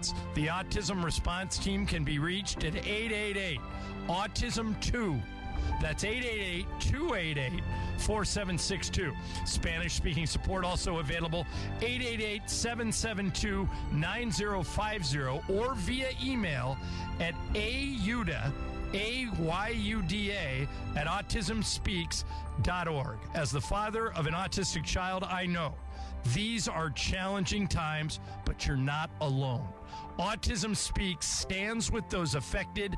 kids. The Autism Response Team can be reached at 888-AUTISM-2. That's 888-288-4762. Spanish-speaking support also available, 888-772-9050, or via email at AYUDA at autismspeaks.org. As the father of an autistic child, I know these are challenging times, but you're not alone. Autism Speaks stands with those affected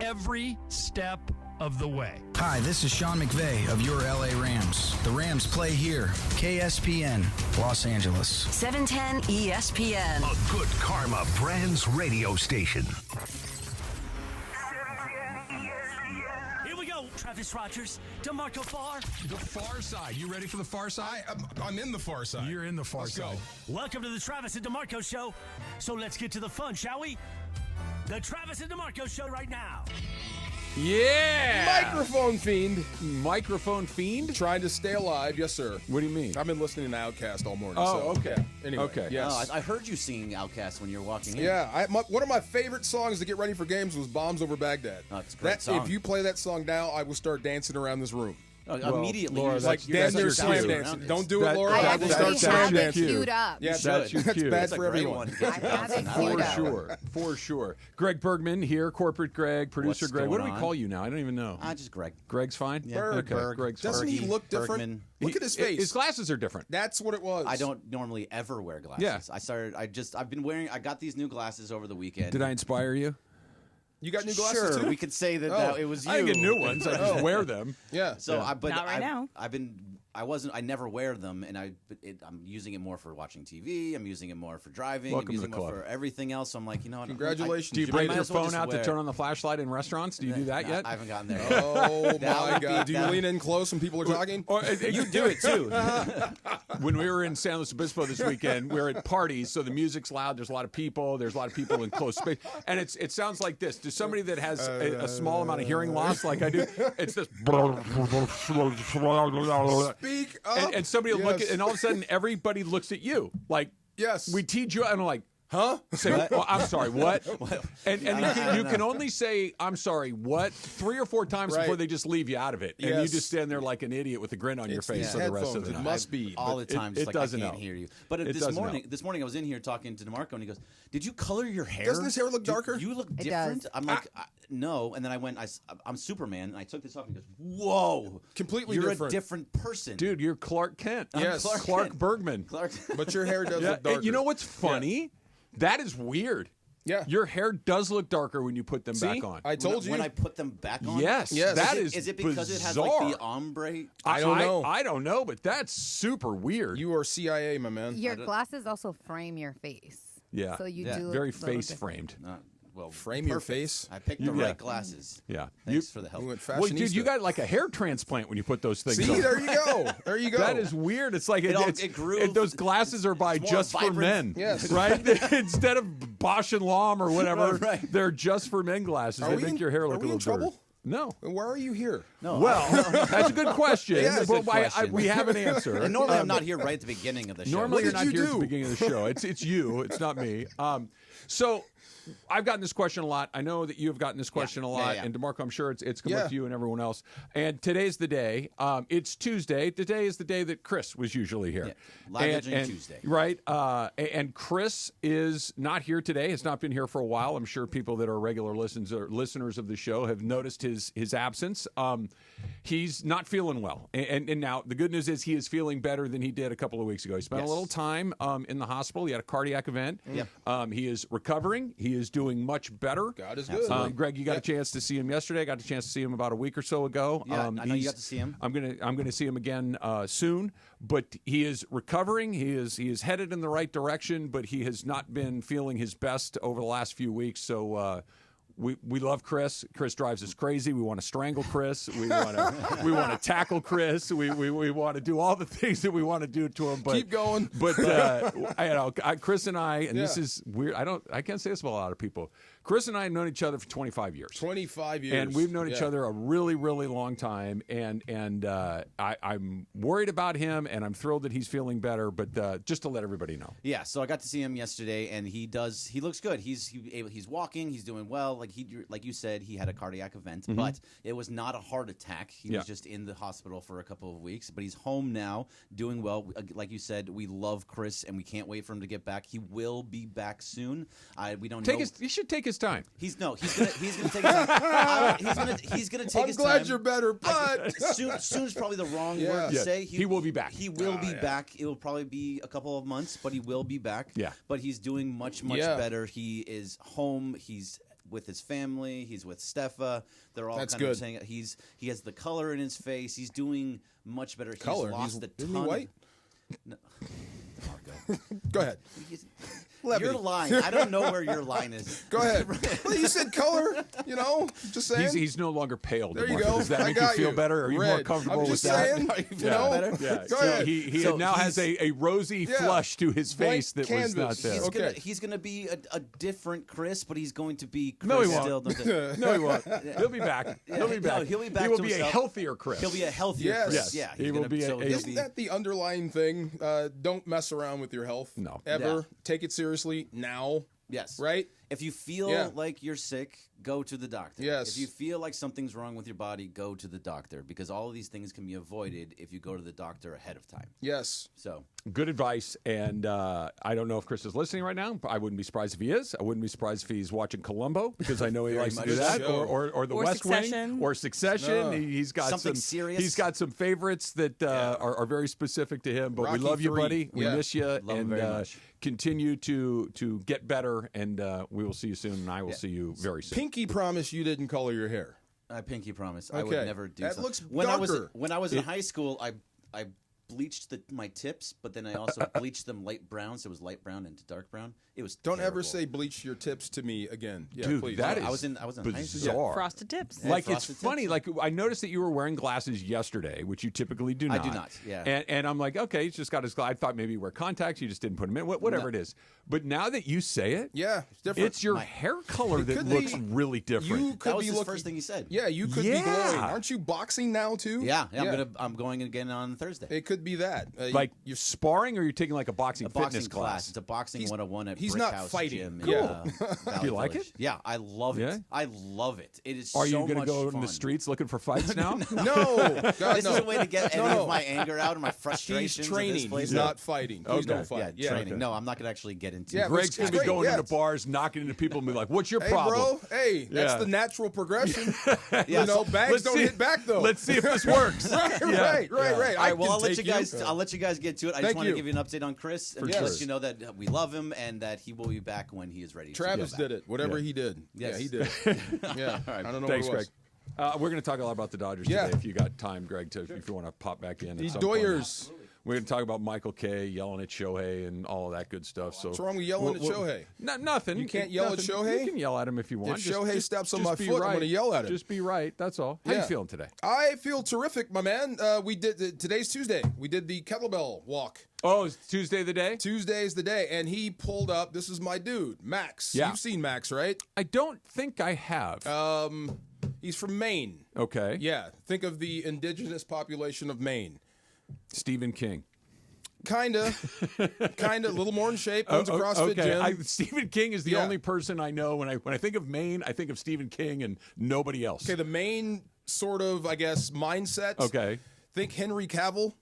every step of the way. Hi, this is Sean McVay of your LA Rams. The Rams play here. KSPN, Los Angeles. 710 ESPN. A good karma brands radio station. Here we go. Travis Rogers, DeMarco Farr. The far side. You ready for the far side? I'm in the far side. You're in the far side. Go. Welcome to the Travis and DeMarco Show. So let's get to the fun, shall we? The Travis and DeMarco Show right now. Yeah! Microphone fiend. Microphone fiend? Trying to stay alive. Yes, sir. What do you mean? I've been listening to Outkast all morning. Oh, so, okay. Yeah. Anyway, Okay. yes. Oh, I heard you singing Outkast when you were walking in. Yeah, one of my favorite songs to get ready for games was Bombs Over Baghdad. Oh, it's a great song. If you play that song now, I will start dancing around this room. Immediately. Laura, you're that's- Like, then you're there's dancing slam around dancing. it. Don't do it, That- Laura. that- I that- will that's- start that's slam have it dancing. queued up. Yeah, That's that's cute. bad That's a for great everyone. one. Get you dancing. I For like that one. sure. For sure. Greg Bergman here, corporate Greg, producer What's Greg. What do going we on? call you now? I don't even know. Just Greg. Greg's fine? Yeah. Okay. Berg. Greg's Doesn't fine. he look different? Bergman. Look at his face. His glasses are different. That's what it was. I don't normally ever wear glasses. Yeah. I got these new glasses over the weekend. Did I inspire you? You got new glasses Sure, too? we could say that, Oh. it was you. I didn't get new ones. I just wear them. Yeah. So, Yeah. Not right now. I never wear them, and I'm using it more for watching TV. I'm using it more for driving. Welcome I'm using to it the more club. for everything else. So I'm like, you know what? Congratulations. Do you You break might your as well phone just out to wear- turn on the flashlight in restaurants? Do you do that yet? I haven't gotten there. Oh That my would be- God! Do you that- lean in close when people are talking? You do it too. When we were in San Luis Obispo this weekend, we were at parties, so the music's loud. There's a lot of people. There's a lot of people in close space, and it sounds like this. To somebody that has a small amount of hearing loss, like I do, it's this. Speak up. And somebody will look Yes. at, and all of a sudden everybody looks at you like, Yes. we teed you, and I'm like, Huh? say, well, I'm sorry, what? And you know. can only say, I'm sorry, what, 3 or 4 times before Right. they just leave you out of it. And you Yes. just stand there like an idiot with a grin on your It's face these for the rest of headphones. the It night. must be. all the but time. it Just like doesn't I can't help. hear you. But It this doesn't morning I was in here talking to DeMarco, and he goes, "Did you color your hair? Doesn't his hair look darker? You look It different." does. I'm like, no. And then I went, I'm Superman, and I took this off, and he goes, "Whoa, Completely you're different. a different person, Dude, you're Clark Kent. Yes. Clark Kent. Bergman. Clark." But your hair does Yeah, look darker. you know what's funny? That is weird. Yeah. Your hair does look darker when you put them See? back on. I told you. when I put them back on. Yes, Yes. that Is it because it has like bizarre. the ombre? I don't know. I don't know, but that's super weird. You are CIA, my man. Your glasses also frame your face. Yeah. So you Yeah. do Very look a little face different. framed. Well, Frame your perfect. face. I picked the Yeah. right glasses. Yeah. Thanks for the help. We went Well, dude, you fashionista. got like a hair transplant when you put those things See, on. there you go. There you go. That is weird. It's like It grew. those glasses are by It's more just for men. vibrant. Yes. Right? Instead of Bosch and Lom or whatever, Right. they're just for men glasses. Are They we make in- your hair are look we a in little dirty. trouble? No. Why are you here? No, Well, that's a good question. Yeah, it's a But good question. we have an answer. and normally I'm not here right at the beginning of the show. Normally What you're did not you here at the do? beginning of the show. It's you. It's not me. So I've gotten this question a lot. I know that you have gotten this question a lot. yeah. And DeMarco, I'm sure it's come Yeah. up to you and everyone else. And today's the day. It's Tuesday. Today is the day that Chris was usually here. Yeah. Live Edging Tuesday. Right. And Chris is not here today. Has not been here for a while. I'm sure people that are regular listeners of the show have noticed his absence. He's not feeling well. And now the good news is he is feeling better than he did a couple of weeks ago. He spent a little time in the hospital. He had a cardiac event. Yeah. He is recovering. He is doing much better. God is good. Greg, you got a chance to see him yesterday. I got a chance to see him about a week or so ago. Yeah, I know you got to see him. I'm gonna see him again soon. But he is recovering. He is headed in the right direction. But he has not been feeling his best over the last few weeks. So we love Chris. Chris drives us crazy. We want to strangle Chris. We want to tackle Chris. We want to do all the things that we want to do to him. But keep going. But Chris and I, and this is weird. I can't say this about a lot of people. Chris and I have known each other for 25 years. 25 years. And we've known each other a really, really long time. And I'm worried about him, and I'm thrilled that he's feeling better. But just to let everybody know. Yeah, so I got to see him yesterday, and he looks good. He's walking. He's doing well. Like you said, he had a cardiac event, but it was not a heart attack. He was just in the hospital for a couple of weeks, but he's home now, doing well. Like you said, we love Chris, and we can't wait for him to get back. He will be back soon. We don't know. You should take his time. He's gonna take his time. He's gonna take his time. I'm glad you're better, but soon is probably the wrong word to say. He will be back. He will be back. It will probably be a couple of months, but he will be back. Yeah. But he's doing much better. He is home. He's with his family. He's with Stefa. They're all kind of saying he has the color in his face. He's doing much better. Color. He's lost a ton. Isn't he white? No. Go ahead. You're lying. I don't know where your line is. Go ahead. Well, you said color. Just saying. He's no longer pale. There you go. Does that make you feel better? Are you more comfortable I'm with just that? saying. better? Yeah. Go ahead. He now has a rosy flush to his face that was not there. He's gonna be a different Chris, but he's going to be Chris No, he won't. still. No, he won't. He'll be back. He'll be back. No, he'll be back He will to be a himself. healthier Chris. He'll be a healthier Yes. Chris. Yes. Yeah, He will be Isn't that the underlying thing? Don't mess around with your health. No. Ever. Yeah. Take it seriously now. Yes. Right? If you feel like you're sick, go to the doctor. Yes. If you feel like something's wrong with your body, go to the doctor, because all of these things can be avoided if you go to the doctor ahead of time. Yes. So good advice, and I don't know if Chris is listening right now, but I wouldn't be surprised if he is. I wouldn't be surprised if he's watching Columbo, because I know he likes to do that, or The West Wing, or Succession. He's got something some serious. He's got some favorites that are very specific to him. But Rocky we love you, 3. buddy. We miss you, Love him very much. Continue to get better, and we will see you soon. And I will see you very soon. Pinky promise you didn't color your hair. I pinky promise. I would Okay. never do That something. looks when darker. I was in high school, I bleached my tips, but then I also bleached them light brown, so it was light brown into dark brown. It was Don't terrible. ever say bleach your tips to me again. Yeah, Dude, please. that I is was in high school. bizarre. Frosted tips. Yeah, Like, it's frosted funny. tips. Like, I noticed that you were wearing glasses yesterday, which you typically do I not. do not, yeah. And I'm like, okay, he's just got his. I thought maybe you wear contacts. You just didn't put them in. Whatever it is. But now that you say it, Yeah, it's different. it's your hair color that could looks be- really different. You could That was be his looking. first thing he said. Yeah, you could be Yeah. glowing. Aren't you boxing now too? Yeah. I'm going again on Thursday. It could be that. like you're sparring, or you're taking like a boxing A boxing fitness class. It's a boxing 101 at he's Brick not House fighting. Gym Cool. in, Valley You like Village. it? Yeah, I love Yeah? it. I love it. It is Are so you going to much go fun. in the streets looking for fights now? No, God, This no. is a way to get any No. of my anger out and my He's frustrations. training. He's not fighting. Please don't fight. Yeah, training. No, I'm not going to actually get into Yeah, it. Greg's It's going to be great, going yeah. into bars, knocking into people, and be like, "What's your Hey, problem?" bro. Hey, that's Yeah. the natural progression. Yeah, so Bags let's don't see- hit back though. Let's see if this works. right, Yeah. right. All right, well, I I'll can let you take guys. I'll let you guys get to it. I just Thank want to you. give you an update on Chris and Yes. let you know that we love him and that he will be back when he is ready. Travis to go did it. Whatever he did. Yes. Yeah, he did. Yeah. I don't know Thanks, what it was. Greg. We're going to talk a lot about the Dodgers Yeah. today. If you got time, Greg, if you want to pop back in. The at some point. Doyers. We're going to talk about Michael Kay yelling at Shohei and all of that good stuff. So What's wrong with yelling at Shohei? Nothing. You can't yell at Nothing. Shohei? You can yell at him if you want. If Shohei steps on my be foot, I'm right. gonna yell at him. Just be right. That's all. How you Yeah. feeling today? I feel terrific, my man. We did today's Tuesday. We did the kettlebell walk. Oh, it's Tuesday the day? Tuesday's the day, and he pulled up. This is my dude, Max. Yeah. You've seen Max, right? I don't think I have. He's from Maine. Okay. Yeah, think of the indigenous population of Maine. Stephen King. Kinda, a little more in shape. Owns a CrossFit gym. Stephen King is the Yeah. only person I know. When I think of Maine, I think of Stephen King and nobody else. Okay, the Maine sort of, I guess, mindset. Okay. Think Henry Cavill,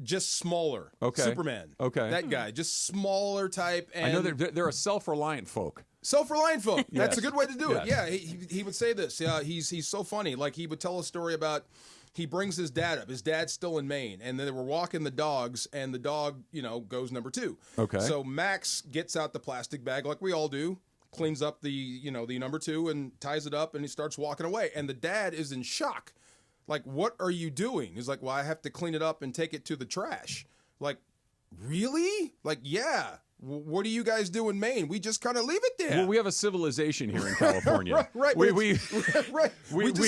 just smaller. Okay. Superman. Okay. That guy, just smaller type. And I know they're a self-reliant folk. self-reliant folk. That's a Yes. good way to do it. Yes. Yeah, he would say this. Yeah, he's so funny. Like he would tell a story about he brings his dad up. His dad's still in Maine, and then they were walking the dogs, and the dog, goes number 2. Okay. So Max gets out the plastic bag like we all do, cleans up the number 2 and ties it up, and he starts walking away. And the dad is in shock. Like, what are you doing? He's like, well, I have to clean it up and take it to the trash. Like, really? Like, yeah. What do you guys do in Maine? We just kind of leave it there. Well, we have a civilization here in California. right. We just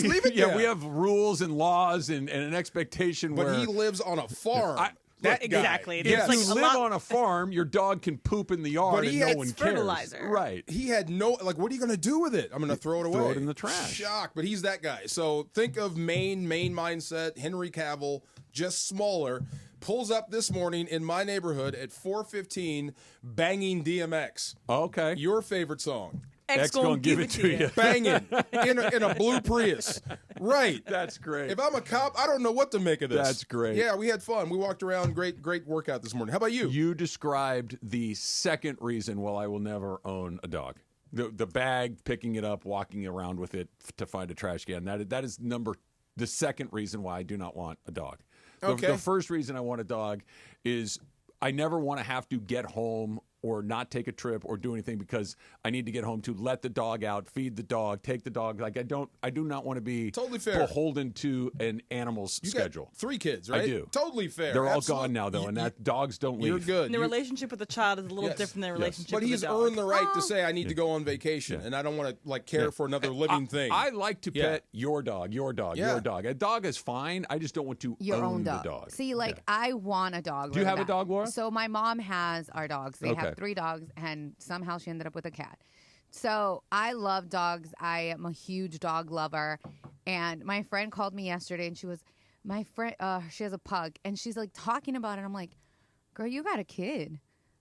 leave it there. Yeah, we have rules and laws and an expectation But where he lives on a farm. Exactly. If There's you like live on a farm, your dog can poop in the yard and no one cares. fertilizer. Right. He had no, what are you going to do with it? I'm going to throw it away. Throw it in the trash. Shock, but he's that guy. So think of Maine mindset, Henry Cavill, just smaller. Pulls up this morning in my neighborhood at 4:15, banging DMX. Okay. Your favorite song. X gonna give it to you. Banging in a blue Prius. Right. That's great. If I'm a cop, I don't know what to make of this. That's great. Yeah, we had fun. We walked around. Great workout this morning. How about you? You described the second reason why I will never own a dog. The bag, picking it up, walking around with it to find a trash can. That is the second reason why I do not want a dog. Okay. The first reason I want a dog is I never want to have to get home or not take a trip or do anything because I need to get home to let the dog out, feed the dog, take the dog. Like I do not want to be totally fair. beholden to an animal's You schedule. got 3 kids, right? I do. Totally fair. They're all Absolutely. gone now though, and that dogs don't leave. You're good. And the relationship with the child is a little Yes. different than a Yes. relationship But with he's a dog. earned the right to say, I need to go on vacation, and I don't want to care for another living thing. I like to Yeah. pet your dog. Yeah. Your dog. A dog is fine. I just don't want to Your own own the dog. dog. See, I want a dog. Do you really have a bad. dog, Laura? So my mom has our dogs. They Okay. have 3 dogs, and somehow she ended up with a cat. So I love dogs. I am a huge dog lover. And my friend called me yesterday, and she was, my friend, she has a pug, and she's like talking about it. I'm like, girl, you got a kid.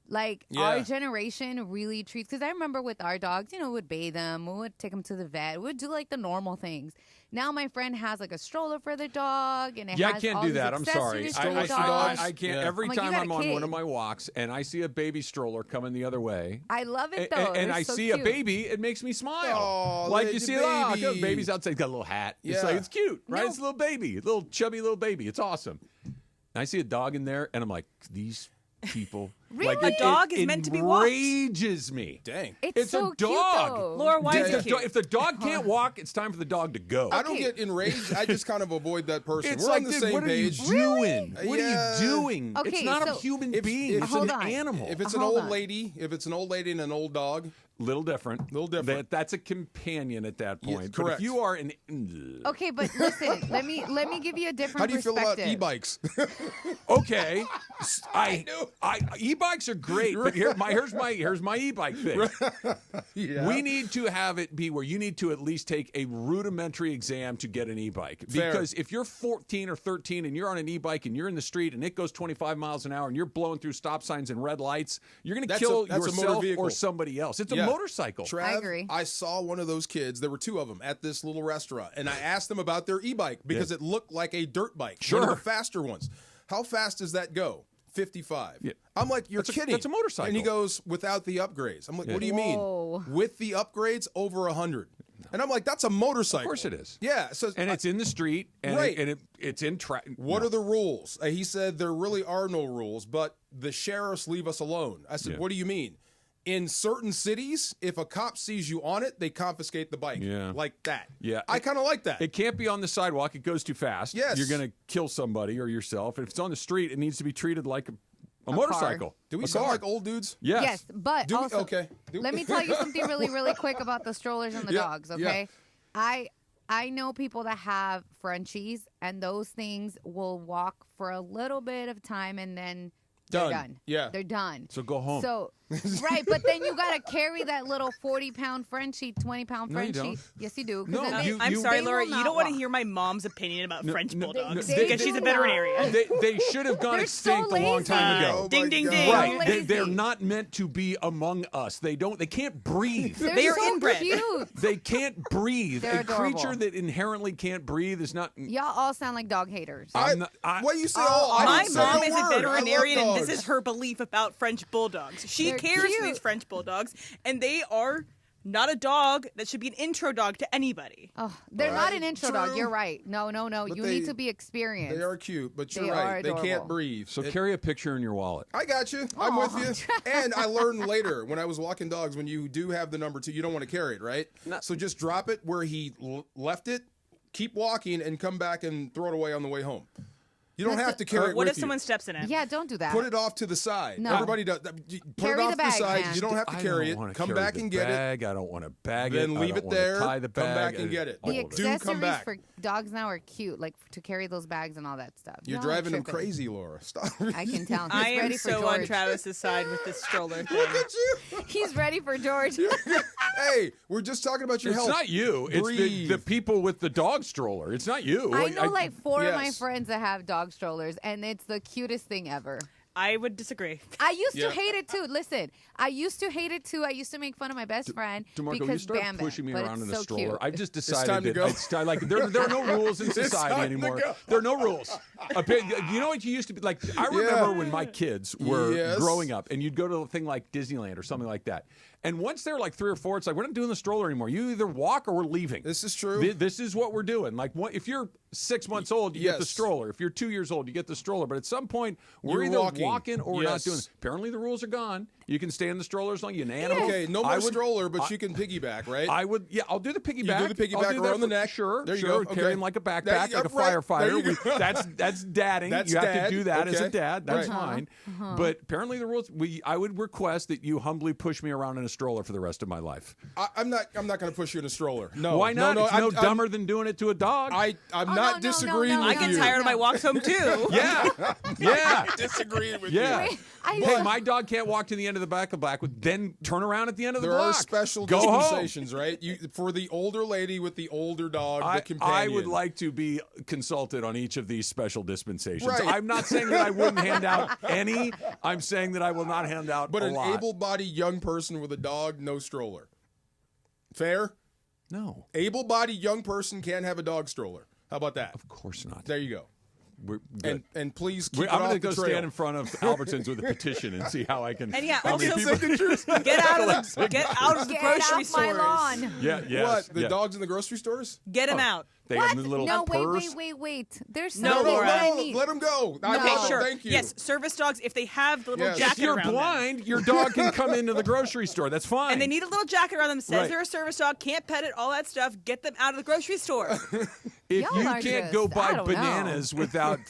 Like our generation really treats, because I remember with our dogs, we would bathe them, we would take them to the vet, we would do like the normal things. Now my friend has like a stroller for the dog, and it Yeah, I has can't all do these that. I'm sorry. accessories for the I dog. can't. Yeah. Every I'm like, you time got I'm a on one kid. of my walks and I see a baby stroller coming the other way, I love it and, though. and They're I so see a cute. baby, it makes me smile. Aw, like look you at see, your look, baby. baby's outside, got a little hat. It's Yeah. like it's cute, right? No. It's a little baby, a little chubby little baby. It's awesome. And I see a dog in there, and I'm like, these people. Really? Like, A dog is meant to be walked. Enrages me. Dang. It's so a cute, dog. though. Laura, why is If it cute? the dog can't walk, it's time for the dog to go. I don't get enraged. I just kind of avoid that person. It's We're like, on the dude, same what page. are you doing? What Yeah. are you doing? Okay, it's not a so human if- being. if- It's Hold an on. animal. If it's an Hold old on. lady, if it's an old lady and an old dog, Little different. Little different. That's a companion at that Yes, point. But correct. if you are an Okay, but listen, let me give you a different how do you feel about perspective. e-bikes? okay, e-bikes are great, but here's my e-bike thing. Yeah. We need to have it be where you need to at least take a rudimentary exam to get an e-bike. Fair. Because if you're 14 or 13 and you're on an e-bike and you're in the street and it goes 25 miles an hour and you're blowing through stop signs and red lights, you're going to That's kill a motor yourself vehicle. or somebody else. It's a Yeah. motorcycle. Trav, I agree. I saw one of those kids. There were 2 of them at this little restaurant, and I asked them about their e-bike because it looked like a dirt bike, one Sure. of the faster ones. How fast does that go? 55. Yeah. I'm like, you're That's a- kidding. that's a motorcycle. And he goes, without the upgrades. I'm like, what do you Whoa. mean? With the upgrades, over 100. And I'm like, that's a motorcycle. Of course it is. Yeah. So And it's in the street, and, Right. it's in what are the rules? He said there really are no rules, but the sheriffs leave us alone. I said, Yeah. what do you mean? In certain cities, if a cop sees you on it, they confiscate the bike. Yeah. Like that. Yeah. I kind of like that. It can't be on the sidewalk. It goes too fast. Yes. You're going to kill somebody or yourself. If it's on the street, it needs to be treated like a motorcycle. Do we A sound car. like old dudes? Yes. Yes, but Do we- also, okay. Do- let me tell you something really, really quick about the strollers and the Yeah, dogs. yeah. Okay, I know people that have Frenchies, and those things will walk for a little bit of time, and then they're Done. done. Yeah. They're done. So go home. So, right, but then you got to carry that little 40-pound Frenchie, 20-pound No, you Frenchie. don't. Yes, you do. 'cause No, then they- I'm you- sorry, they Laura. will You not don't want to walk. hear my mom's opinion about French no, bulldogs they because do she's a not. veterinarian. They should have gone They're extinct so a long time lazy. ago. Oh my Ding, ding, God. ding. Right. lazy. They're not meant to be among us. They can't breathe. They're They are so inbred. cute. They can't breathe. They're a creature adorable. that inherently can't breathe is not. Y'all all sound like dog haters. What do you say? I My didn't say mom a is word. a I love veterinarian, and this dogs. is her belief about French bulldogs. She They're cares for cute. these French bulldogs, and they are not a dog that should be an intro dog to anybody. Oh, they're not an intro dog. True. You're right. No. But You they- need to be experienced. They are cute, but you're They right. are They can't adorable. breathe. So carry a picture in your wallet. I got you. I'm with you. And I learned later when I was walking dogs, when you do have the number 2, you don't want to carry it, right? So just drop it where he left it, keep walking, and come back and throw it away on the way home. You don't have to carry it What with if someone steps in it? Yeah, don't do that. Put it off to the side. No. Everybody does. Put Carry it off the to the bag, side. man. You don't have to carry it. Come back and get it. I don't want to bag it. Then I leave don't it wanna there. Tie the bag. Come back and get it. The Do come accessories back. for dogs now are cute, like to carry those bags and all that stuff. You're No, driving them tripping. crazy, Laura. Stop. I can tell. He's I am ready for so on George. Travis's side with this stroller thing. Look at you. He's ready for George. Hey, we're just talking about your It's health. not you. It's Breathe. the people with the dog stroller. It's not you. I know like four of my Yes. friends that have dog strollers, and it's the cutest thing ever. I would disagree. I used Yeah. to hate it too. Listen, I used to hate it too. I used to make fun of my best friend DeMarco, you because start Bam Bam, pushing me but around it's in a so stroller. cute. I've just time decided to that go. it's time, like there are no rules in It's society time to anymore. go. There are no rules. You know what you used to be like? I remember when my kids were Yes. growing up, and you'd go to a thing like Disneyland or something like that. And once they're like 3 or 4, it's like we're not doing the stroller anymore. You either walk or we're leaving. This is true. This is what we're doing. Like, if you're 6 months old, you get the Yes. stroller. If you're 2 years old, you get the stroller. But at some point, we're You're either walking. walking or we're not Yes. doing it. Apparently, the rules are gone. You can stay in the stroller as long as you're an animal. Okay, no I more would- stroller, but you can piggyback, right? I would, yeah, I'll do the piggyback. You do the piggyback I'll do that around the for- neck. Sure, There you sure. go. Okay. Carrying like a backpack, There like you a go. Right. There firefighter. you go. That's dadding. That's you have dad. to do that as a Okay. dad. That's Right. fine. But apparently the rules. I would request that you humbly push me around in a stroller for the rest of my life. I'm not going to push you in a stroller. No. Why not? No, It's I'm dumber than doing it to a dog. I'm Oh, not no, disagreeing no, with I get you. tired of my walks home too. yeah, yeah. Disagreeing with Yeah. you. Wait, I Hey, know- my dog can't walk to the end of the back of Blackwood, then turn around at the end of the There block. are special Go home. dispensations, right? For the older lady with the older dog, the companion. I would like to be consulted on each of these special dispensations. Right. I'm not saying that I wouldn't hand out any. I'm saying that I will not hand out But a an lot. able-bodied young person with a dog, no stroller. Fair? No, Able-bodied young person can't have a dog stroller. How about that? of course not. There you go. We're good. And please keep it I'm off going to the go trail. stand in front of Albertsons with a petition and see how I can. And yeah, how many also- people- Get out of the Get grocery off my stores. lawn. Yeah, yes, What? The yeah. dogs in the grocery stores? Get them out. They What? have the little No, purse. wait. There's No, something Laura. that I need. Let them go. I No. Okay, love them. sure. Thank you. Yes, service dogs, if they have the little Yes. jacket If you're around them. blind, your dog can come into the grocery store. That's fine. And they need a little jacket around them. Says Right. they're a service dog, can't pet it, all that stuff. Get them out of the grocery store. If Y'all you are can't just- go I buy don't know. bananas without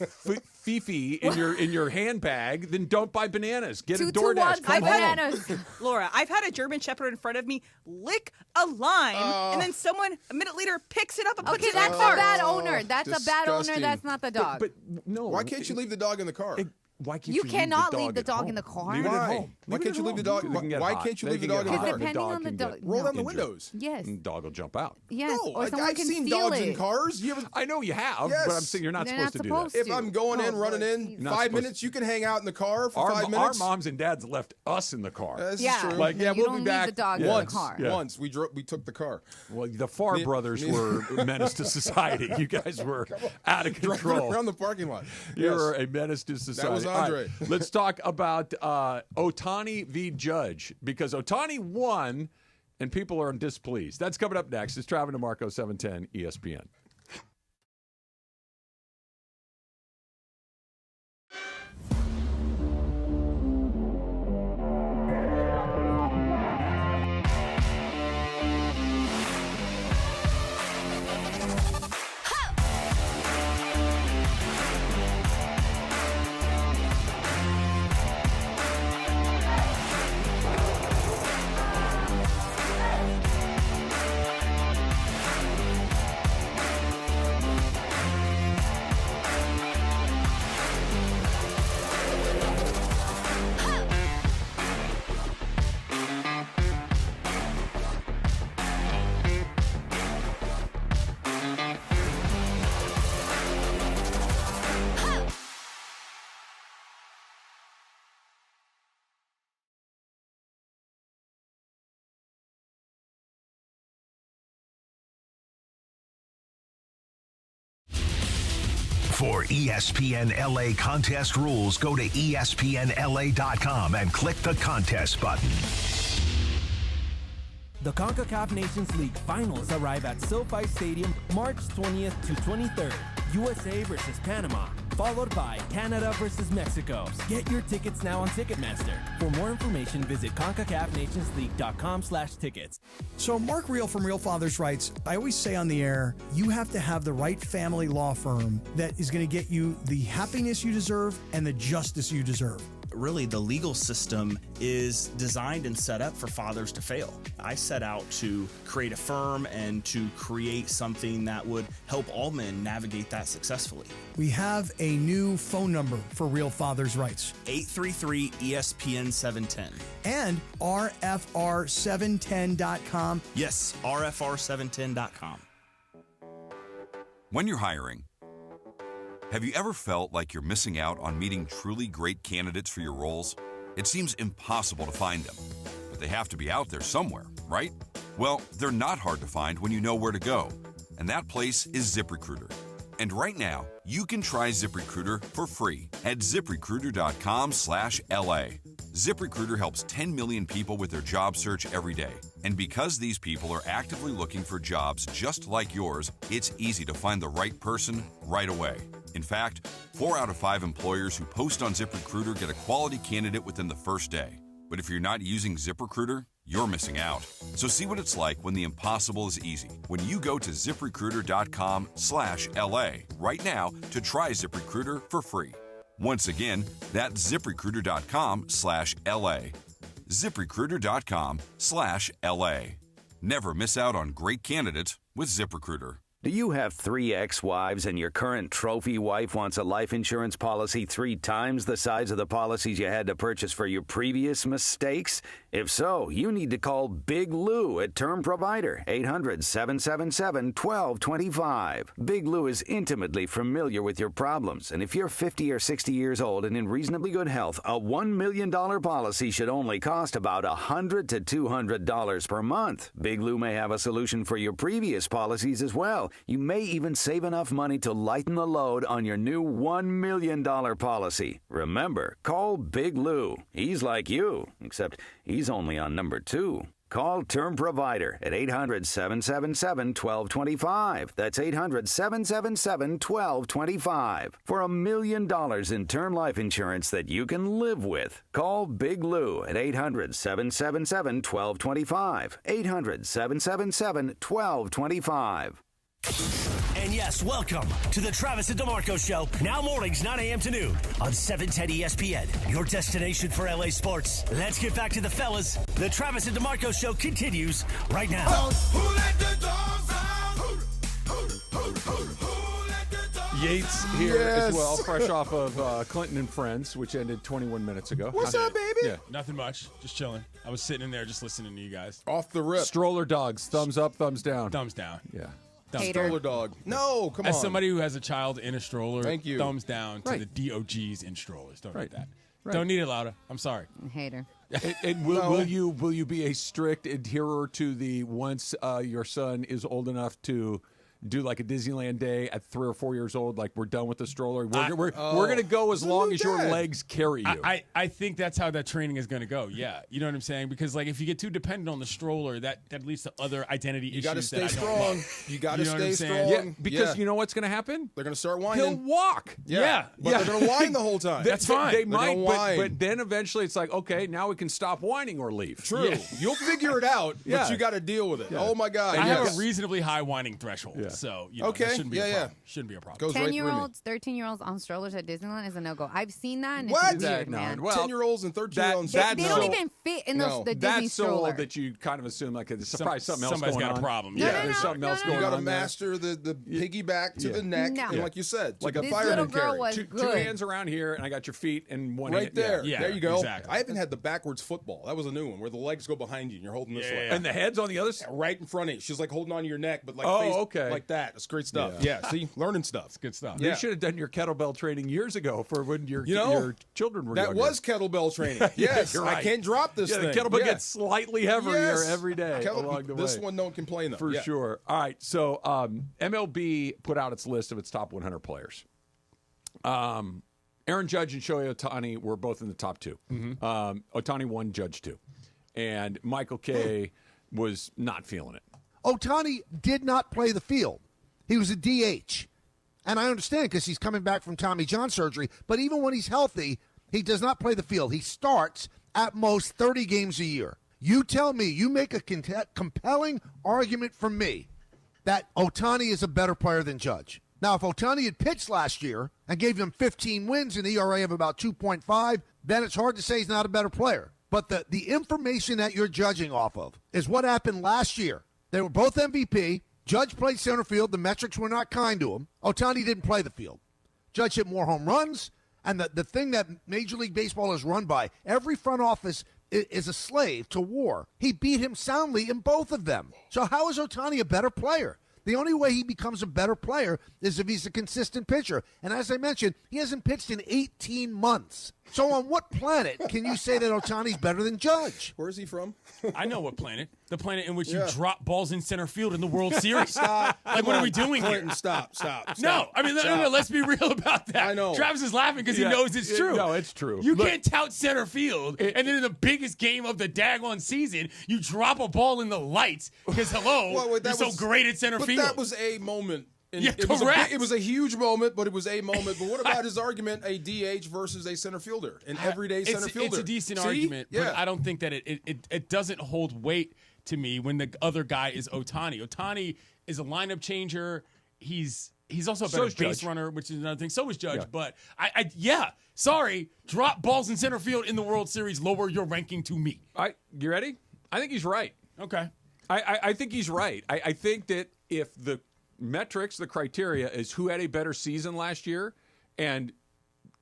Fifi in your handbag, then don't buy bananas. Get a 2 to DoorDash. 1 Come home. bananas. Laura, I've had a German Shepherd in front of me lick a lime, and then someone a minute later picks it up and puts Okay, it in that's the a cart. bad owner. That's a bad owner. disgusting. That's not the dog. But no. Why can't you leave the dog in the car? Why can't You leave cannot the leave dog the at dog home? in the car. Leave it Why? at home. Why Leave it can't at you leave home. the dog- They can get why hot. can't you They leave the can dog get in the hot. car? Depending dog on the can dog. get- Roll down the No. windows. Yes. and dog will jump out. Yes. No, Or someone I've can seen steal dogs it. in cars. You ever, I know you have, Yes. but I'm saying you're not They're supposed not to supposed do that. if I'm going in, Oh, running Lord in, Jesus. Not 5 supposed minutes, you can hang out in the car for 5 Our minutes. moms and dads left us in the car. This Yeah. is true. Like, yeah, you we'll don't be leave back the dog in once, the car. Yeah. once we took the car. Well, the Farr brothers were a menace to society. You guys were out of Driving control. around the parking lot. You Yes. were a menace to society. was All right, Andre. let's talk about Ohtani v. Judge, because Ohtani won and people are displeased. That's coming up next. It's Travis DeMarco, 710 ESPN. For ESPN LA contest rules, go to ESPNLA.com and click the contest button. The CONCACAF Nations League finals arrive at SoFi Stadium March 20th to 23rd. USA versus Panama, followed by Canada versus Mexico. Get your tickets now on Ticketmaster. For more information, visit CONCACAFNationsLeague.com/tickets. So Mark Real from Real Fathers writes, I always say on the air, you have to have the right family law firm that is going to get you the happiness you deserve and the justice you deserve. Really, the legal system is designed and set up for fathers to fail. I set out to create a firm and to create something that would help all men navigate that successfully. We have a new phone number for Real Fathers Rights. 833-ESPN-710. And RFR710.com. Yes, RFR710.com. When you're hiring, have you ever felt like you're missing out on meeting truly great candidates for your roles? It seems impossible to find them, but they have to be out there somewhere, right? Well, they're not hard to find when you know where to go, and that place is ZipRecruiter. And right now, you can try ZipRecruiter for free at ZipRecruiter.com/LA. ZipRecruiter helps 10 million people with their job search every day. And because these people are actively looking for jobs just like yours, it's easy to find the right person right away. In fact, 4 out of 5 employers who post on ZipRecruiter get a quality candidate within the first day. But if you're not using ZipRecruiter, you're missing out. So see what it's like when the impossible is easy. When you go to ZipRecruiter.com/LA right now to try ZipRecruiter for free. Once again, that's ZipRecruiter.com/LA. ZipRecruiter.com/LA. Never miss out on great candidates with ZipRecruiter. Do you have 3 ex-wives and your current trophy wife wants a life insurance policy 3 times the size of the policies you had to purchase for your previous mistakes? If so, you need to call Big Lou at Term Provider, 800-777-1225. Big Lou is intimately familiar with your problems, and if you're 50 or 60 years old and in reasonably good health, a $1 million policy should only cost about $100 to $200 per month. Big Lou may have a solution for your previous policies as well. You may even save enough money to lighten the load on your new $1 million policy. Remember, call Big Lou. He's like you, except he's only on number 2. Call Term Provider at 800-777-1225. That's 800-777-1225. For $1 million in term life insurance that you can live with. Call Big Lou at 800-777-1225. 800-777-1225. And yes, welcome to the Travis and DeMarco Show. Now mornings, 9 a.m. to noon on 710 ESPN, your destination for LA sports. Let's get back to the fellas. The Travis and DeMarco Show continues right now. Who let the dogs out? Yates here as well, fresh off of Clinton and Friends, which ended 21 minutes ago. What's up, baby? Yeah. Nothing much. Just chilling. I was sitting in there just listening to you guys. Off the rip. Stroller dogs, thumbs up, thumbs down. Thumbs down. Yeah. Stroller dog. No, come on. As somebody who has a child in a stroller, Thank you. thumbs down to Right. the DOGs in strollers. Don't need that. Right. Don't need it, Lauda. I'm sorry. Hater. And will you be a strict adherer to the once your son is old enough to do like a Disneyland day at 3 or 4 years old, like we're done with the stroller? We're going to go as long as your legs carry you. I think that's how that training is going to go. Yeah, you know what I'm saying? Because like if you get too dependent on the stroller, that leads to other identity issues. You got to stay that I don't strong. love. You got to know what stay I'm strong. saying? Yeah, because you know what's going to happen? They're going to start whining. He'll walk. Yeah. But they're going to whine the whole time. That's fine. They They're might, gonna whine. but then eventually it's like, okay, now we can stop whining or leave. True. Yeah. You'll figure it out, Yeah. but you got to deal with it. Yeah. Oh, my God. I have yes. a reasonably high whining threshold, Yeah. so you know, Okay. that shouldn't be Yeah, a yeah. problem. Shouldn't be a problem. Goes right through me. 10-year-olds, 13-year-olds on strollers at Disneyland is a no-go. I've seen that, and What? it's weird, man. Well, 10-year-olds and 13-year-olds. They that's don't so- even fit in No. the Disney That's so stroller. old that you kind of assume like there's probably something else Somebody's going got on. a problem. No, Yeah. no, There's something else no, going You on. got to there. master the piggyback to Yeah. the neck, No. and like you said, like a This fireman little girl carry. was Two good. hands around here, and I got your feet and one Right hand. there. Yeah, there you go. exactly. I haven't had the backwards football. That was a new one where the legs go behind you and you're holding this way. And the head's on the other side. Right in front of you. She's like holding on to your neck, but like okay. like that. It's great stuff. Yeah. See, learning stuff. It's good stuff. You should have done your kettlebell training years ago for when your children were that younger. was kettlebell training. Yes, you're right. I can't drop this Yeah, thing. the kettlebell gets slightly heavier every day Kettle- along the way. This one don't complain though. For Yeah. sure. All right, so MLB put out its list of its top 100 players. Aaron Judge and Shohei Ohtani were both in the top 2. Ohtani won, Judge 2. And Michael Kay was not feeling it. Ohtani did not play the field. He was a DH. And I understand because he's coming back from Tommy John surgery. But even when he's healthy, he does not play the field. He starts at most 30 games a year. You tell me, you make a compelling argument for me that Ohtani is a better player than Judge. Now, if Ohtani had pitched last year and gave them 15 wins and ERA of about 2.5, then it's hard to say he's not a better player. But the information that you're judging off of is what happened last year. They were both MVP. Judge played center field. The metrics were not kind to him. Ohtani didn't play the field. Judge hit more home runs. And the thing that Major League Baseball is run by, every front office is a slave to war. He beat him soundly in both of them. So how is Ohtani a better player? The only way he becomes a better player is if he's a consistent pitcher. And as I mentioned, he hasn't pitched in 18 months. So on what planet can you say that Ohtani's better than Judge? Where is he from? I know what planet. The planet in which you drop balls in center field in the World Series. Stop. Like, what are we doing Clinton, here? Stop. No, I mean, no, let's be real about that. I know. Travis is laughing because he knows it's true. No, it's true. You can't tout center field, and then in the biggest game of the daggone season, you drop a ball in the lights because, you're so great at center field. But that was a moment. Correct. It was a huge moment, but it was a moment. But what about his argument, a DH versus a center fielder, an everyday center fielder? It's a decent argument, but I don't think that it doesn't hold weight to me when the other guy is Ohtani. Ohtani is a lineup changer. He's also a better base runner, which is another thing. So is Judge. Yeah. But sorry, drop balls in center field in the World Series, lower your ranking to me. You ready? I think he's right. Okay. I think he's right. I think that if the metrics, the criteria is who had a better season last year, and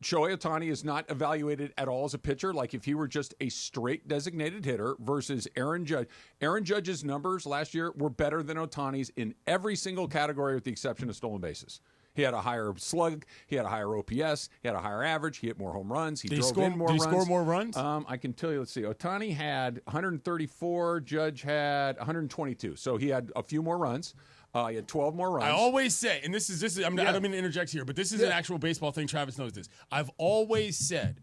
Shohei Ohtani is not evaluated at all as a pitcher, like if he were just a straight designated hitter versus Aaron Judge. Aaron Judge's numbers last year were better than Ohtani's in every single category with the exception of stolen bases. He had a higher slug. He had a higher OPS. He had a higher average. He hit more home runs. He drove in more runs. Did he score more runs? I can tell you. Let's see. Ohtani had 134. Judge had 122. So he had a few more runs. He had 12 more runs. I always say, and this is I don't mean to interject here, but this is an actual baseball thing. Travis knows this. I've always said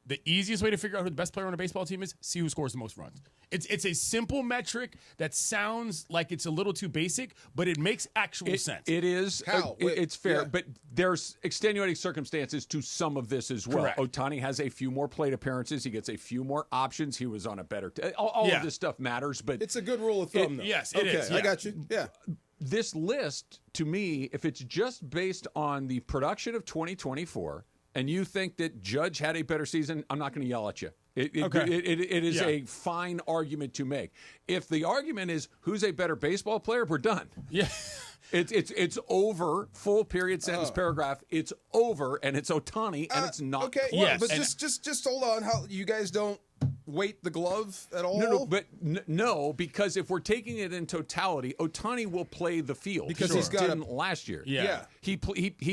the easiest way to figure out who the best player on a baseball team is, see who scores the most runs. It's a simple metric that sounds like it's a little too basic, but it makes actual sense. It is. How? It's fair, but there's extenuating circumstances to some of this as well. Correct. Ohtani has a few more plate appearances. He gets a few more options. He was on a better all of this stuff matters, but it's a good rule of thumb, though. Yes, it is. I got you. Yeah. This list, to me, if it's just based on the production of 2024, and you think that Judge had a better season, I'm not going to yell at you. It is a fine argument to make. If the argument is who's a better baseball player, we're done. Yeah. It's over. Full period, sentence, paragraph. It's over, and it's Ohtani, and it's not. Okay, close. but just hold on. How you guys don't weight the glove at all? No, because if we're taking it in totality, Ohtani will play the field because he's didn't last year. Yeah. He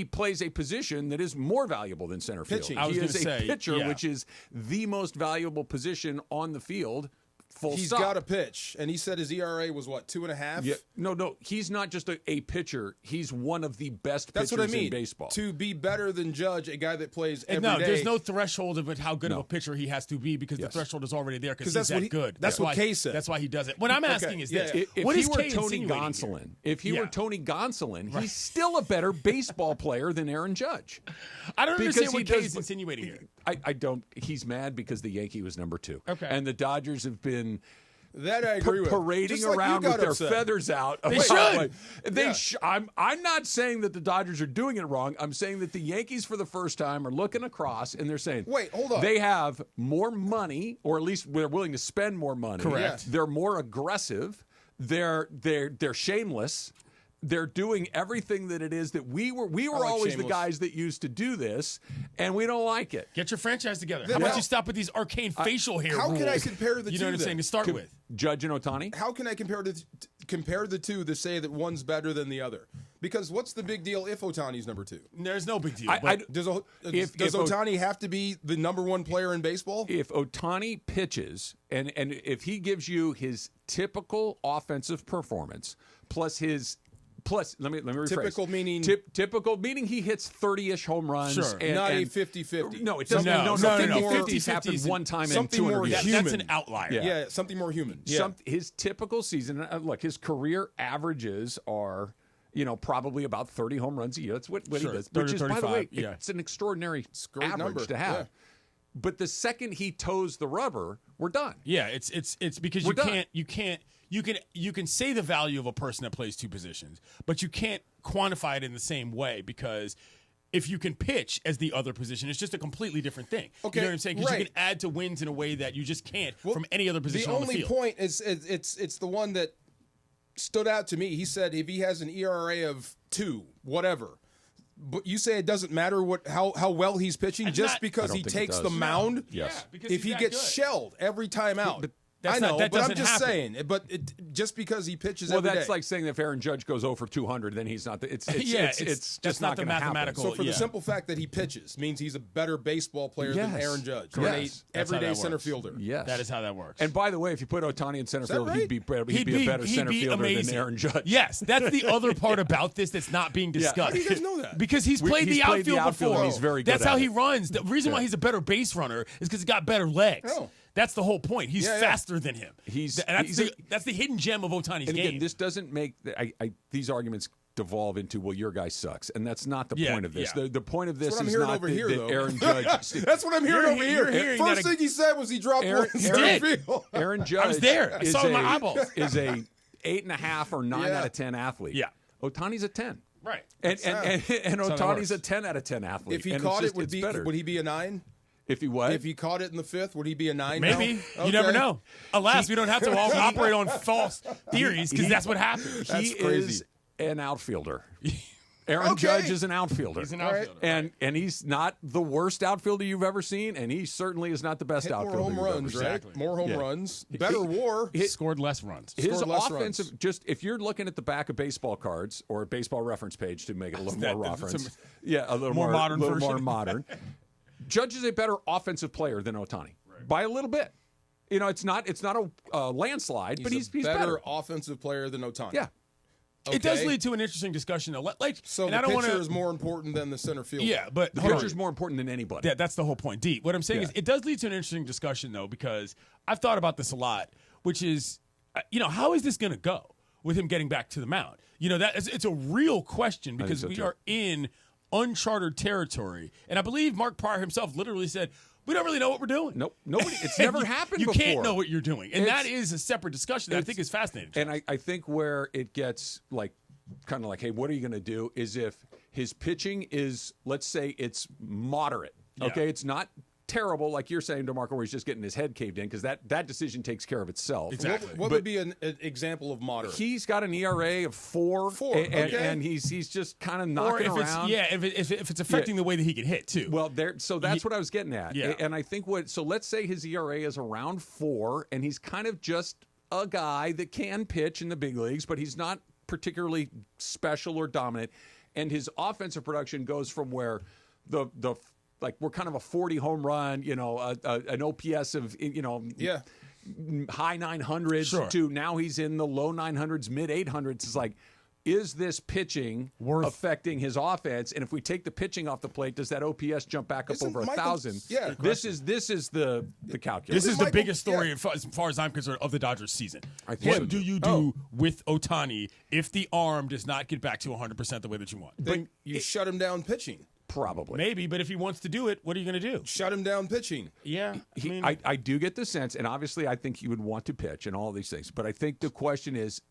plays a position that is more valuable than center field. Pitching. He is a pitcher, which is the most valuable position on the field. He's got to pitch, and he said his ERA was what, 2.5? Yeah, no, he's not just a pitcher. He's one of the best pitchers in baseball. To be better than Judge, a guy that plays every day. There's no threshold of how good of a pitcher he has to be because the threshold is already there because he's that good. That's what Kay said. That's why he does it. What I'm asking is this: If he were Tony Gonsolin, he's still a better baseball player than Aaron Judge. I don't understand what Kay's insinuating here. I don't. He's mad because the Yankee was number 2. Okay. And the Dodgers have been that I agree with. Parading around with their feathers out. They should. I'm not saying that the Dodgers are doing it wrong. I'm saying that the Yankees, for the first time, are looking across and they're saying, "Wait, hold on." They have more money, or at least they're willing to spend more money. Correct. They're more aggressive. They're shameless. They're doing everything that it is that we were always the guys that used to do this, and we don't like it. Get your franchise together. How about you stop with these arcane facial hair How rules? can I compare the two? You know what I'm saying? To start with, Judge and Ohtani. How can I compare the two to say that one's better than the other? Because what's the big deal if Ohtani's number 2? There's no big deal. Does Ohtani have to be the number 1 player in baseball? If Ohtani pitches and if he gives you his typical offensive performance plus, let me rephrase. Typical meaning he hits 30-ish home runs. Sure. Not a 50-50. No, it doesn't. No, 50-50's happened one time in 200 years. That's an outlier. Yeah, something more human. Yeah. His typical season, look, his career averages are probably about 30 home runs a year. That's what he does. 30, Which is, by the way, it's an extraordinary great average number. to have. Yeah. But the second he toes the rubber, we're done. Yeah, it's because you can say the value of a person that plays two positions, but you can't quantify it in the same way because if you can pitch as the other position, it's just a completely different thing. Okay, you know what I'm saying? Because you right. can add to wins in a way that you just can't from any other position The on the only field. point is it's the one that stood out to me. He said if he has an ERA of 2, whatever. But you say it doesn't matter how well he's pitching because he takes the mound. Yes. Yeah, if he gets shelled every time out. That's I know, that but I'm doesn't just happen. saying. But just because he pitches Well, every that's day. like saying that if Aaron Judge goes 0 for 200, then he's not. It's that's just not the gonna happen. mathematical. So for the simple fact that he pitches means he's a better baseball player than Yes. Aaron Judge, Correct. or an That's how everyday that center works. fielder. Yes, That is how that works. And by the way, if you put Ohtani in center that field, right? he'd be a better center fielder amazing. than Aaron Judge. Yes, that's the other part about this that's not being discussed. How do you guys know that? Because he's played the outfield before. And he's very good That's at how it. he runs. The reason why Yeah. he's a better base runner is because he's got better legs. Oh. That's the whole point. He's Yeah, yeah. faster than him. That's the hidden gem of Ohtani's And game. again, this doesn't make these arguments devolve into your guy sucks, and that's not the Yeah, point of this. yeah. The point of this That's what I'm is hearing not over that here, though. Aaron Judge. That's what I'm hearing over you're here. hearing First that thing he said was he dropped Aaron- one in Aaron- center field. Aaron Judge. I was there. I is saw it with a- my eyeballs. Is a 8.5 or 9 Yeah. out of 10 athlete. Yeah. Ohtani's a 10. Right. And That's how that Ohtani's a works. 10 out of 10 athlete. If he and caught it's it, would better. he be a 9? If he what? If he caught it in the 5th, would he be a 9? Maybe. now? You never Okay. know. Alas, we don't have to all operate on false theories because that's what happens. He That's crazy. is an outfielder. Aaron Okay. Judge is an outfielder. He's an All right. outfielder. And he's not the worst outfielder you've ever seen, and he certainly is not the best Hit more outfielder home you've runs, ever seen. right? Exactly. More home Yeah. runs. Better WAR. Scored less runs. His Scored less offensive, runs. just if you're looking at the back of baseball cards or a baseball reference page to make it a little more reference, a little more modern little version. more modern. Judge is a better offensive player than Ohtani by a little bit. It's not a landslide, but he's a better better. offensive player than Ohtani. Yeah. Okay. It does lead to an interesting discussion, though. So and the I don't pitcher wanna, is more important than the center fielder. Yeah, but The hold on. pitcher's more important than anybody. Yeah, that's the whole point. D. What I'm saying Yeah. is it does lead to an interesting discussion, though, because I've thought about this a lot, which is, how is this going to go with him getting back to the mound? It's a real question because so, we too. are in uncharted territory. And I believe Mark Pryor himself literally said, we don't really know what we're doing. Nope. Nobody. It's never happened You before. can't know what you're doing. And It's- that is a separate discussion that I think is fascinating. And I think where it gets kind of like, hey, what are you going to do? Is if his pitching is, let's say it's moderate. Okay, it's not terrible like you're saying, DeMarco, where he's just getting his head caved in because that decision takes care of itself. Exactly. What But would be an example of moderate? He's got an ERA of 4, and he's just kind of knocking around. If it's affecting the way that he can hit too. Well, so that's what I was getting at. Yeah. And I think so let's say his ERA is around 4, and he's kind of just a guy that can pitch in the big leagues, but he's not particularly special or dominant. And his offensive production goes from where we're kind of a 40 home run, an OPS of, high 900s to now he's in the low 900s, mid 800s. It's like, is this pitching affecting his offense? And if we take the pitching off the plate, does that OPS jump back up over 1,000? Yeah. This is the calculus. This is the biggest story as far as I'm concerned of the Dodgers season. What do you do with Ohtani if the arm does not get back to 100% the way that you want? Then you shut him down pitching. Probably. Maybe, but if he wants to do it, what are you going to do? Shut him down pitching. Yeah. I do get the sense, and obviously I think he would want to pitch and all these things, but I think the question is,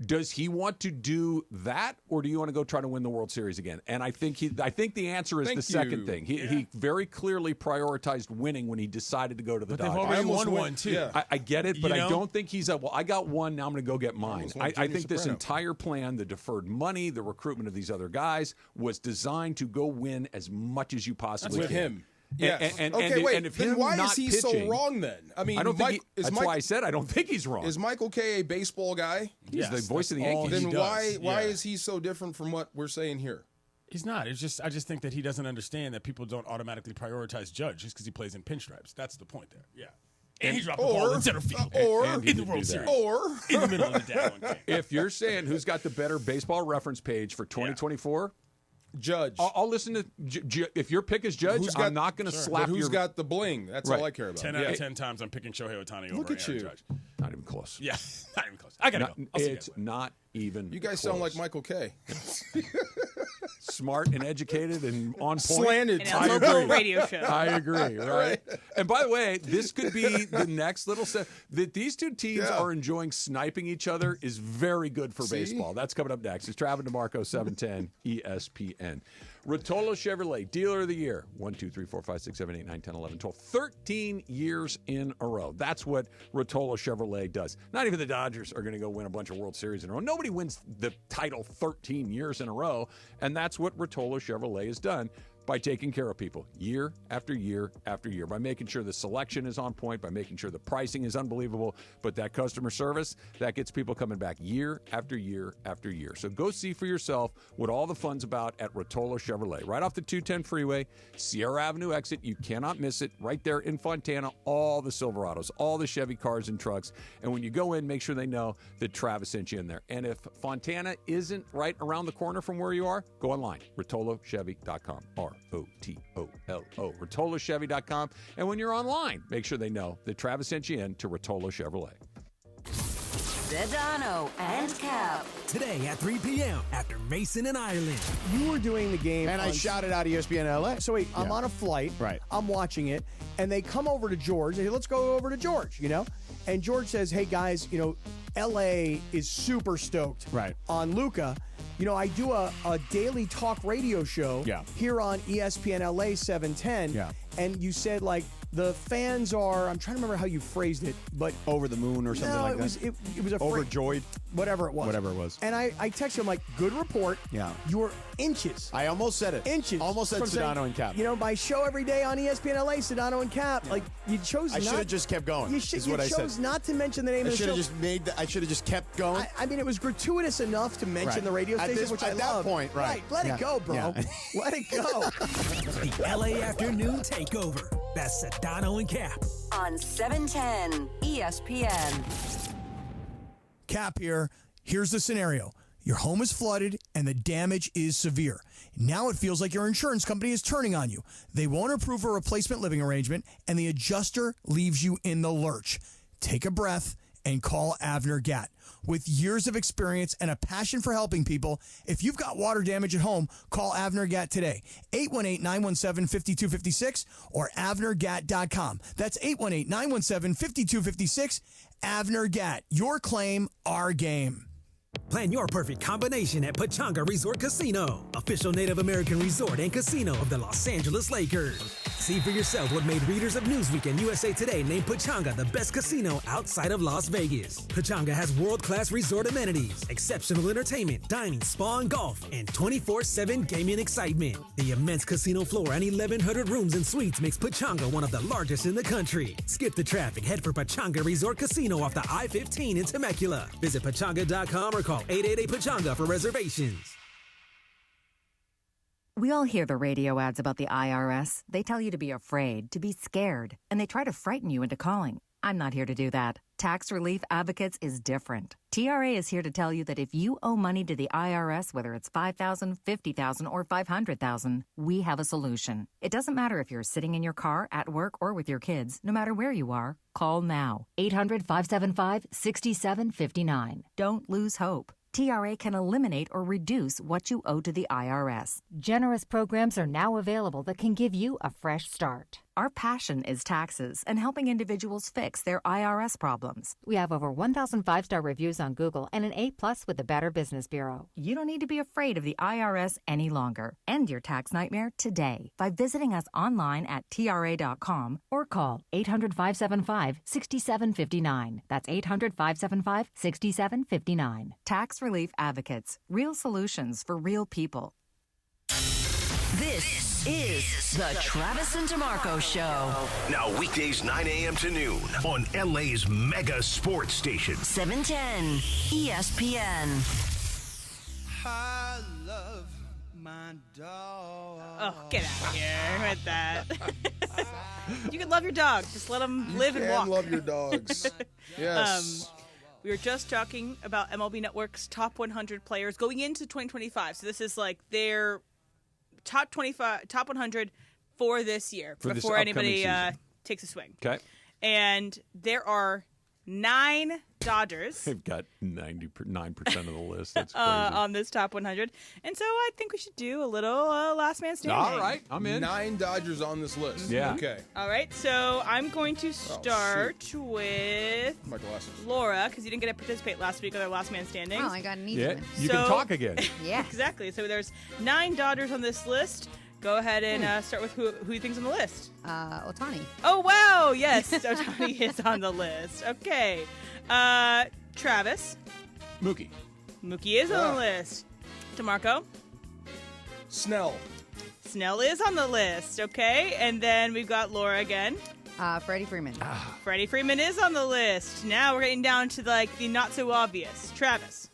does he want to do that, or do you want to go try to win the World Series again? And I think the answer is the second thing. He very clearly prioritized winning when he decided to go to the Dodgers. They've already won one too. Yeah. I get it, but I don't think he's I got one, now I'm going to go get mine. I think this Soprano. entire plan, the deferred money, the recruitment of these other guys, was designed to go win as much as you possibly With can. him. Yes. And if then him why not is he pitching, so wrong then? I mean, I don't think that's why I said I don't think he's wrong. Is Michael Kay a baseball guy? He's the voice of the Yankees. Then why is he so different from what we're saying here? He's not. I just think that he doesn't understand that people don't automatically prioritize Judge just because he plays in pinstripes. That's the point there. Yeah. And he dropped the ball in center field. Or in the World Series. Or in the middle of the down game. If you're saying who's got the better baseball reference page for 2024, Judge. I'll listen to. If your pick is Judge, I'm not going to slap But who's your. got the bling? That's all I care about. 10 out of 10 times I'm picking Shohei Ohtani over Look at Aaron you. Judge. Not even close. Yeah, not even close. I got to go. It's not even You guys close. sound like Michael Kay. Smart and educated and on point. Slanted. In a local radio show. I agree, right? And by the way, this could be the next little step. That these two teams are enjoying sniping each other is very good for baseball. That's coming up next. It's Travis DeMarco, 710 ESPN. Rotolo Chevrolet, Dealer of the Year. 1, 2, 3, 4, 5, 6, 7, 8, 9, 10, 11, 12. 13 years in a row. That's what Rotolo Chevrolet does. Not even the Dodgers are going to go win a bunch of World Series in a row. Nobody wins the title 13 years in a row. And that's what Rotolo Chevrolet has done by taking care of people year after year after year, by making sure the selection is on point, by making sure the pricing is unbelievable, but that customer service, that gets people coming back year after year after year. So go see for yourself what all the fun's about at Rotolo Chevrolet. Right off the 210 freeway, Sierra Avenue exit. You cannot miss it. Right there in Fontana, all the Silverados, all the Chevy cars and trucks. And when you go in, make sure they know that Travis sent you in there. And if Fontana isn't right around the corner from where you are, go online, RotoloChevy.com. ROTOLO, RotoloChevy.com. And when you're online, make sure they know that Travis sent you in to Rotolo Chevrolet. Sedano and Cap. Today at 3 p.m. after Mason and Ireland. You were doing the game. And I shouted out ESPN LA. So wait, I'm on a flight. Right. I'm watching it. And they come over to George. They say, let's go over to George, And George says, hey, guys, LA is super stoked on Luka. I do a daily talk radio show here on ESPN LA 710. Yeah. And you said, the fans are, I'm trying to remember how you phrased it, but over the moon or something like that. It was a overjoyed, whatever it was. Whatever it was. And I texted him good report. Yeah. You're inches. I almost said it. Inches. Almost said from Sedano saying, and Cap. My show every day on ESPN LA, Sedano and Cap. You chose. I should have just kept going. You chose not to mention the name of the show. I should have just kept going. I mean, it was gratuitous enough to mention the radio station, which I love. At that point, right? Let it go, bro. Yeah. Let it go. The LA Afternoon Takeover. That's Sedano and Cap. On 710 ESPN. Cap here. Here's the scenario. Your home is flooded and the damage is severe. Now it feels like your insurance company is turning on you. They won't approve a replacement living arrangement and the adjuster leaves you in the lurch. Take a breath and call Avner Gatt. With years of experience and a passion for helping people, if you've got water damage at home, call Avner Gatt today. 818-917-5256 or avnergatt.com. That's 818-917-5256. Avner Gatt. Your claim, our game. Plan your perfect combination at Pechanga Resort Casino, official Native American resort and casino of the Los Angeles Lakers. See for yourself what made readers of Newsweek and USA Today name Pechanga the best casino outside of Las Vegas. Pechanga has world-class resort amenities, exceptional entertainment, dining, spa, and golf, and 24/7 gaming excitement. The immense casino floor and 1,100 rooms and suites makes Pechanga one of the largest in the country. Skip the traffic, head for Pechanga Resort Casino off the I-15 in Temecula. Visit Pechanga.com or call 888-PECHANGA for reservations. We all hear the radio ads about the IRS. They tell you to be afraid, to be scared, and they try to frighten you into calling. I'm not here to do that. Tax Relief Advocates is different. TRA is here to tell you that if you owe money to the IRS, whether it's $5,000, $50,000, or $500,000, we have a solution. It doesn't matter if you're sitting in your car, at work, or with your kids. No matter where you are, call now. 800-575-6759. Don't lose hope. TRA can eliminate or reduce what you owe to the IRS. Generous programs are now available that can give you a fresh start. Our passion is taxes and helping individuals fix their IRS problems. We have over 1,000 5-star reviews on Google and an A+ with the Better Business Bureau. You don't need to be afraid of the IRS any longer. End your tax nightmare today by visiting us online at TRA.com or call 800-575-6759. That's 800-575-6759. Tax Relief Advocates. Real solutions for real people. This is the Travis and DeMarco Show. Now weekdays 9 a.m. to noon on LA's mega sports station. 710 ESPN. I love my dog. Oh, get out of here with that. You can love your dog. Just let them live and walk. Love your dogs. Yes. We were just talking about MLB Network's top 100 players going into 2025. So this is like their top 100 for this year before anybody takes a swing. Okay. And there are 9 Dodgers. They've got 99% of the list. That's crazy. On this top 100. And so I think we should do a little last man standing. All right, I'm in. 9 Dodgers on this list. Yeah. Okay. All right, so I'm going to start with My glasses. Laura, because you didn't get to participate last week with our last man standing. Oh, I got an easy Yeah, one. you can talk again. Yeah. Exactly. So there's 9 Dodgers on this list. Go ahead and start with who you think's on the list. Ohtani. Oh, wow. Yes, Ohtani is on the list. Okay. Travis. Mookie. Mookie is on the list. DeMarco. Snell. Snell is on the list. Okay. And then we've got Laura again. Freddie Freeman. Freddie Freeman is on the list. Now we're getting down to the not so obvious. Travis.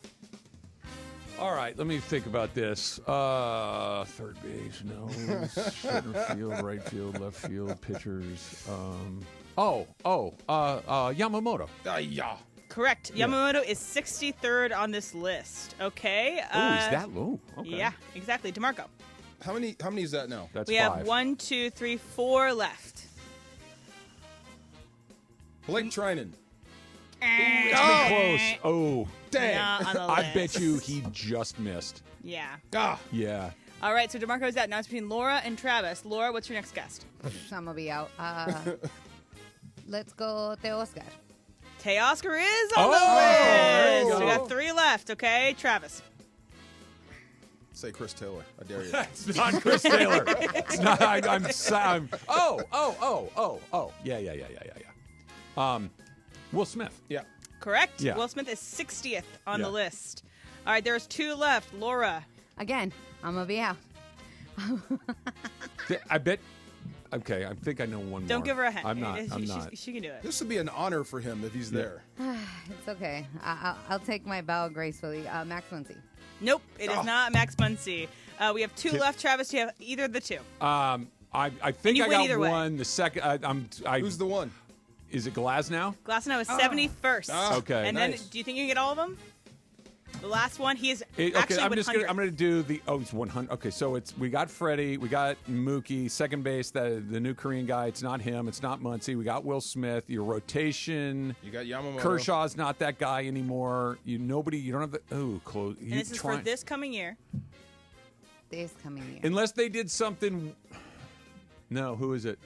All right, let me think about this. Third base, no. Center field, right field, left field, pitchers. Yamamoto. Yeah. Correct. Yamamoto is 63rd on this list. Okay. Oh, is that low? Okay. Yeah, exactly. DeMarco. How many is that now? That's we 5. have 1, 2, 3, 4 left. Blake Trinan. It's been close. Oh, dang. Not on the I bet list. you he just missed. Yeah. Yeah. All right, so DeMarco's out. Now it's between Laura and Travis. Laura, what's your next guest? I'm gonna be out. Let's go Teoscar. Teoscar is on there you the list. go. We got 3 left. Okay, Travis. Say Chris Taylor. I dare you. It's not Chris Taylor. It's not. I'm. Yeah. Will Smith. Yeah. Correct. Yeah. Will Smith is 60th on Yeah. the list. All right, there's 2 left. Laura. Again, I'm gonna be out. I bet. Okay, I think I know one more. Don't give her a hint. I'm not. I'm not. She can do it. This would be an honor for him if he's there. It's okay. I'll take my bow gracefully. Max Muncy. Nope, it is not Max Muncy. We have 2 Kid- left. Travis, do you have either of the 2? I think you I win got either way. one. The second. Who's the one? Is it Glasnow? Glasnow is 71st. Okay. And Nice. then, do you think you can get all of them? The last one, he is Okay, actually I'm 100. gonna do the. Oh, it's 100. Okay, so we got Freddie, we got Mookie, second base, the new Korean guy. It's not him. It's not Muncy. We got Will Smith. Your rotation. You got Yamamoto. Kershaw's not that guy anymore. You don't have the. Oh, close. And this is for this coming year. This coming year. Unless they did something. No, who is it?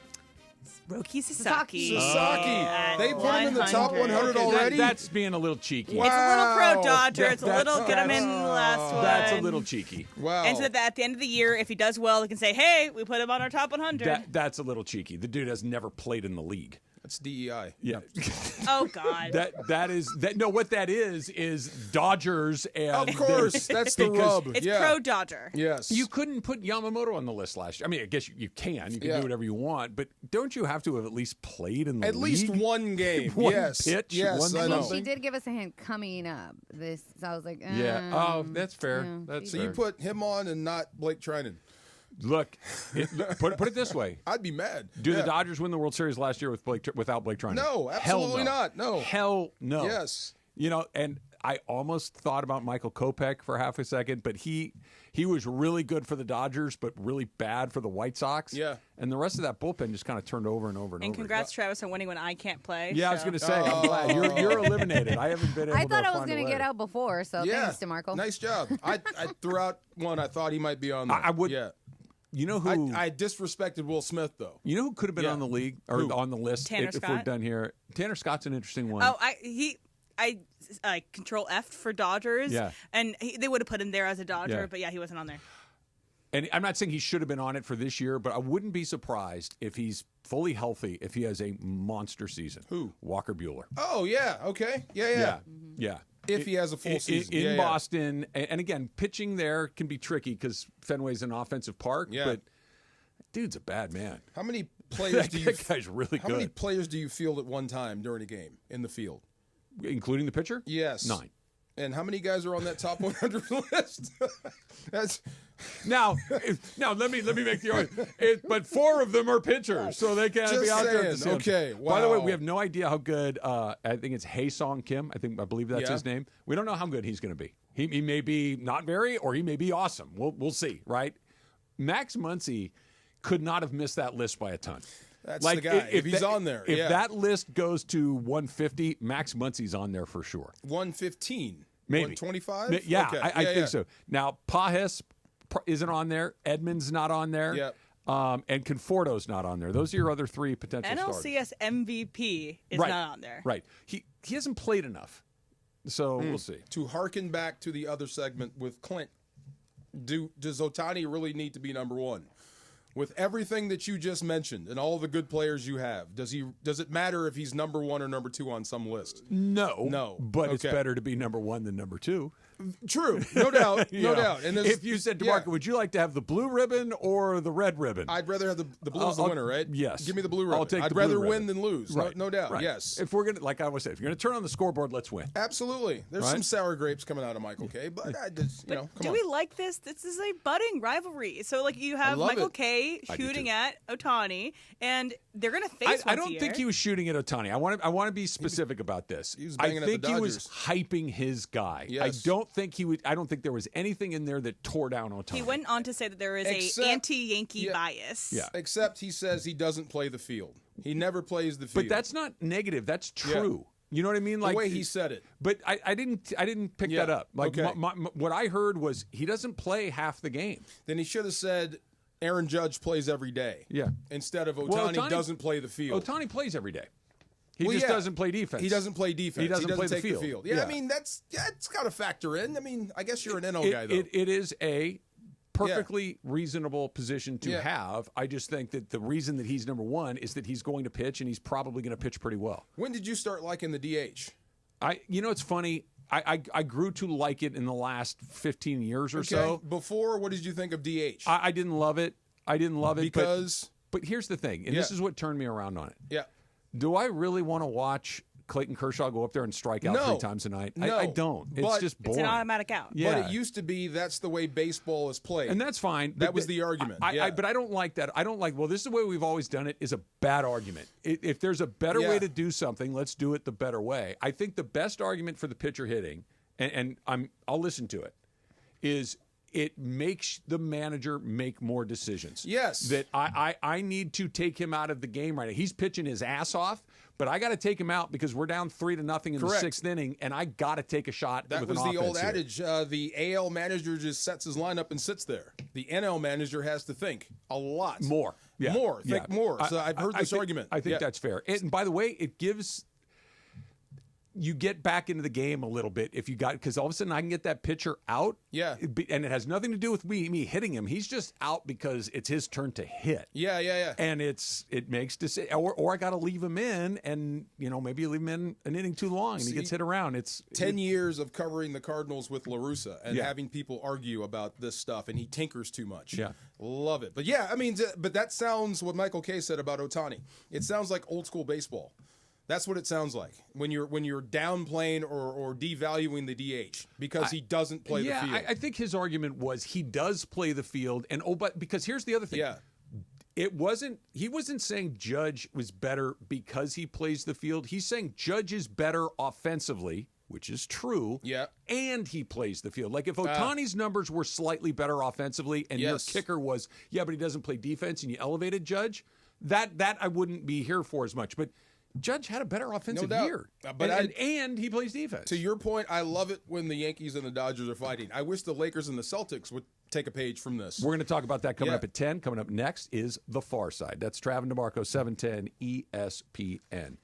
Roki Sasaki. They put him in the top 100 already? That's being a little cheeky. It's a little pro Dodger. It's a little get him in the last one. That's a little cheeky. Wow. And so that at the end of the year, if he does well, we can say, hey, we put him on our top 100. That's a little cheeky. The dude has never played in the league. That's DEI. Yeah. Oh God. That is no. What that is Dodgers and of course that's the rub. It's pro Dodger. Yes. You couldn't put Yamamoto on the list last year. I mean, I guess you can. You can do whatever you want, but don't you have to have at least played in the at league? least one game? One yes. pitch. Yes. One I know. She did give us a hint coming up. This, so I was like, Yeah. Oh, that's fair. yeah. That's So fair. you put him on and not Blake Trinan. Look, put it this way. I'd be mad. Do the Dodgers win the World Series last year without Blake Trinan? No, Hell absolutely no. not. No. Hell no. Yes. And I almost thought about Michael Kopech for half a second, but he was really good for the Dodgers, but really bad for the White Sox. Yeah. And the rest of that bullpen just kind of turned over and over and And over. congrats, Travis, on winning when I can't play. Yeah, I was going to say, I'm glad. You're eliminated. I haven't been able I to thought I was find going a to way. get out before, so Yeah. thanks, DeMarco. Nice job. I threw out one I thought he might be on there. I would. Yeah. You know who? I disrespected Will Smith though. You know who could have been on the league or Who? on the list Tanner if we're Scott? done here? Tanner Scott's an interesting one. Oh, I control F for Dodgers. Yeah. And they would have put him there as a Dodger, Yeah. but yeah, he wasn't on there. And I'm not saying he should have been on it for this year, but I wouldn't be surprised if he's fully healthy if he has a monster season. Who? Walker Buehler. Oh yeah. Okay. Yeah. Yeah. If he has a full season. in Yeah, yeah. Boston, and again, pitching there can be tricky because Fenway's an offensive park. Yeah. But dude's a bad man. How many players do you? That guy's really How good. many players do you field at one time during a game in the field? Including the pitcher? Yes. 9. And how many guys are on that top 100 list? That's Now let me make the argument. But 4 of them are pitchers, so they can't Just be out there. saying. Okay, By the way, wow. we have no idea how good. I think it's Hae-Song Kim. I believe that's Yeah. his name. We don't know how good he's going to be. He may be not very, or he may be awesome. We'll see. Right? Max Muncy could not have missed that list by a ton. That's the guy. If he's on there. If that list goes to 150, Max Muncy's on there for sure. 115. Maybe. 125? Yeah, Okay. I think so. Now, Pajes isn't on there. Edmonds not on there. Yep. And Conforto's not on there. Those are your other three potential starters. NLCS MVP is not on there. Right. He hasn't played enough. So we'll see. To harken back to the other segment with Clint, does Ohtani really need to be number one? With everything that you just mentioned and all the good players you have, does it matter if he's number one or number two on some list? No. But it's better to be number one than number two. True. No doubt. No doubt. And if you said to Marco, would you like to have the blue ribbon or the red ribbon? I'd rather have the blue as the winner, right? Yes. Give me the blue ribbon. I'll take I'd the blue rather ribbon. win than lose. Right. No doubt. Right. Yes. If we're going to, like I always say, if you're going to turn on the scoreboard, let's win. Absolutely. There's some sour grapes coming out of Michael K, but I just, come Do on. we like this? This is a budding rivalry. So, like, you have love Michael it. K shooting at Ohtani, and they're going to face I don't think he was shooting at Ohtani. I want to be specific about this. was I banging at think the he was Dodgers. hyping his guy. Yes. I don't think there was anything in there that tore down Ohtani. He went on to say that there is Except- a anti-Yankee bias. Yeah. Except he says he doesn't play the field. He never plays the field. But that's not negative. That's true. You know what I mean? Like the way he said it. But I didn't pick that up. Like Okay. what I heard was he doesn't play half the game. Then he should have said Aaron Judge plays every day. Yeah. Instead of Well, Ohtani doesn't play the field. Ohtani plays every day. He Well, just yeah. doesn't play defense. He doesn't play defense. He doesn't play take the field. Yeah, Yeah. I mean it's got to factor in. I mean, I guess you're an NL guy though. It is a perfectly reasonable position to Yeah. have. I just think that the reason that he's number one is that he's going to pitch, and he's probably going to pitch pretty well. When did you start liking the DH? It's funny. I grew to like it in the last 15 years or so. Before, what did you think of DH? I didn't love it. Because. But here's the thing, and this is what turned me around on it. Yeah. Do I really want to watch Clayton Kershaw go up there and strike out 3 times a night? No. I don't. It's But just boring. It's an automatic out. Yeah. But it used to be that's the way baseball is played. And that's fine. That was the argument. But I don't like that. I don't like, well, this is the way we've always done it is a bad argument. If there's a better way to do something, let's do it the better way. I think the best argument for the pitcher hitting, and I'll listen to it, is it makes the manager make more decisions. Yes. That I need to take him out of the game right now. He's pitching his ass off, but I got to take him out because we're down 3-0 in the 6th inning, and I got to take a shot. That with was an the old offense here. adage. The AL manager just sets his lineup and sits there. The NL manager has to think a lot More. Yeah. More. Yeah. Think more. So I've heard this argument. I think that's fair. And by the way, it gives you get back into the game a little bit if you got, because all of a sudden I can get that pitcher out. Yeah. And it has nothing to do with me hitting him. He's just out because it's his turn to hit. Yeah. And it makes decision, or I got to leave him in, and maybe you leave him in an inning too long and he gets hit around. It's 10 years of covering the Cardinals with La Russa and having people argue about this stuff, and he tinkers too much. Yeah. Love it. But yeah, I mean, but that sounds what Michael K said about Ohtani. It sounds like old school baseball. That's what it sounds like when you're downplaying or devaluing the DH because he doesn't play the field. I think his argument was he does play the field, and but because here's the other thing. Yeah. He wasn't saying Judge was better because he plays the field. He's saying Judge is better offensively, which is true. Yeah. And he plays the field. Like if Ohtani's numbers were slightly better offensively and your kicker was, but he doesn't play defense, and you elevated Judge, that I wouldn't be here for as much. But Judge had a better offensive year. And he plays defense. To your point, I love it when the Yankees and the Dodgers are fighting. I wish the Lakers and the Celtics would take a page from this. We're going to talk about that coming up at 10. Coming up next is The Far Side. That's Travis DeMarco, 710 ESPN.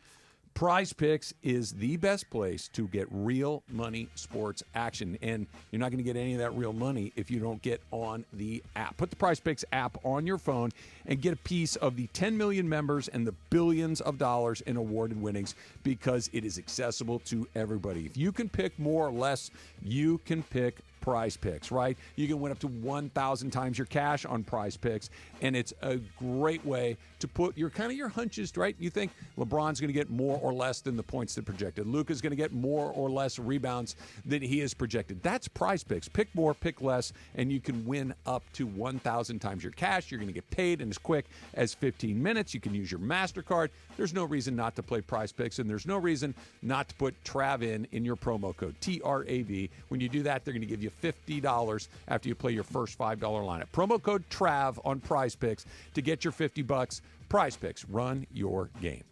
Prize Picks is the best place to get real money sports action. And you're not going to get any of that real money if you don't get on the app. Put the Prize Picks app on your phone and get a piece of the 10 million members and the billions of dollars in awarded winnings because it is accessible to everybody. If you can pick more or less, you can pick Prize Picks, right? You can win up to 1,000 times your cash on Prize Picks, and it's a great way to put your hunches, right? You think LeBron's going to get more or less than the points that projected. Luka's going to get more or less rebounds than he is projected. That's Prize Picks. Pick more, pick less, and you can win up to 1,000 times your cash. You're going to get paid in as quick as 15 minutes. You can use your MasterCard. There's no reason not to play Prize Picks, and there's no reason not to put TRAV in your promo code, TRAV. When you do that, they're going to give you you $50 after you play your first $5 lineup. Promo code TRAV on Prize Picks to get your $50. Prize Picks, run your game.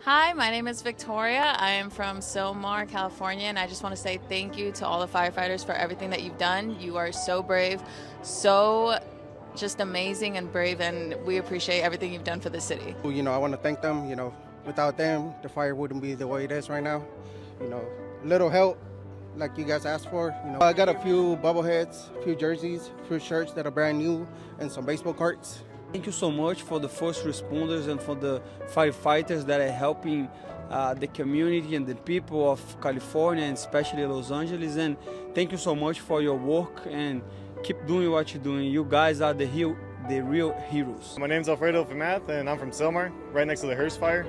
Hi, my name is Victoria. I am from Silmar, California, and I just want to say thank you to all the firefighters for everything that you've done. You are so brave, so just amazing and brave, and we appreciate everything you've done for the city. You know, I want to thank them. You know, without them, the fire wouldn't be the way it is right now. You know, little help like you guys asked for. You know, I got a few bobbleheads, a few jerseys, a few shirts that are brand new, and some baseball cards. Thank you so much for the first responders and for the firefighters that are helping the community and the people of California and especially Los Angeles. And thank you so much for your work and keep doing what you're doing. You guys are the real heroes. My name's Alfredo Famath and I'm from Silmar, right next to the Hearst fire.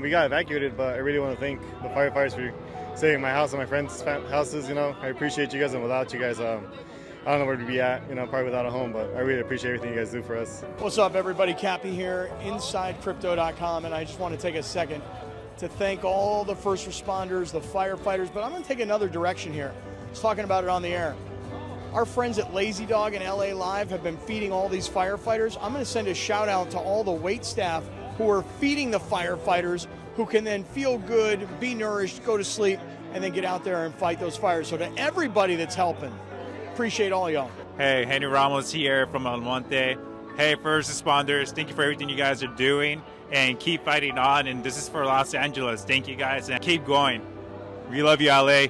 We got evacuated, but I really want to thank the firefighters for saving my house and my friends' houses. You know, I appreciate you guys, and without you guys, I don't know where to be at, you know, probably without a home, but I really appreciate everything you guys do for us. What's up, everybody? Cappy here, InsideCrypto.com, and I just want to take a second to thank all the first responders, the firefighters, but I'm going to take another direction here. I was talking about it on the air. Our friends at Lazy Dog and LA Live have been feeding all these firefighters. I'm going to send a shout out to all the wait staff who are feeding the firefighters, who can then feel good, be nourished, go to sleep, and then get out there and fight those fires. So to everybody that's helping, appreciate all y'all. Hey, Henry Ramos here from El Monte. Hey, first responders, thank you for everything you guys are doing, and keep fighting on. And this is for Los Angeles. Thank you guys, and keep going. We love you, LA.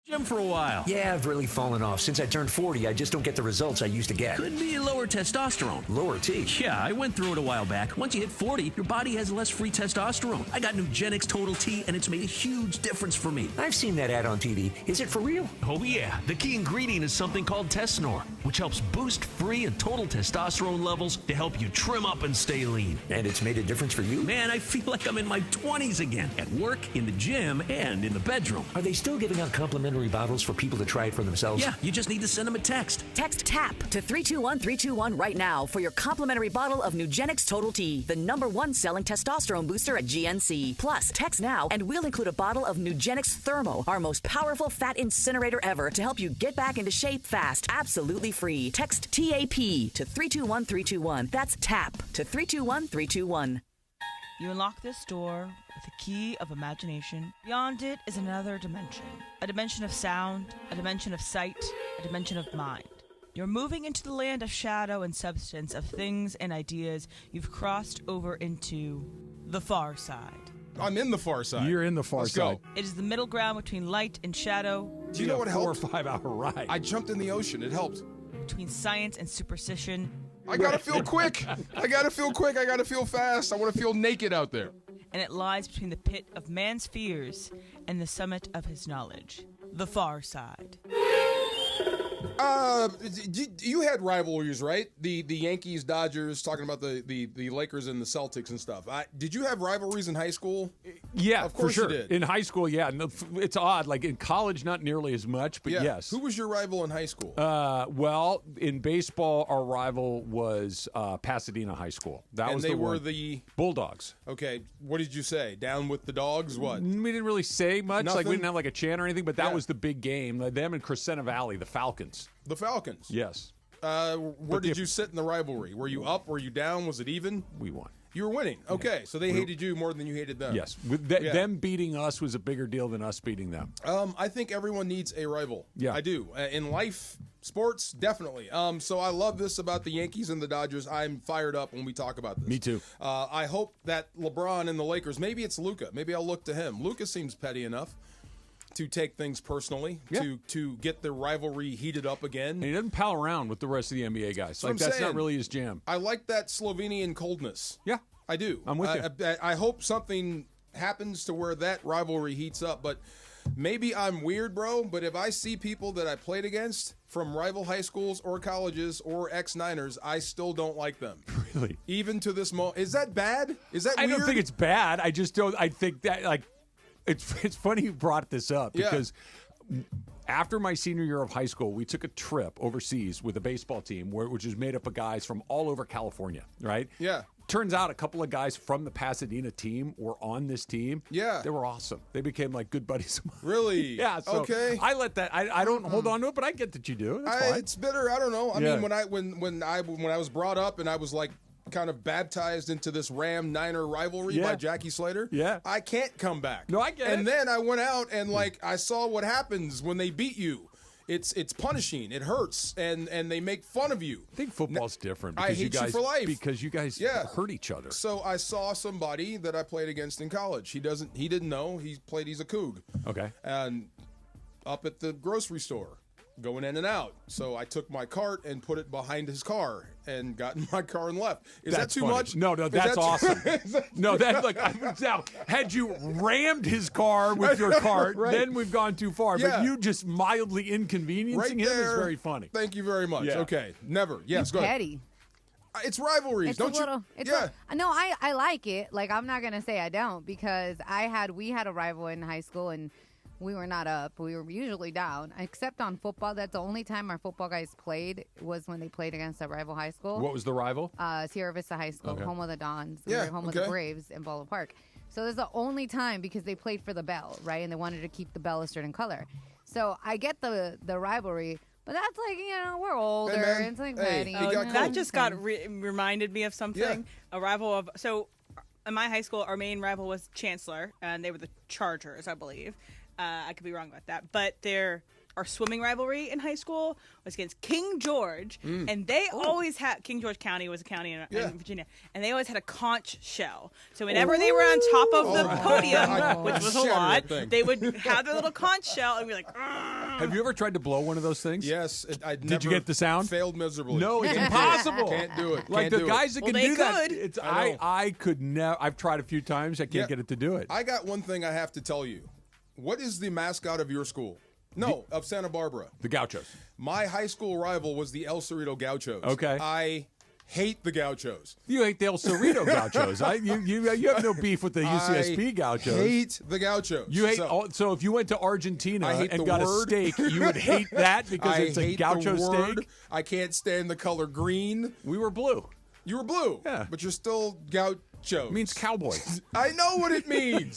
Gym for a while. Yeah, I've really fallen off. Since I turned 40, I just don't get the results I used to get. Could be lower testosterone. Lower T? Yeah, I went through it a while back. Once you hit 40, your body has less free testosterone. I got Nugenix Total T, and it's made a huge difference for me. I've seen that ad on TV. Is it for real? Oh yeah, the key ingredient is something called Tesnor, which helps boost free and total testosterone levels to help you trim up and stay lean. And it's made a difference for you? Man, I feel like I'm in my 20s again, at work, in the gym, and in the bedroom. Are they still giving out complimentary bottles for people to try it for themselves? Yeah, you just need to send them a text. Text TAP to 321321 right now for your complimentary bottle of Nugenix Total T, the #1 selling testosterone booster at GNC. Plus, text now and we'll include a bottle of Nugenix Thermo, our most powerful fat incinerator ever, to help you get back into shape fast, absolutely free. Text TAP to 321321. That's TAP to 321321. You unlock this door with a key of imagination. Beyond it is another dimension. A dimension of sound, a dimension of sight, a dimension of mind. You're moving into the land of shadow and substance, of things and ideas. You've crossed over into the far side. I'm in the far side. You're in the far Let's side. Go. It is the middle ground between light and shadow. Do you know what helped? 4 or 5 hour ride. I jumped in the ocean. It helped. Between science and superstition. I gotta feel quick. I gotta feel quick. I gotta feel fast. I want to feel naked out there. And it lies between the pit of man's fears and the summit of his knowledge. The far side. You had rivalries, right? The Yankees, Dodgers, talking about the Lakers and the Celtics and stuff. Did you have rivalries in high school? Yeah, of course for sure. you did. In high school, yeah. No, it's odd. Like in college, not nearly as much, but Yeah. yes. Who was your rival in high school? Well, in baseball, our rival was Pasadena High School. That and was they the were one. the Bulldogs. Okay, what did you say? Down with the dogs? What? We didn't really say much. Like we Nothing? didn't have like a chant or anything, but that Yeah. was the big game. Like, them and Crescenta Valley, the Falcons. The Falcons. Yes. Where did you sit in the rivalry? Were you up? Were you down? Was it even? We won. You were winning. Okay, so they hated you more than you hated them. Yes. Yeah. Them beating us was a bigger deal than us beating them. I think everyone needs a rival. Yeah. I do. In life, sports, definitely. So I love this about the Yankees and the Dodgers. I'm fired up when we talk about this. Me too. I hope that LeBron and the Lakers, maybe it's Luka. Maybe I'll look to him. Luka seems petty enough to take things personally, to get the rivalry heated up again. And he doesn't pal around with the rest of the NBA guys. Like, that's not really his jam. I like that Slovenian coldness. Yeah. I do. I'm with you. I hope something happens to where that rivalry heats up. But maybe I'm weird, bro, but if I see people that I played against from rival high schools or colleges or ex-Niners, I still don't like them. Really? Even to this moment. Is that bad? Is that weird? I don't think it's bad. I just don't. I think that, like, it's funny you brought this up because after my senior year of high school, we took a trip overseas with a baseball team which is made up of guys from all over California, right? Yeah. Turns out a couple of guys from the Pasadena team were on this team. Yeah. They were awesome. They became like good buddies of mine. Really? Yeah. So okay. I let that. I don't hold on to it, but I get that you do. That's fine. It's bitter. I don't know. I mean, when I was brought up and I was like kind of baptized into this Ram-Niner rivalry by Jackie Slater. Yeah. I can't come back. No, I get it. And then I went out and like I saw what happens when they beat you. It's punishing. It hurts, and they make fun of you. I think football's different. I hate you for life because you guys hurt each other. So I saw somebody that I played against in college. He didn't know. He's a Coug. Okay. And up at the grocery store, going in and out. So I took my cart and put it behind his car and got in my car and left. Is That's that too funny. much? No, that's awesome. No, that's like now. Had you rammed his car with your cart, then we've gone too far. Yeah. But you just mildly inconveniencing him is very funny. Thank you very much. Yeah. Okay, never. Yes, go ahead. Petty. It's rivalries, It's don't a little, you? No, I like it. Like, I'm not gonna say I don't because we had a rival in high school and we were not up. We were usually down, except on football. That's the only time our football guys played was when they played against a rival high school. What was the rival? Sierra Vista High School, home of the Dons. Yeah, We were home of the Braves in Baldwin Park. So that's the only time because they played for the bell, right? And they wanted to keep the bell a certain color. So I get the rivalry. But that's like, we're older. Hey, man. It's like Hey, petty. That just reminded me of something. Yeah. A rival of in my high school, our main rival was Chancellor, and they were the Chargers, I believe. I could be wrong about that, but our swimming rivalry in high school was against King George, and they always had King George County was a county in Virginia, and they always had a conch shell. So whenever they were on top of the podium, which was a lot, they would have their little conch shell and be like. Argh. Have you ever tried to blow one of those things? Yes. Did you get the sound? Failed miserably. No, it's impossible. Can't do it. Like Can't the do guys it. that can do that. I could never. I've tried a few times. I can't get it to do it. I got one thing I have to tell you. What is the mascot of your school? No, of Santa Barbara. The Gauchos. My high school rival was the El Cerrito Gauchos. Okay. I hate the Gauchos. You hate the El Cerrito Gauchos. You have no beef with the UCSB Gauchos. I hate the Gauchos. You hate so if you went to Argentina and got word. a steak, you would hate that because it's a Gaucho steak. I can't stand the color green. We were blue. You were blue. Yeah. But you're still Gauchos. It means cowboy. I know what it means.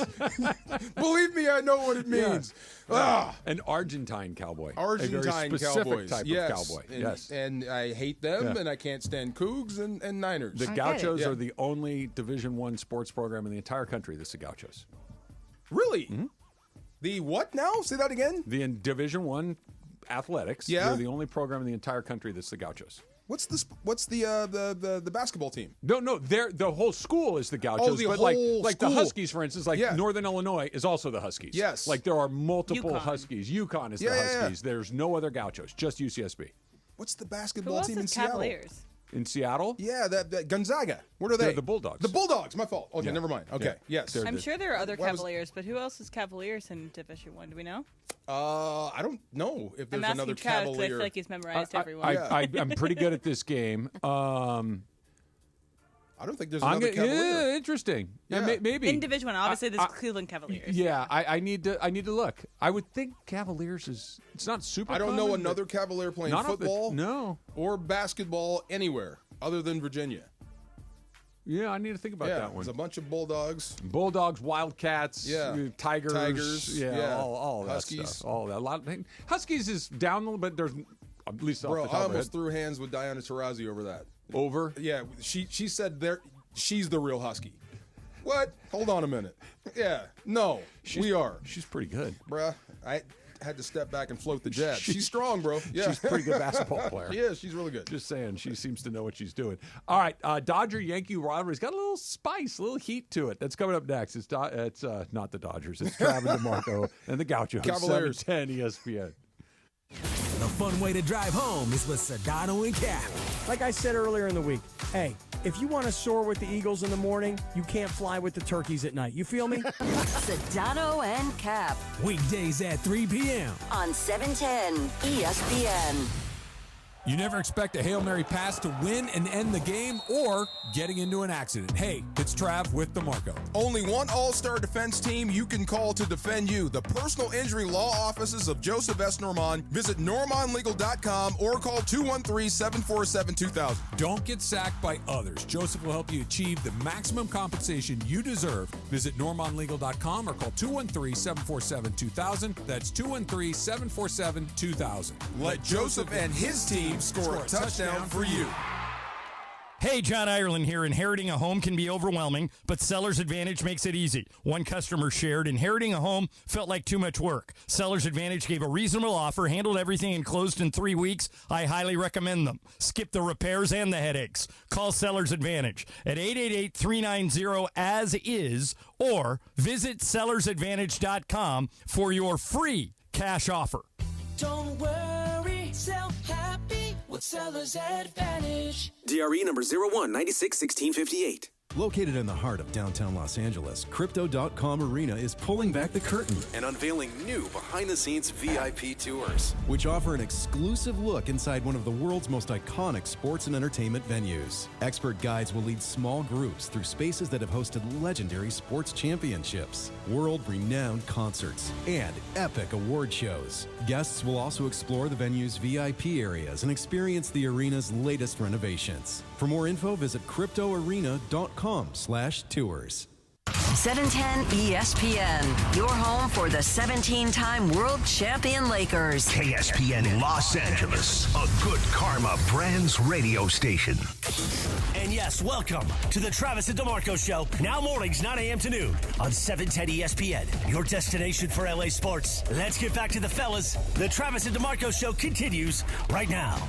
Believe me, I know what it means. Yeah. An Argentine cowboy. Argentine a very specific cowboys. type of cowboy. And I hate them, and I can't stand Cougs and Niners. The Gauchos are the only Division I sports program in the entire country that's the Gauchos. Really? Mm-hmm. The what now? Say that again. The Division I athletics. Yeah. They're the only program in the entire country that's the Gauchos. What's the basketball team? No, the whole school is the Gauchos. Oh, the but whole like the school. Huskies, for instance, Northern Illinois is also the Huskies. Yes. Like there are multiple Huskies. UConn is the Huskies. Yeah. There's no other Gauchos, just UCSB. What's the basketball team in Seattle? Cavaliers? In Seattle? Yeah, that Gonzaga. What are they? They're the Bulldogs. The Bulldogs. My fault. Okay, never mind. Okay, yes. I'm sure there are other Cavaliers, but who else is Cavaliers in Division I? Do we know? I don't know if there's I'm another asking Chad, 'cause Cavalier. I feel like he's memorized everyone. I'm pretty good at this game. I don't think there's another Cavalier. Yeah, interesting. Yeah. Maybe in Division I, obviously there's Cleveland Cavaliers. Yeah, I need to look. I would think Cavaliers it's not super. I don't know common, another Cavalier playing football, or basketball anywhere other than Virginia. Yeah, I need to think about that one. There's a bunch of Bulldogs, Wildcats, Tigers, all that Huskies, stuff. All that. A lot of things. Huskies is down a little bit. There's at least off the top I of almost my head. threw hands with Diana Taurasi over that. Over? Yeah, she said she's the real Husky. What? Hold on a minute. Yeah, no, we are. She's pretty good, bruh. I had to step back and float the jab. She's strong, bro. Yeah, she's a pretty good basketball player. Yeah, she's really good. Just saying, she seems to know what she's doing. All right, Dodger-Yankee rivalry's got a little spice, a little heat to it. That's coming up next. It's not the Dodgers. It's Travis DeMarco and the Gauchos. Cavaliers. 710 ESPN. The fun way to drive home is with Sedano and Cap. Like I said earlier in the week, hey, if you want to soar with the Eagles in the morning, you can't fly with the turkeys at night. You feel me? Sedano and Cap. Weekdays at 3 p.m. on 710 ESPN. You never expect a Hail Mary pass to win and end the game or getting into an accident. Hey, it's Trav with DeMarco. Only one all-star defense team you can call to defend you. The personal injury law offices of Joseph S. Normand. Visit normandlegal.com or call 213-747-2000. Don't get sacked by others. Joseph will help you achieve the maximum compensation you deserve. Visit normandlegal.com or call 213-747-2000. That's 213-747-2000. Let Joseph and his team score a touchdown for you. Hey, John Ireland here. Inheriting a home can be overwhelming, but Seller's Advantage makes it easy. One customer shared, inheriting a home felt like too much work. Seller's Advantage gave a reasonable offer, handled everything, and closed in 3 weeks. I highly recommend them. Skip the repairs and the headaches. Call Seller's Advantage at 888-390-AS-IS or visit sellersadvantage.com for your free cash offer. Don't worry, sell happy with Seller's Advantage. DRE number 01961658. Located in the heart of downtown Los Angeles, Crypto.com Arena is pulling back the curtain And unveiling new behind-the-scenes VIP tours. which offer an exclusive look inside one of the world's most iconic sports and entertainment venues. Expert guides will lead small groups through spaces that have hosted legendary sports championships, world-renowned concerts, and epic award shows. Guests will also explore the venue's VIP areas and experience the arena's latest renovations. For more info, visit cryptoarena.com/tours. 710 ESPN, your home for the 17-time world champion Lakers. KSPN Los Angeles, a Good Karma Brands radio station. And yes, welcome to the Travis and DeMarco Show. Now mornings, 9 a.m. to noon on 710 ESPN, your destination for LA sports. Let's get back to the fellas. The Travis and DeMarco Show continues right now.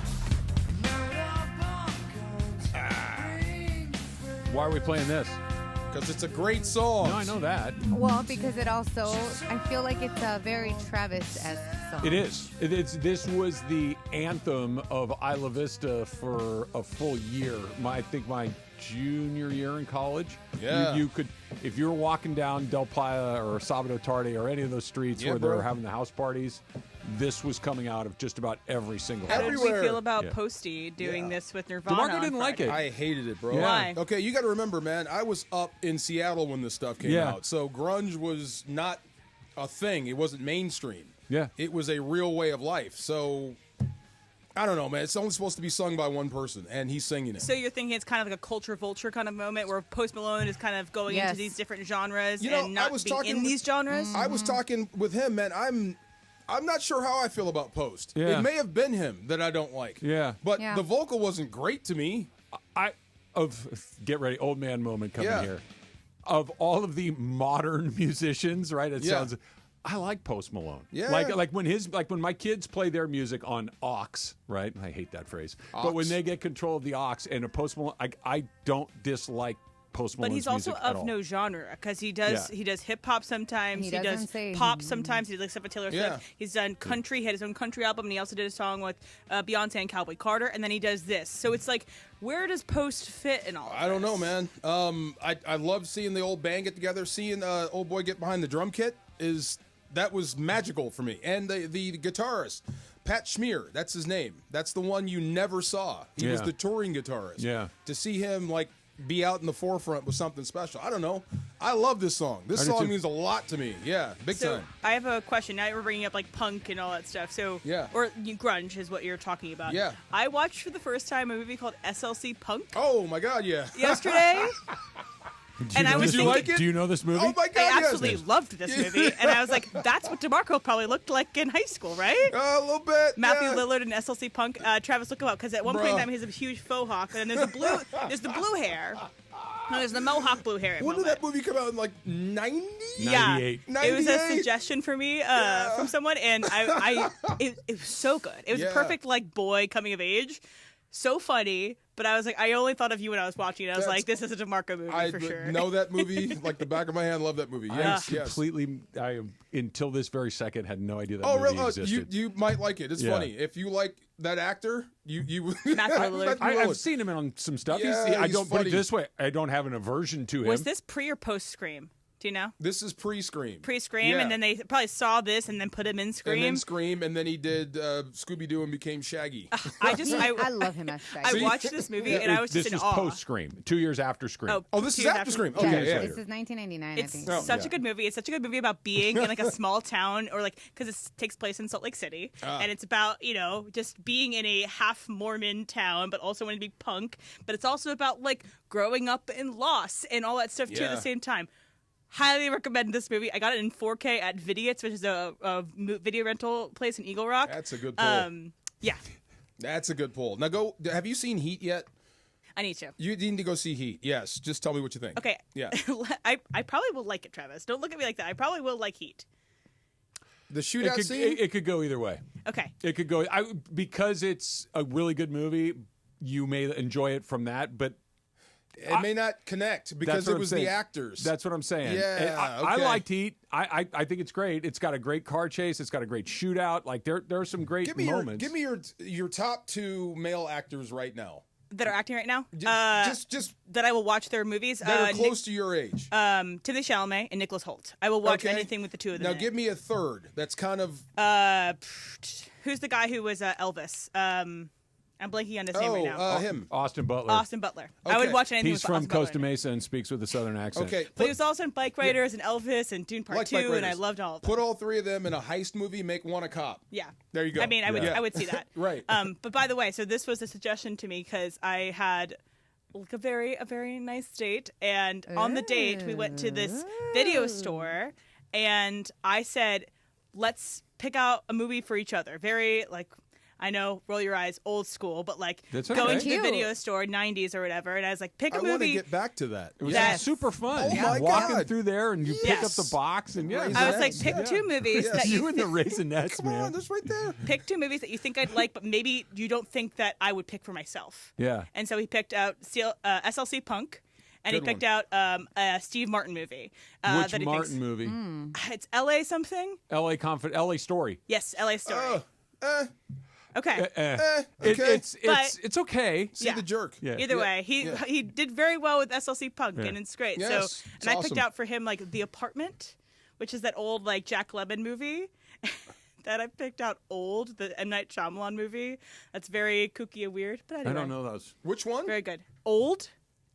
Why are we playing this? Because it's a great song. No, I know that. Well, because it also, I feel like it's a very Travis-esque song. It is. This was the anthem of Isla Vista for a full year. I think my junior year in college. Yeah. You could, if you were walking down Del Playa or Sabado Tarde or any of those streets where they were having the house parties, this was coming out of just about every single How house. did we feel about Posty doing this with Nirvana? DeMarco didn't like it. I hated it, bro. Why? Okay, you got to remember, man, I was up in Seattle when this stuff came out. So grunge was not a thing. It wasn't mainstream. Yeah. It was a real way of life. So I don't know, man. It's only supposed to be sung by one person, and he's singing it. So you're thinking it's kind of like a culture vulture kind of moment where Post Malone is kind of going into these different genres and not being in these genres? I was talking with him, man. I'm not sure how I feel about Post. Yeah. It may have been him that I don't like. Yeah. But the vocal wasn't great to me. Get ready, old man moment coming here. Of all of the modern musicians, right? It sounds. I like Post Malone. Yeah. Like when my kids play their music on aux, right? I hate that phrase. But when they get control of the aux and a Post Malone, I don't dislike Post Malone's But he's also music at of all. no genre because he does hip hop sometimes. He does pop sometimes. He does stuff with Taylor Swift. He's done country. He had his own country album, and he also did a song with Beyonce and Cowboy Carter. And then he does this. So it's like, where does Post fit in all of I don't know, man. I love seeing the old band get together. Seeing old boy get behind the drum kit that was magical for me. And the guitarist, Pat Schmier, that's his name. That's the one you never saw. He was the touring guitarist. Yeah. To see him be out in the forefront was something special. I don't know. I love this song. This song means a lot to me. Yeah, big time. I have a question. Now we're bringing up punk and all that stuff. So or grunge is what you're talking about. Yeah. I watched for the first time a movie called SLC Punk. Oh my God, yeah. Yesterday. Did you like it? Do you know this movie? Oh my God, I absolutely loved this movie, and I was like, "That's what DeMarco probably looked like in high school, right?" A little bit. Matthew Lillard and SLC Punk. Travis, look him up because at one point in time he has a huge faux hawk, and then there's the blue hair. No, there's the mohawk blue hair. When did that movie come out in 90? Yeah, 98. It was a suggestion for me from someone, and it was so good. It was a perfect boy coming of age. so funny. But I was like, I only thought of you when I was watching it. I was like, this is a DeMarco movie for sure. know that movie like the back of my hand. Love that movie. Yes, I until this very second had no idea that movie really? existed. You might like it. It's funny if you like that actor. You I've seen him on some stuff. Yeah, I don't he's put it funny. this way. I don't have an aversion to him. Was this pre or post Scream? Do you know? This is pre-Scream. Pre-Scream, and then they probably saw this and then put him in Scream. And then Scream, and then he did Scooby-Doo and became Shaggy. I love him as Shaggy. I watched this movie and I was just this in was awe. post-Scream, 2 years after Scream. Oh, this is after Scream. Okay, This is 1999, It's I think. such a good movie. It's such a good movie about being in like a small town, or like because it takes place in Salt Lake City, and it's about just being in a half Mormon town, but also wanting to be punk. But it's also about like growing up in loss and all that stuff too at the same time. Highly recommend this movie. I got it in 4K at Vidiot's, which is a video rental place in Eagle Rock. That's a good pull. Yeah. That's a good pull. Now have you seen Heat yet? I need to. You need to go see Heat. Yes. Just tell me what you think. Okay. Yeah. I probably will like it, Travis. Don't look at me like that. I probably will like Heat. The shootout scene? It could go either way. Okay. It could go because it's a really good movie. You may enjoy it from that, but it may not connect because it was the actors. That's what I'm saying. Yeah, I liked Heat. I think it's great. It's got a great car chase. It's got a great shootout. Like there are some great moments. Give me your top 2 male actors right now that are acting right now. Just that I will watch their movies. That are close to your age. Timothy Chalamet and Nicholas Hoult. I will watch anything with the two of them. Now give me a third. That's kind of. Who's the guy who was Elvis? I'm blanking on his name right now. Him. Austin Butler. Austin Butler. Okay. I would watch anything He's with from Austin Costa Butler. Mesa and speaks with a southern accent. Okay. But he was also in Bike Riders and Elvis and Dune Part 2, and I loved all of them. Put all 3 of them in a heist movie, make one a cop. Yeah. There you go. I mean, I would see that. Right. But by the way, so this was a suggestion to me because I had like a very nice date, and on the date we went to this video store, and I said, let's pick out a movie for each other. Very like, I know, roll your eyes, old school, but like going to the video store, 90s or whatever, and I was like, pick a movie. I want to get back to that. It was super fun. Oh my Walking God. through there and you pick up the box and I was like, pick 2 movies that you and the Raisinets, Come man. on, that's right there. Pick 2 movies that you think I'd like, but maybe you don't think that I would pick for myself. Yeah. And so he picked out SLC Punk. And Good he picked out a Steve Martin movie. Which that he Martin thinks, movie? It's L.A. something? L.A. Story. Yes, L.A. Story. Okay. Okay. It's okay. See the jerk. Yeah. Either way, he did very well with SLC Punk, and it's great. Yes, so, it's and I picked awesome. out for him like The Apartment, which is that old like Jack Lemmon movie. That I picked out the M. Night Shyamalan movie. That's very kooky and weird. But anyway, I don't know those. Which one? Very good. Old.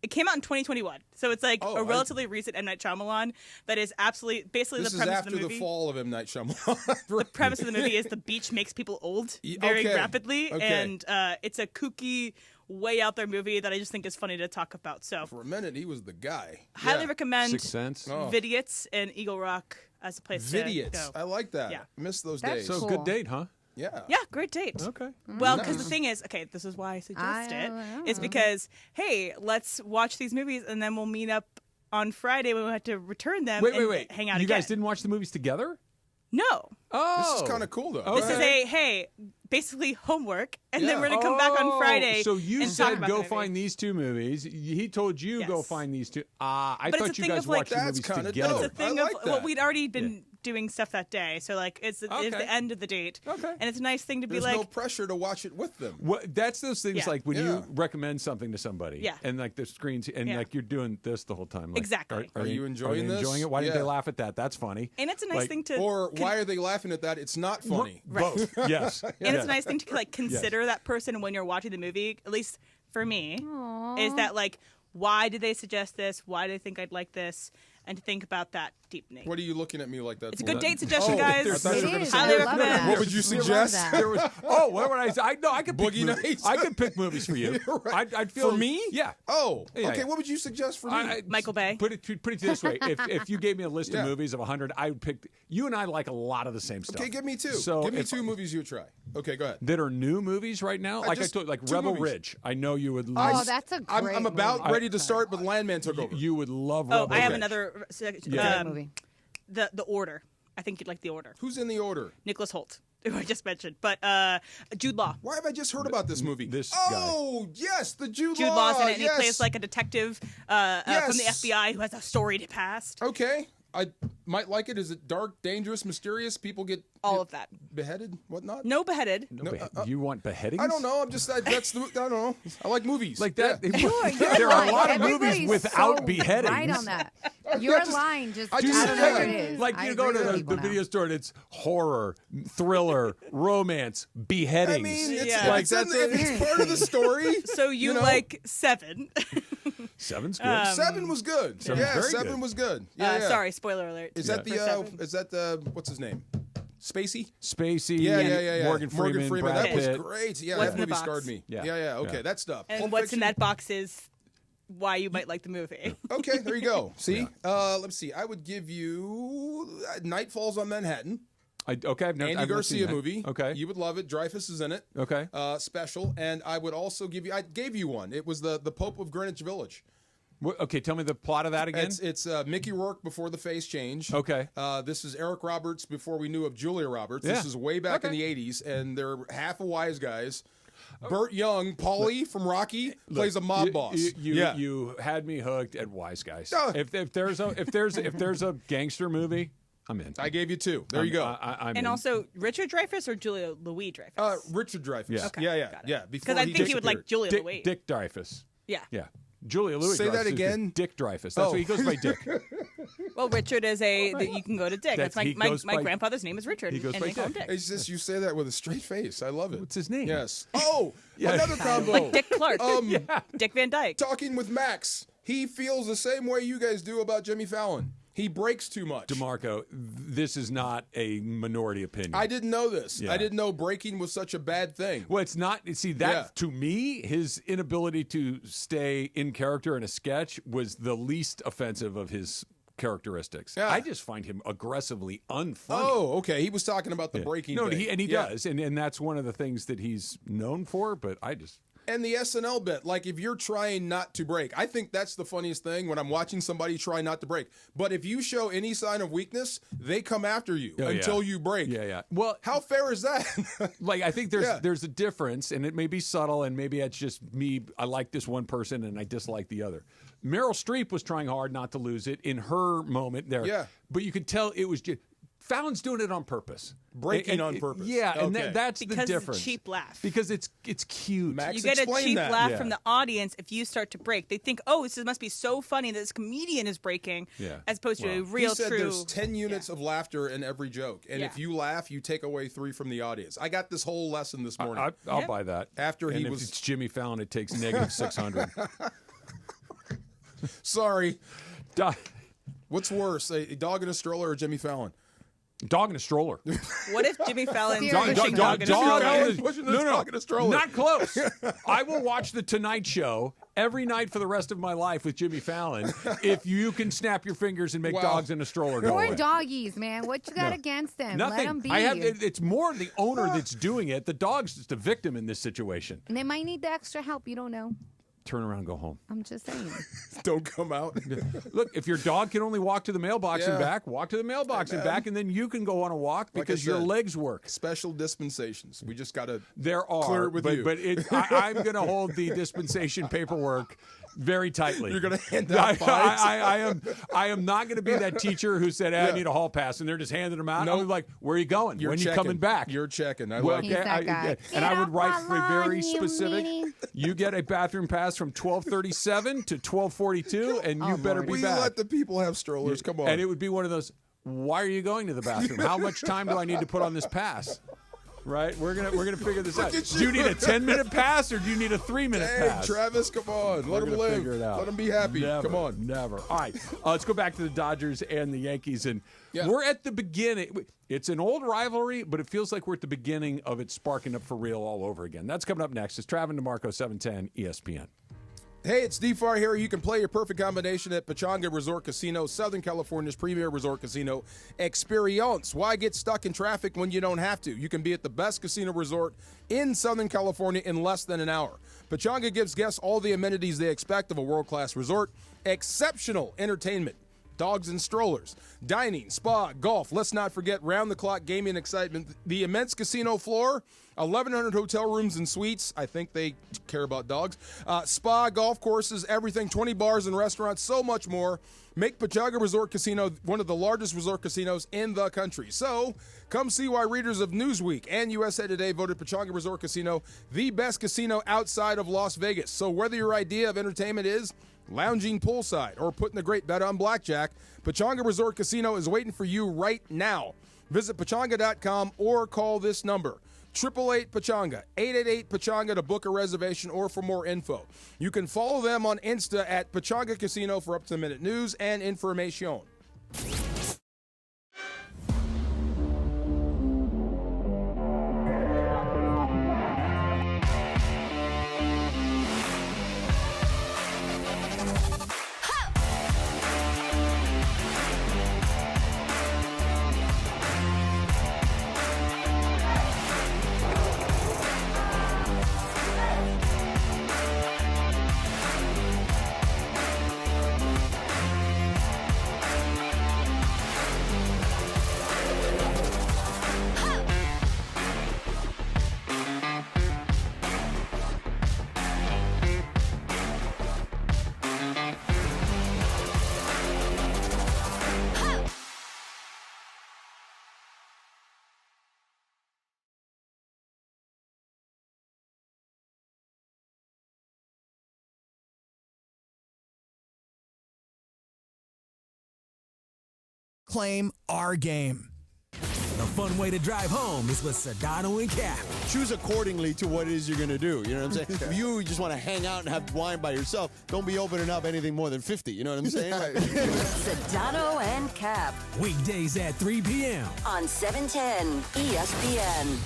It came out in 2021, so it's like a relatively recent M. Night Shyamalan that is basically This the is premise after of the movie. the fall of M. Night Shyamalan. The premise of the movie is the beach makes people old very rapidly, and it's a kooky, way out there movie that I just think is funny to talk about. So For a minute, he was the guy. highly recommend Sixth Sense. Vidiot's and Eagle Rock as a place to Vidiot's. go. I like that. Yeah. Miss those That's days. So cool. good date, huh? Yeah. Yeah, great date. Okay. Well, because the thing is, this is why I suggest it, is because, hey, let's watch these movies and then we'll meet up on Friday when we have to return them Wait. hang out You again. guys didn't watch the movies together? No. Oh. This is kind of cool, though. This is basically homework, and then we're going to come back on Friday. So you and talk said about go the movie. find these 2 movies. He told you go find these 2. I But it's thought a you thing guys of, like, watched the that's movies kinda together. dope. It's a thing I of like well, that. we'd already been doing stuff that day, so like it's the end of the date. Okay. And it's a nice thing to There's be like, no pressure to watch it with them. That's those things Yeah. like when Yeah. you recommend something to somebody, Yeah. and like the screens, and Yeah. like you're doing this the whole time. Like, Exactly. Are you enjoying are they this? enjoying it? Why didn't Yeah. they laugh at that? That's funny. and it's a nice Like- thing to Or why are they laughing at that? It's not funny. Both. Yes. and it's a nice thing to like consider that person when you're watching the movie. At least for me, is that like, why did they suggest this? Why do they think I'd like this? And to think about that deepening. What are you looking at me like that It's a for? good date suggestion, guys. I thought you were gonna say- Highly recommend. What would you suggest? What would I say? I could pick Boogie movies. Nights. I could pick movies for you. Right. I'd feel For me? Yeah. Oh, Yeah, okay. yeah. What would you suggest for me? Michael Bay. Put it this way: if you gave me a list Yeah. of movies of 100, I would pick. You and I like a lot of the same stuff. Okay, give me 2. So give me if- 2 movies you would try. Okay, go ahead. that are new movies right now. Like I just- told you, like 2 Rebel movies. Ridge. I know you would. Oh, that's a great I'm about movie. ready to start, but Landman took over. You would love. Oh, Rebel I have Ridge. another Great movie. The Order. I think you'd like The Order. Who's in the order? Nicholas Hoult. who I just mentioned, but Jude Law. Why have I just heard about this movie? Yes, the Jude Law. Jude Law's in it, and yes. he plays like a detective from the FBI who has a storied past. Okay. I might like it. Is it dark, dangerous, mysterious? People get all of that beheaded, whatnot. No beheaded. You want beheadings? I don't know. I'm just I don't know. I like movies like that. Yeah. There are a lot of movies without beheadings. Right on that. You're lying. I don't know what it is. Like you go to the video store and it's horror, thriller, romance, beheadings. I mean, if it's part of the story. So you like Seven. Seven's good. 7 was good. Seven was good. Yeah. Sorry, spoiler alert. Is that the what's his name? Spacey? Yeah. Morgan Freeman. Brad That was Pitt. great. Yeah, What's that in the movie box? scarred me. Yeah. Okay, that stuff. And Pulp what's Fiction. in that box is why you might like the movie. Okay, there you go. See? Let's see. I would give you Night Falls on Manhattan. I've Andy never Garcia seen that. movie. Okay. You would love it. Dreyfuss is in it. Okay. Special. And I would also give you, I gave you one. It was the Pope of Greenwich Village. Okay, tell me the plot of that again. It's Mickey Rourke before the face change. Okay. This is Eric Roberts before we knew of Julia Roberts. Yeah. This is way back in the 80s, and they're half a wise guys. Burt Young, Paulie from Rocky, plays a mob boss. You had me hooked at Wise Guys. If there's a gangster movie, I'm in. I gave you 2. There you go. I'm and in. also Richard Dreyfuss or Julia Louis Dreyfus? Richard Dreyfuss. Yeah. Okay, Yeah. Because I think he would like Julia Louis. Dick Dreyfuss. Yeah. Julia Louis. Say that again. Dick Dreyfuss. That's what he goes by. Dick. Well, Richard is you can go to Dick. That's my grandfather's name is Richard. He goes and by they call him Dick. Dick. It's just you say that with a straight face. I love it. What's his name? Yes. Oh, another combo. Like Dick Clark. Dick Van Dyke. Talking with Max. He feels the same way you guys do about Jimmy Fallon. He breaks too much. DeMarco, this is not a minority opinion. I didn't know this. Yeah. I didn't know breaking was such a bad thing. Well, it's not. See, that to me, his inability to stay in character in a sketch was the least offensive of his characteristics. Yeah. I just find him aggressively unfunny. Oh, okay. He was talking about the breaking No, thing. he does. And that's one of the things that he's known for, but I just... And the SNL bit, like if you're trying not to break, I think that's the funniest thing when I'm watching somebody try not to break. But if you show any sign of weakness, they come after you until you break. Yeah. Well, how fair is that? Like, I think there's a difference, and it may be subtle, and maybe it's just me. I like this one person, and I dislike the other. Meryl Streep was trying hard not to lose it in her moment there. Yeah. But you could tell it was just... Fallon's doing it on purpose. Breaking on purpose. Yeah, and Okay. that's Because the it's a difference. cheap laugh. Because it's cute. Max, You get a explain cheap that. laugh from the audience if you start to break. They think, oh, this must be so funny that this comedian is breaking, as opposed to a real, he said true... there's 10 units of laughter in every joke. And if you laugh, you take away 3 from the audience. I got this whole lesson this morning. I'll buy that. After and he if was... it's Jimmy Fallon, it takes negative 600. Sorry. What's worse, a dog in a stroller or Jimmy Fallon? Dog in a stroller. What if Jimmy Fallon Dog pushing this dog in a stroller? Not close. I will watch The Tonight Show every night for the rest of my life with Jimmy Fallon if you can snap your fingers and make dogs in a stroller go Poor away. doggies, man. What you got against them? Nothing. Let them be. It's more the owner that's doing it. The dog's just a victim in this situation. And they might need the extra help. You don't know. Turn around, go home. I'm just saying. Don't come out. Look, if your dog can only walk to the mailbox and back, walk to the mailbox and back, and then you can go on a walk because your legs work. Special dispensations. We just got to clear it with but, you. But I'm going to hold the dispensation paperwork very tightly. You're going to hand out I am not going to be that teacher who said, I need a hall pass, and they're just handing them out. Nope. I'm like, where are you going? You're when checking. you coming back? You're checking. I like He's that guy. And I would write Get off my very lawn, you specific. meanie. You get a bathroom pass from 12:37 to 12:42, and you better be we back. let the people have strollers. Come on. And it would be one of those, why are you going to the bathroom? How much time do I need to put on this pass? Right? We're gonna figure this out. Do you need a 10-minute pass or do you need a 3-minute pass? Travis, come on. Let them live. Figure it out. Let them be happy. Never, come on. Never. All right. Let's go back to the Dodgers and the Yankees. And we're at the beginning. It's an old rivalry, but it feels like we're at the beginning of it sparking up for real all over again. That's coming up next. It's Travis DeMarco, 710 ESPN. Hey, it's DFAR here. You can play your perfect combination at Pechanga Resort Casino, Southern California's premier resort casino experience. Why get stuck in traffic when you don't have to? You can be at the best casino resort in Southern California in less than an hour. Pechanga gives guests all the amenities they expect of a world-class resort, exceptional entertainment, dogs and strollers, dining, spa, golf. Let's not forget round-the-clock gaming excitement. The immense casino floor, 1,100 hotel rooms and suites. I think they care about dogs. Spa, golf courses, everything, 20 bars and restaurants, so much more. Make Pechanga Resort Casino one of the largest resort casinos in the country. So, come see why readers of Newsweek and USA Today voted Pechanga Resort Casino the best casino outside of Las Vegas. So, whether your idea of entertainment is lounging poolside or putting a great bet on blackjack, Pechanga Resort Casino is waiting for you right now. Visit Pechanga.com or call this number. 888-PECHANGA, 888-PECHANGA to book a reservation or for more info. You can follow them on Insta at Pechanga Casino for up-to-the-minute news and information. Claim our game. The fun way to drive home is with Sedano and Cap. Choose accordingly to what it is you're going to do. You know what I'm saying? If you just want to hang out and have wine by yourself, don't be opening up anything more than 50. You know what I'm saying? Sedano and Cap. Weekdays at 3 p.m. on 710 ESPN.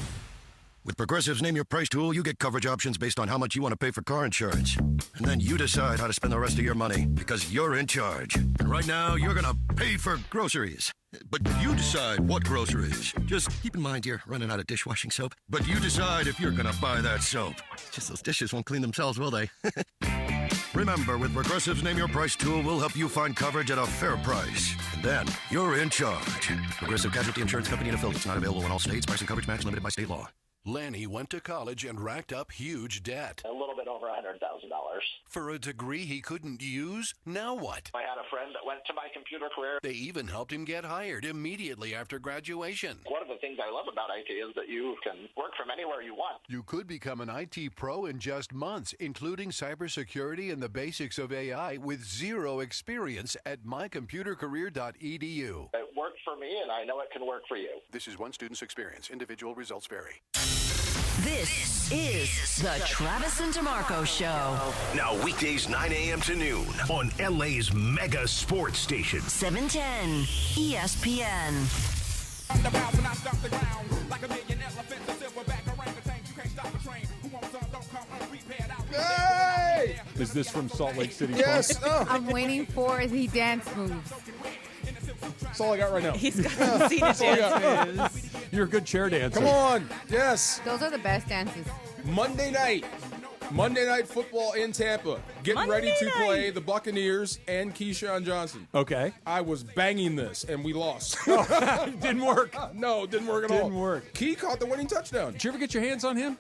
With Progressive's Name Your Price tool, you get coverage options based on how much you want to pay for car insurance. And then you decide how to spend the rest of your money because you're in charge. And right now, you're going to pay for groceries. But you decide what groceries. Just keep in mind you're running out of dishwashing soap. But you decide if you're going to buy that soap. Just those dishes won't clean themselves, will they? Remember, with Progressive's Name Your Price tool, we'll help you find coverage at a fair price. And then you're in charge. Progressive Casualty Insurance Company and affiliates, not available in all states. Price and coverage match limited by state law. Lanny went to college and racked up huge debt. A little bit over $100,000. For a degree he couldn't use? Now what? I had a friend that went to my computer career. They even helped him get hired immediately after graduation. One of the things I love about IT is that you can work from anywhere you want. You could become an IT pro in just months, including cybersecurity and the basics of AI with zero experience at mycomputercareer.edu. It worked for me, and I know it can work for you. This is one student's experience. Individual results vary. This is the Travis and DeMarco Show. Now weekdays 9 a.m. to noon on LA's mega sports station. 710 ESPN. Hey! Is this from Salt Lake City? Yes. I'm waiting for the dance moves. That's all I got right now. He's got seen the dance moves. You're a good chair dancer. Come on. Yes. Those are the best dances. Monday night football in Tampa. Getting ready to play the Buccaneers and Keyshawn Johnson. Okay. I was banging this, and we lost. Didn't work. No, it didn't work at all. Didn't work. Key caught the winning touchdown. Did you ever get your hands on him?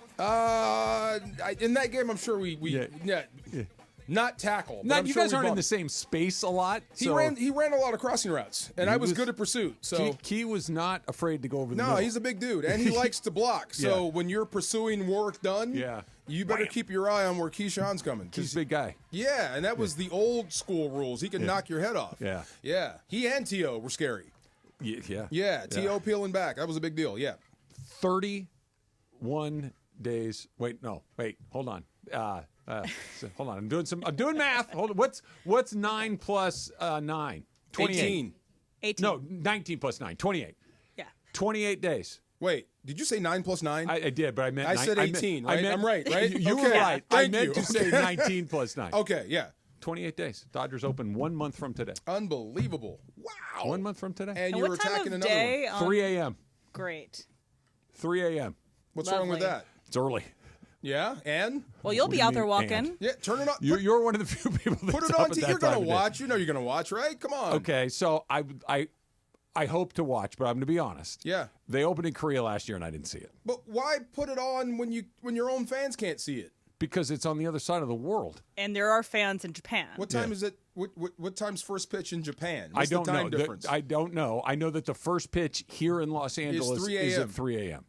In that game, I'm sure we not tackle. Now, you guys aren't in the same space a lot. He ran a lot of crossing routes, and I was good at pursuit. So Key was not afraid to go over the No, middle. he's a big dude, and he likes to block. So when you're pursuing work done, you better keep your eye on where Keyshawn's coming. He's a big guy. Yeah, and that was the old school rules. He can knock your head off. Yeah. Yeah. He and T.O. were scary. Yeah. Yeah, T.O. peeling back. That was a big deal. Yeah. 31 days. Wait, hold on. Hold on. I'm doing math. Hold on. What's 9 plus 9? 28. 18. No, 19 plus 9. 28. Yeah. 28 days. Wait, did you say 9 plus 9? I did, but I meant I said 18, right? I'm right, right? You were Okay. right. I Thank meant you. to say 19 plus 9. Okay, yeah. 28 days. Dodgers open 1 month from today. Unbelievable. Wow. 1 month from today. And And you're what time attacking of another day one. 3 a.m. Great. 3 a.m. What's wrong with Lovely. that? It's early. Yeah, and? Well, you'll be out there walking. And? Yeah, turn it on. You're one of the few people that's put it up on. at that You're going time to of watch. day. You know you're going to watch, right? Come on. Okay, so I hope to watch, but I'm going to be honest. Yeah. They opened in Korea last year, and I didn't see it. But why put it on when your own fans can't see it? Because it's on the other side of the world. And there are fans in Japan. What time is it? What time's first pitch in Japan? I What's don't the time know. difference? I don't know. I know that the first pitch here in Los Angeles 3 is a.m. at 3 a.m.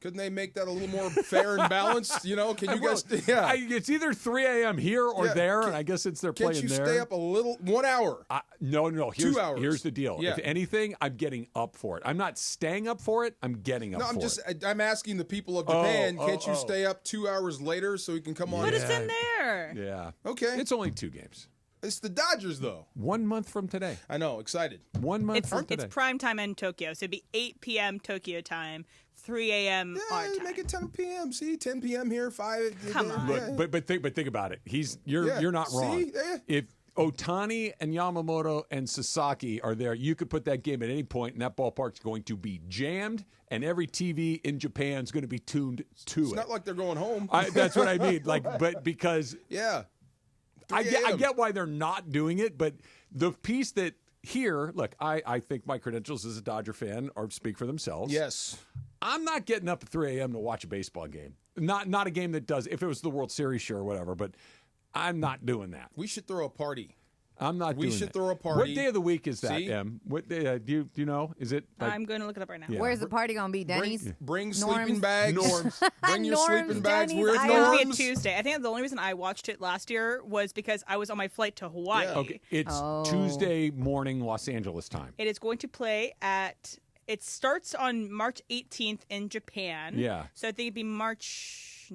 Couldn't they make that a little more fair and balanced? You know, can you guys? Yeah, it's either 3 a.m. here or there, and I guess since they're playing there. Can't you stay up a little? 1 hour? No. 2 hours. Here's the deal. Yeah. If anything, I'm getting up for it. I'm not staying up for it. I'm getting up for it. I'm asking the people of Japan. Can't you stay up 2 hours later so you can come on? But it's in there. Yeah. Okay. It's only 2 games. It's the Dodgers, though. 1 month from today. I know. Excited. 1 month from today. It's prime time in Tokyo, so it'd be 8 p.m. Tokyo time, 3 a.m. our time. Make it 10 p.m. See, 10 p.m. here, 5. Come on. Look, but think about it. You're not wrong. See? Yeah. If Ohtani and Yamamoto and Sasaki are there, you could put that game at any point, and that ballpark's going to be jammed, and every TV in Japan is going to be tuned to it. It's not like they're going home. That's what I mean. But because I get why they're not doing it, but the piece that here, look, I think my credentials as a Dodger fan speak for themselves. Yes. I'm not getting up at 3 a.m. to watch a baseball game. Not a game that does. If it was the World Series, sure, whatever. But I'm not doing that. We should throw a party. I'm not doing We should that. throw a party. What day of the week is that, See? Em? What day? Do you know? Is it? I'm going to look it up right now. Yeah. Where's the party going to be? Denny's? Bring Norms? sleeping bags. Norms. Bring your Norms, sleeping bags. Denny's, Where's It's going to be a Norms? Tuesday. I think the only reason I watched it last year was because I was on my flight to Hawaii. Okay, it's Tuesday morning Los Angeles time. It is going to play at. It starts on March 18th in Japan. Yeah. So I think it'd be March.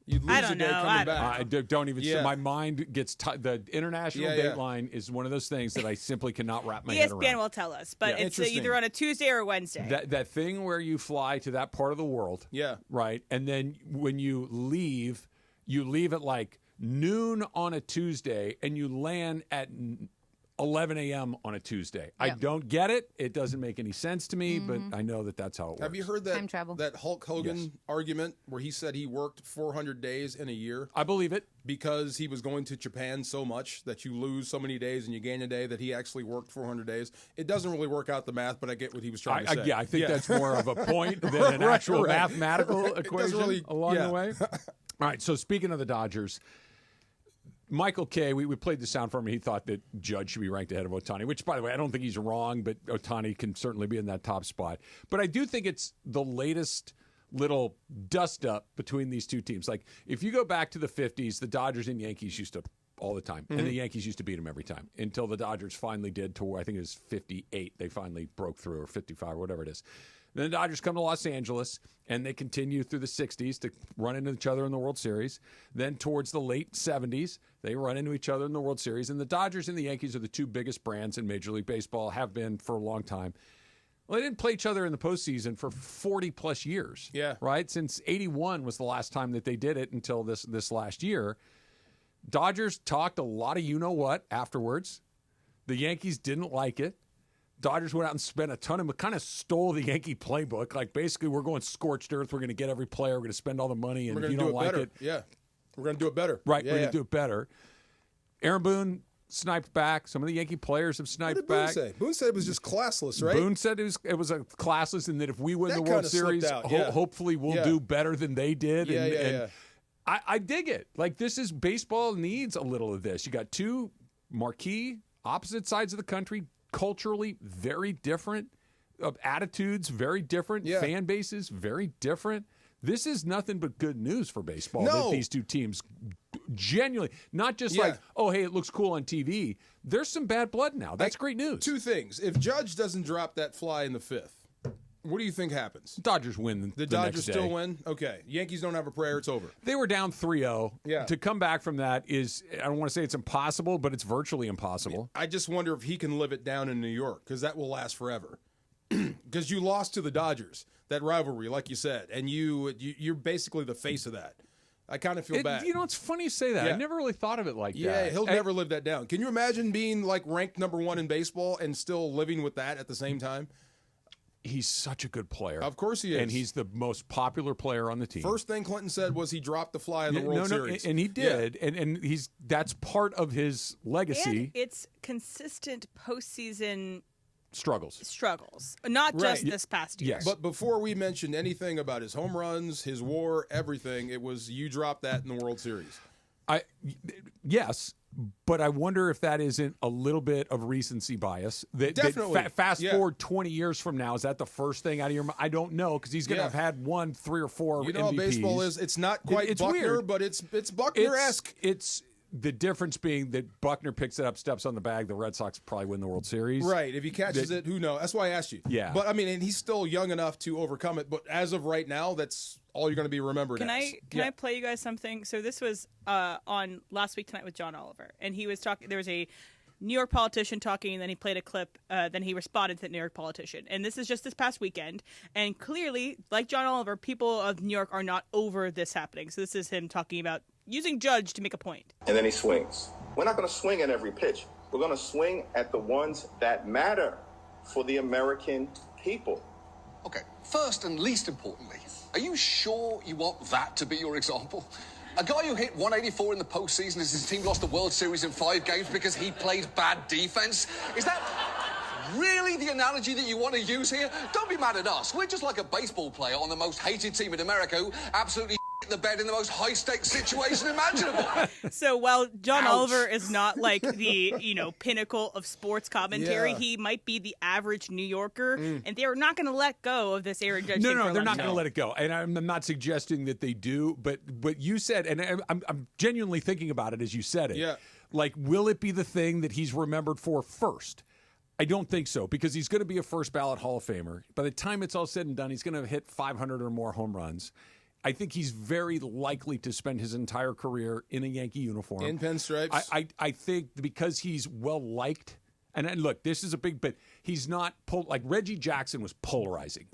You'd lose I a don't day know. coming I back. Don't even. Yeah. My mind gets the international date line is one of those things that I simply cannot wrap my head around. ESPN will tell us, but it's either on a Tuesday or a Wednesday. That thing where you fly to that part of the world. Yeah. Right, and then when you leave at like noon on a Tuesday, and you land at 11 a.m. on a Tuesday. I don't get it. It doesn't make any sense to me, but I know that that's how it works. Have you heard that Time travel. that Hulk Hogan argument where he said he worked 400 days in a year? I believe it. Because he was going to Japan so much that you lose so many days and you gain a day, that he actually worked 400 days. It doesn't really work out the math, but I get what he was trying to say. I think that's more of a point than an actual mathematical equation really, along the way. All right, so speaking of the Dodgers, Michael Kay, we played the sound for him, and he thought that Judge should be ranked ahead of Ohtani, which, by the way, I don't think he's wrong, but Ohtani can certainly be in that top spot. But I do think it's the latest little dust-up between these two teams. Like, if you go back to the 50s, the Dodgers and Yankees used to all the time, and the Yankees used to beat them every time until the Dodgers finally did to where I think it was 58. They finally broke through, or 55, or whatever it is. Then the Dodgers come to Los Angeles, and they continue through the 60s to run into each other in the World Series. Then towards the late 70s, they run into each other in the World Series. And the Dodgers and the Yankees are the two biggest brands in Major League Baseball, have been for a long time. Well, they didn't play each other in the postseason for 40-plus years. Yeah. Right? Since 81 was the last time that they did it until this last year. Dodgers talked a lot of you-know-what afterwards. The Yankees didn't like it. Dodgers went out and spent a ton of, kind of stole the Yankee playbook. Like, basically, we're going scorched earth. We're going to get every player. We're going to spend all the money, and if you don't like it, yeah, we're going to do it better. Right, yeah, we're going to do it better. Aaron Boone sniped back. Some of the Yankee players have sniped back. Boone say? Boone said it was just classless, right? Boone said it was a classless, and that if we win That the World kinda Series, slipped out, yeah. hopefully we'll do better than they did. Yeah. I dig it. Like, this is baseball needs a little of this. You got two marquee opposite sides of the country, culturally very different, attitudes very different, fan bases very different. This is nothing but good news for baseball. That these two teams genuinely, not just like, oh, hey, it looks cool on TV. There's some bad blood now. That's great news. Two things. If Judge doesn't drop that fly in the 5th, what do you think happens? Dodgers win the Dodgers still win? Okay. Yankees don't have a prayer. It's over. They were down 3-0. Yeah. To come back from that is, I don't want to say it's impossible, but it's virtually impossible. I just wonder if he can live it down in New York, because that will last forever. Because you lost to the Dodgers, that rivalry, like you said, and you're basically the face of that. I kind of feel bad. You know, it's funny you say that. I never really thought of it like that. Yeah, he'll never live that down. Can you imagine being like ranked number 1 in baseball and still living with that at the same time? He's such a good player. Of course he is. And he's the most popular player on the team. First thing Clinton said was he dropped the fly in the World Series. And he did. Yeah. And that's part of his legacy. And it's consistent postseason struggles, not just this past year. Yes. But before we mentioned anything about his home runs, his WAR, everything, it was you dropped that in the World Series. Yes. But I wonder if that isn't a little bit of recency bias. Definitely. Fast forward 20 years from now, is that the first thing out of your mind? I don't know, because he's going to have had 1, 3, or 4 You know MVPs. how baseball is. It's not quite It's Buckner, weird. but it's Buckner-esque. It's the difference being that Buckner picks it up, steps on the bag. The Red Sox probably win the World Series. Right. If he catches it, who knows? That's why I asked you. Yeah. But, I mean, and he's still young enough to overcome it. But as of right now, that's all you're going to be remembered Can as. I play you guys something? So this was on Last Week Tonight with John Oliver, and he was talking. There was a New York politician talking, and then he played a clip. Then he responded to the New York politician, and this is just this past weekend. And clearly, like John Oliver, people of New York are not over this happening. So this is him talking about using Judge to make a point. And then he swings. We're not going to swing at every pitch. We're going to swing at the ones that matter for the American people. Okay, first and least importantly, are you sure you want that to be your example? A guy who hit 184 in the postseason as his team lost the World Series in 5 games because he played bad defense? Is that really the analogy that you want to use here? Don't be mad at us. We're just like a baseball player on the most hated team in America who absolutely the bed in the most high-stakes situation imaginable. So while John Oliver is not like the pinnacle of sports commentary, Yeah. he might be the average New Yorker, and they're not going to let go of this Aaron Judge. thing for a they're long not time. going to let it go. And I'm not suggesting that they do, but you said, and I'm genuinely thinking about it as you said it. Yeah. Like, will it be the thing that he's remembered for first? I don't think so, because he's going to be a first ballot Hall of Famer. By the time it's all said and done, he's going to hit 500 or more home runs. I think he's very likely to spend his entire career in a Yankee uniform. In pinstripes. I think because he's well-liked, and look, this is a big, but he's not, like Reggie Jackson was polarizing.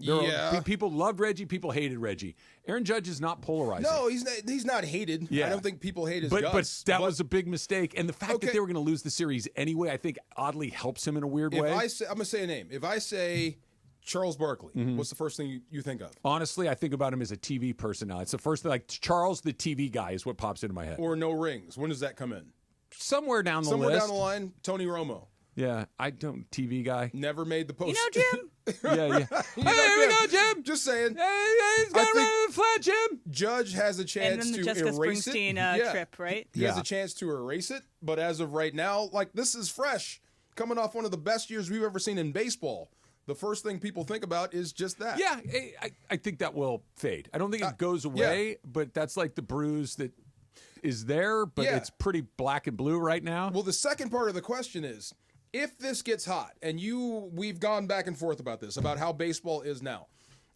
People loved Reggie, people hated Reggie. Aaron Judge is not polarizing. No, he's not hated. Yeah. I don't think people hate his but guts. that was a big mistake. And the fact that they were going to lose the series anyway, I think oddly helps him in a weird way. I'm going to say a name. If I say Charles Barkley, what's the first thing you think of? Honestly, I think about him as a TV personality. It's the first thing, like Charles the TV guy is what pops into my head. Or no rings. When does that come in? Somewhere down the Somewhere list. down the line, Tony Romo. Yeah, I don't TV guy. Never made the post. You know Jim? Yeah. Hey, here we go, Jim. Just saying. Hey, he's got a flat, Jim. Judge has a chance And then the to Jessica erase Springsteen it. trip, right? He has a chance to erase it, but as of right now, like, this is fresh. Coming off one of the best years we've ever seen in baseball. The first thing people think about is just that. Yeah, I think that will fade. I don't think it goes away, but that's like the bruise that is there, but it's pretty black and blue right now. Well, the second part of the question is, if this gets hot, and we've gone back and forth about this, about how baseball is now,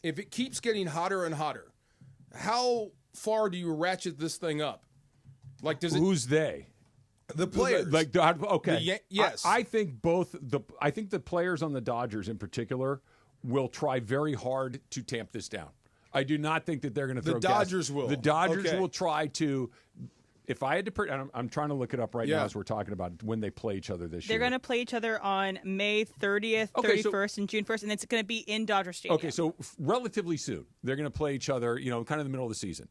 if it keeps getting hotter and hotter, how far do you ratchet this thing up? Like, does it? Who's they? The players. Like, okay. Yes. I think I think the players on the Dodgers in particular will try very hard to tamp this down. I do not think that they're going to throw The Dodgers will. The Dodgers Okay. will try to. If I had to, I'm trying to look it up right now as we're talking about when they play each other this They're year. going to play each other on May 30th, 31st, and June 1st, and it's going to be in Dodger Stadium. Okay, so relatively soon they're going to play each other. Kind of in the middle of the season.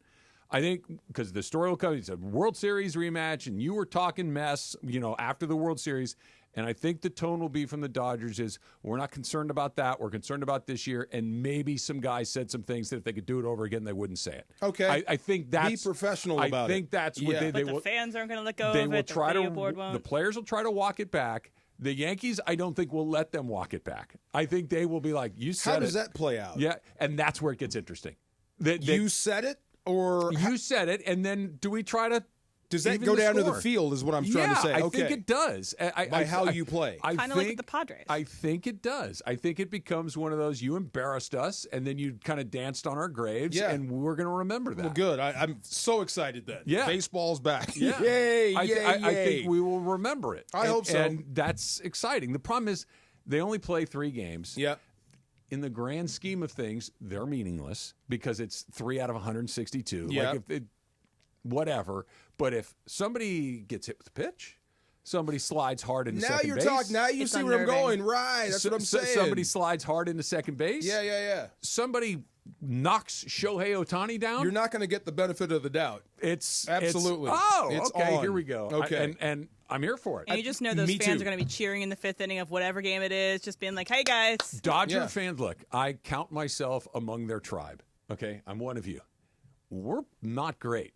I think because the story will come. It's a World Series rematch, and you were talking mess, after the World Series. And I think the tone will be from the Dodgers is we're not concerned about that. We're concerned about this year. And maybe some guys said some things that if they could do it over again, they wouldn't say it. Okay. I think that's be professional about it. I think that's what But they the will. fans aren't going to let go They of will it. try the to. video board won't. The players will try to walk it back. The Yankees, I don't think will let them walk it back. I think they will be like, "You said it." How does that play out? Yeah, and that's where it gets interesting. You said it, or you said it, and then do we try to? Does that even go the down to the score? field? Is what I'm trying to say. I Okay. think it does. By how you play, Kind of like with the Padres. I think it does. I think it becomes one of those. You embarrassed us, and then you kind of danced on our graves, and we're going to remember that. Well, good. I'm so excited then. Yeah. Baseball's back. Yeah. Yay! I Yay! think we will remember it. I hope so. And that's exciting. The problem is they only play 3 games. Yeah. In the grand scheme of things, they're meaningless because it's 3 out of 162. Yeah. Like whatever. But if somebody gets hit with a pitch, Somebody slides hard into Now second you're base. talking. Now you see where I'm going. Right. That's what I'm saying. Somebody slides hard into second base. Yeah. Somebody knocks Shohei Ohtani down. You're not going to get the benefit of the doubt. It's absolutely. It's on. Here we go. Okay. And I'm here for it. And you just know those Me fans too. are going to be cheering in the 5th inning of whatever game it is, just being like, "Hey guys." Dodger fans, look, I count myself among their tribe. Okay, I'm one of you. We're not great.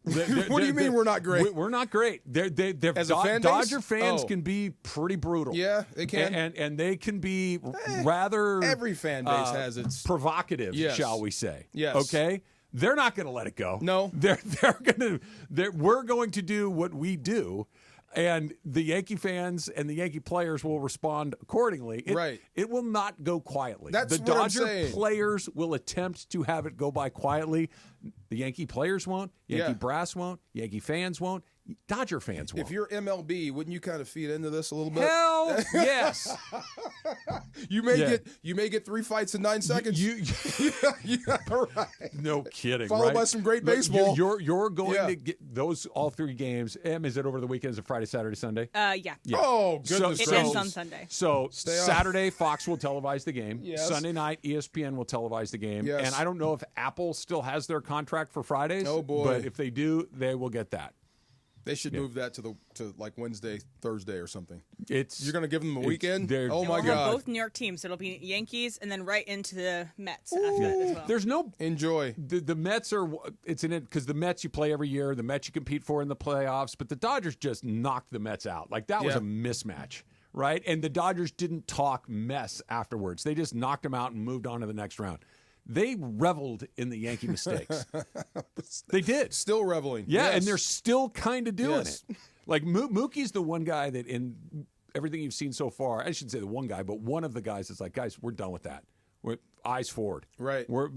What do you mean we're not great? We're not great. As a fan base? Dodger fans Oh. can be pretty brutal. Yeah, they can. And they can be rather every fan base has its provocative, Yes. shall we say? Yes. Okay. They're not going to let it go. No. We're going to do what we do. And the Yankee fans and the Yankee players will respond accordingly. It will not go quietly. That's the what I'm Dodger saying. players will attempt to have it go by quietly. The Yankee players won't. Yankee brass won't. Yankee fans won't. Dodger fans won't. If you're MLB, wouldn't you kind of feed into this a little bit? Hell yes. You may get 3 fights in 9 seconds. Yeah, right. No kidding. Followed right? by some great Look, baseball. You're going to get those all 3 games. Is it over the weekends of Friday, Saturday, Sunday? Yeah. Oh, goodness It ends on Sunday. So Stay on. Saturday, Fox will televise the game. Yes. Sunday night, ESPN will televise the game. Yes. And I don't know if Apple still has their contract for Fridays. Oh, boy. But if they do, they will get that. They should move that to like Wednesday, Thursday, or something. It's You're going to give them a weekend? Oh And my we'll have God! both New York teams. It'll be Yankees and then right into the Mets after that as well. There's no enjoy. The Mets are it's in it because the Mets you play every year. The Mets you compete for in the playoffs, but the Dodgers just knocked the Mets out. Like that was Yeah. a mismatch, right? And the Dodgers didn't talk mess afterwards. They just knocked them out and moved on to the next round. They reveled in the Yankee mistakes. They did. Still reveling. Yeah, Yes. and they're still kind of doing Yes. it. Like Mookie's the one guy that in everything you've seen so far, I shouldn't say the one guy, but one of the guys that's like, guys, we're done with that. We're eyes forward. Right. We're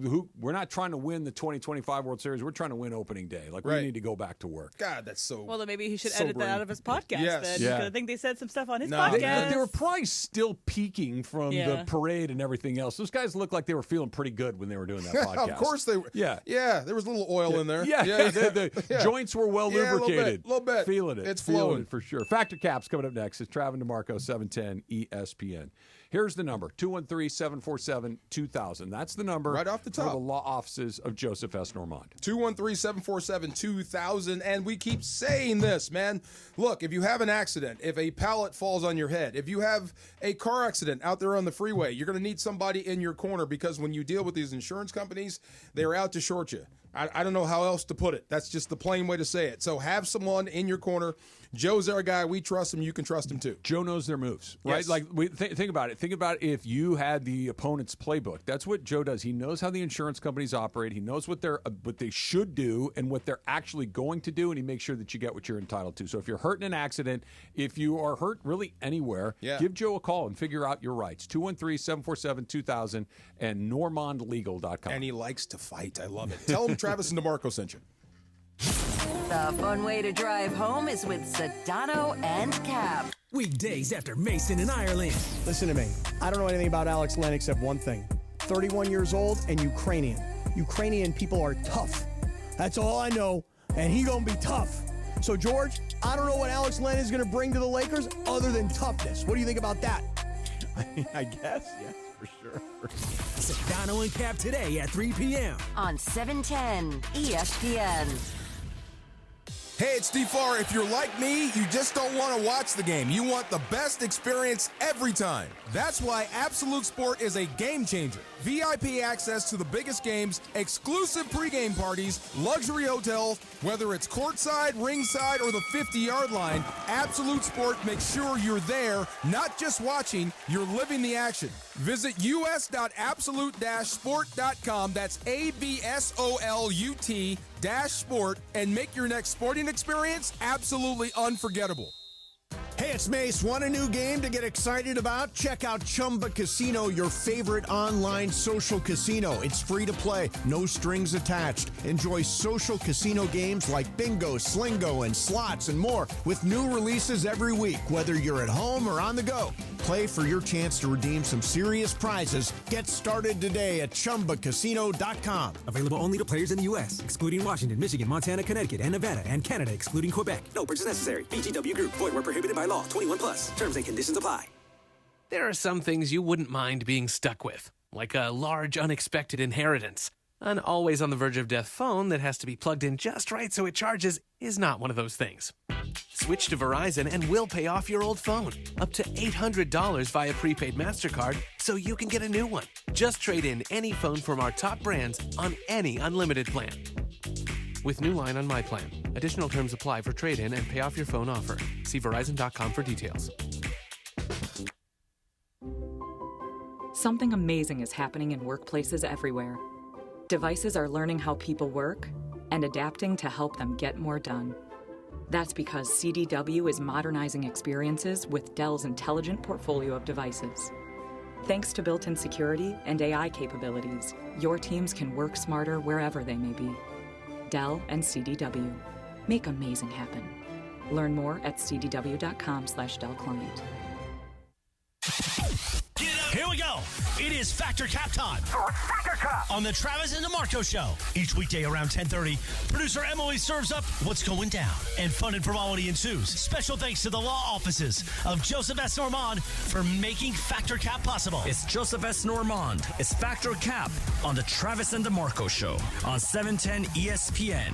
not trying to win the 2025 World Series. We're trying to win opening day. Like we Right. need to go back to work. God, that's so. Well, then maybe he should So edit that out of his podcast Yes. then. Yeah. Because I think they said some stuff on his No, podcast. They were probably still peaking from the Yeah. parade and everything else. Those guys looked like they were feeling pretty good when they were doing that podcast. Of course they were. Yeah. Yeah, there was a little oil in there. Yeah, the Yeah. joints were well Yeah, a little bit, lubricated. little bit. Feeling it. It's Feeling flowing. it for sure. Factor Caps coming up next. It's Travis DeMarco, 710 ESPN. Here's the number, 213-747-2000. That's the number. Right off the top. For the law offices of Joseph S. Normand. 213-747-2000. And we keep saying this, man. Look, if you have an accident, if a pallet falls on your head, if you have a car accident out there on the freeway, you're going to need somebody in your corner because when you deal with these insurance companies, they're out to short you. I don't know how else to put it. That's just the plain way to say it. So have someone in your corner. Joe's our guy. We trust him. You can trust him too. Joe knows their moves, right? Yes. Like, think about it. Think about if you had the opponent's playbook. That's what Joe does. He knows how the insurance companies operate. He knows what they should do and what they're actually going to do, and he makes sure that you get what you're entitled to. So if you're hurt in an accident, if you are hurt really anywhere, give Joe a call and figure out your rights. 213-747-2000 and normandlegal.com. And he likes to fight. I love it. Tell him Travis and DeMarco sent you. The fun way to drive home is with Sedano and Cap. Weekdays after Mason in Ireland. Listen to me. I don't know anything about Alex Len except one thing. 31 years old and Ukrainian. Ukrainian people are tough. That's all I know. And he gonna be tough. So, George, I don't know what Alex Len is gonna bring to the Lakers other than toughness. What do you think about that? I guess, yeah, for sure. Sedano and Cap today at 3 p.m. on 710 ESPN. Hey, it's Steve Farr. If you're like me, you just don't want to watch the game. You want the best experience every time. That's why Absolute Sport is a game changer. VIP access to the biggest games, exclusive pregame parties, luxury hotels, whether it's courtside, ringside, or the 50-yard line, Absolute Sport makes sure you're there, not just watching, you're living the action. Visit us.absolute-sport.com. That's ABSOLUT-sport and make your next sporting experience absolutely unforgettable. Hey, it's Mace. Want a new game to get excited about? Check out Chumba Casino, your favorite online social casino. It's free to play, no strings attached. Enjoy social casino games like bingo, slingo, and slots and more with new releases every week, whether you're at home or on the go. Play for your chance to redeem some serious prizes. Get started today at ChumbaCasino.com. Available only to players in the U.S., excluding Washington, Michigan, Montana, Connecticut, and Nevada, and Canada, excluding Quebec. No purchase necessary. VGW Group. Void where prohibited by law. 21 plus. Terms and conditions apply. There are some things you wouldn't mind being stuck with, like a large unexpected inheritance. An always on the verge of death phone that has to be plugged in just right so it charges is not one of those things. Switch to Verizon and we'll pay off your old phone. Up to $800 via prepaid MasterCard so you can get a new one. Just trade in any phone from our top brands on any unlimited plan. With new line on My Plan. Additional terms apply for trade-in and pay off your phone offer. See Verizon.com for details. Something amazing is happening in workplaces everywhere. Devices are learning how people work and adapting to help them get more done. That's because CDW is modernizing experiences with Dell's intelligent portfolio of devices. Thanks to built-in security and AI capabilities, your teams can work smarter wherever they may be. Dell and CDW. Make amazing happen. Learn more at cdw.com/Dell Client. Here we go. It is Factor Cap time. Factor Cap on the Travis and DeMarco Show. Each weekday around 10:30, producer Emily serves up what's going down, and fun and frivolity ensues. Special thanks to the law offices of Joseph S. Normand for making Factor Cap possible. It's Joseph S. Normand. It's Factor Cap on the Travis and DeMarco Show on 710 ESPN.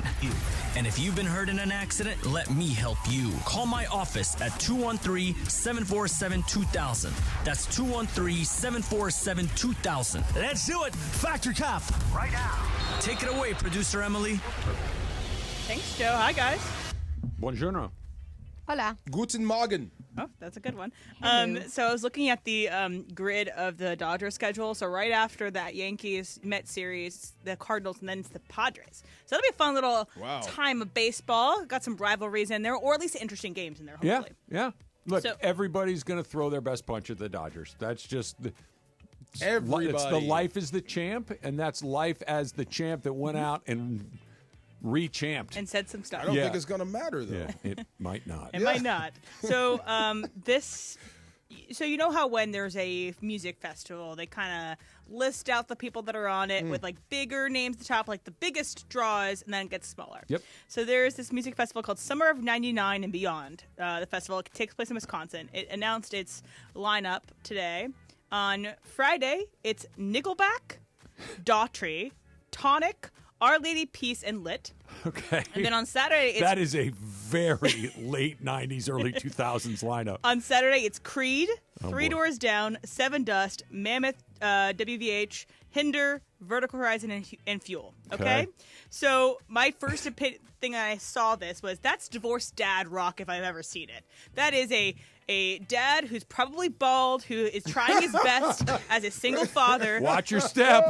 And if you've been hurt in an accident, let me help you. Call my office at 213-747-2000. That's 213-747-2000. Let's do it. Factor Cap right now. Take it away, producer Emily. Thanks, Joe. Hi, guys. Buongiorno. Hola. Guten Morgen. Oh, that's a good one. Hello. So I was looking at the grid of the Dodgers schedule. So right after that Yankees-Mets series, the Cardinals, and then it's the Padres. So that'll be a fun little time of baseball. Got some rivalries in there, or at least interesting games in there, hopefully. Yeah. Look, everybody's going to throw their best punch at the Dodgers. That's just everybody. It's the life as the champ, and that's life as the champ that went out and re-champed. And said some stuff. I don't think it's going to matter, though. Yeah, it might not. It might not. So so you know how when there's a music festival, they kind of list out the people that are on it with like bigger names at the top, like the biggest draws, and then it gets smaller. Yep. So there's this music festival called Summer of '99 and Beyond. The festival takes place in Wisconsin. It announced its lineup today. On Friday, it's Nickelback, Daughtry, Tonic, Our Lady Peace, and Lit. Okay. And then on Saturday, it's... That is a very late 90s, early 2000s lineup. On Saturday, it's Creed, Three boy. Doors Down, Seven Dust, Mammoth, WVH, Hinder, Vertical Horizon, and Fuel. Okay? So my first thing I saw this was, that's divorced dad rock if I've ever seen it. That is a dad who's probably bald, who is trying his best as a single father. Watch your step.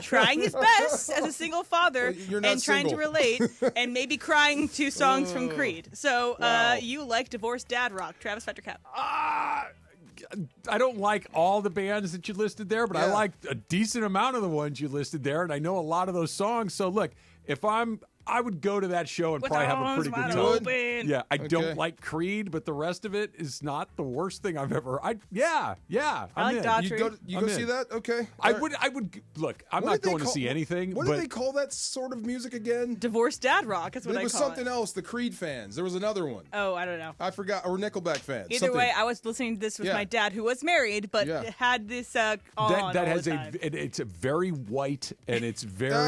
Trying his best as a single father and trying to relate, and maybe crying to songs from Creed. So you like divorced dad rock, Travis Factor Cap? I don't like all the bands that you listed there, but I like a decent amount of the ones you listed there, and I know a lot of those songs. So look, I would go to that show and probably have a pretty good time. Yeah, I don't like Creed, but the rest of it is not the worst thing I've ever. I like Daughtry. You go see that? Okay. I would look. I'm not going to see anything. What do they call that sort of music again? Divorced dad rock is what I call it. It was something else. The Creed fans. There was another one. Oh, I don't know. I forgot. Or Nickelback fans. Either way, I was listening to this with my dad, who was married, but had this on that all has the time. It's a very white, and it's very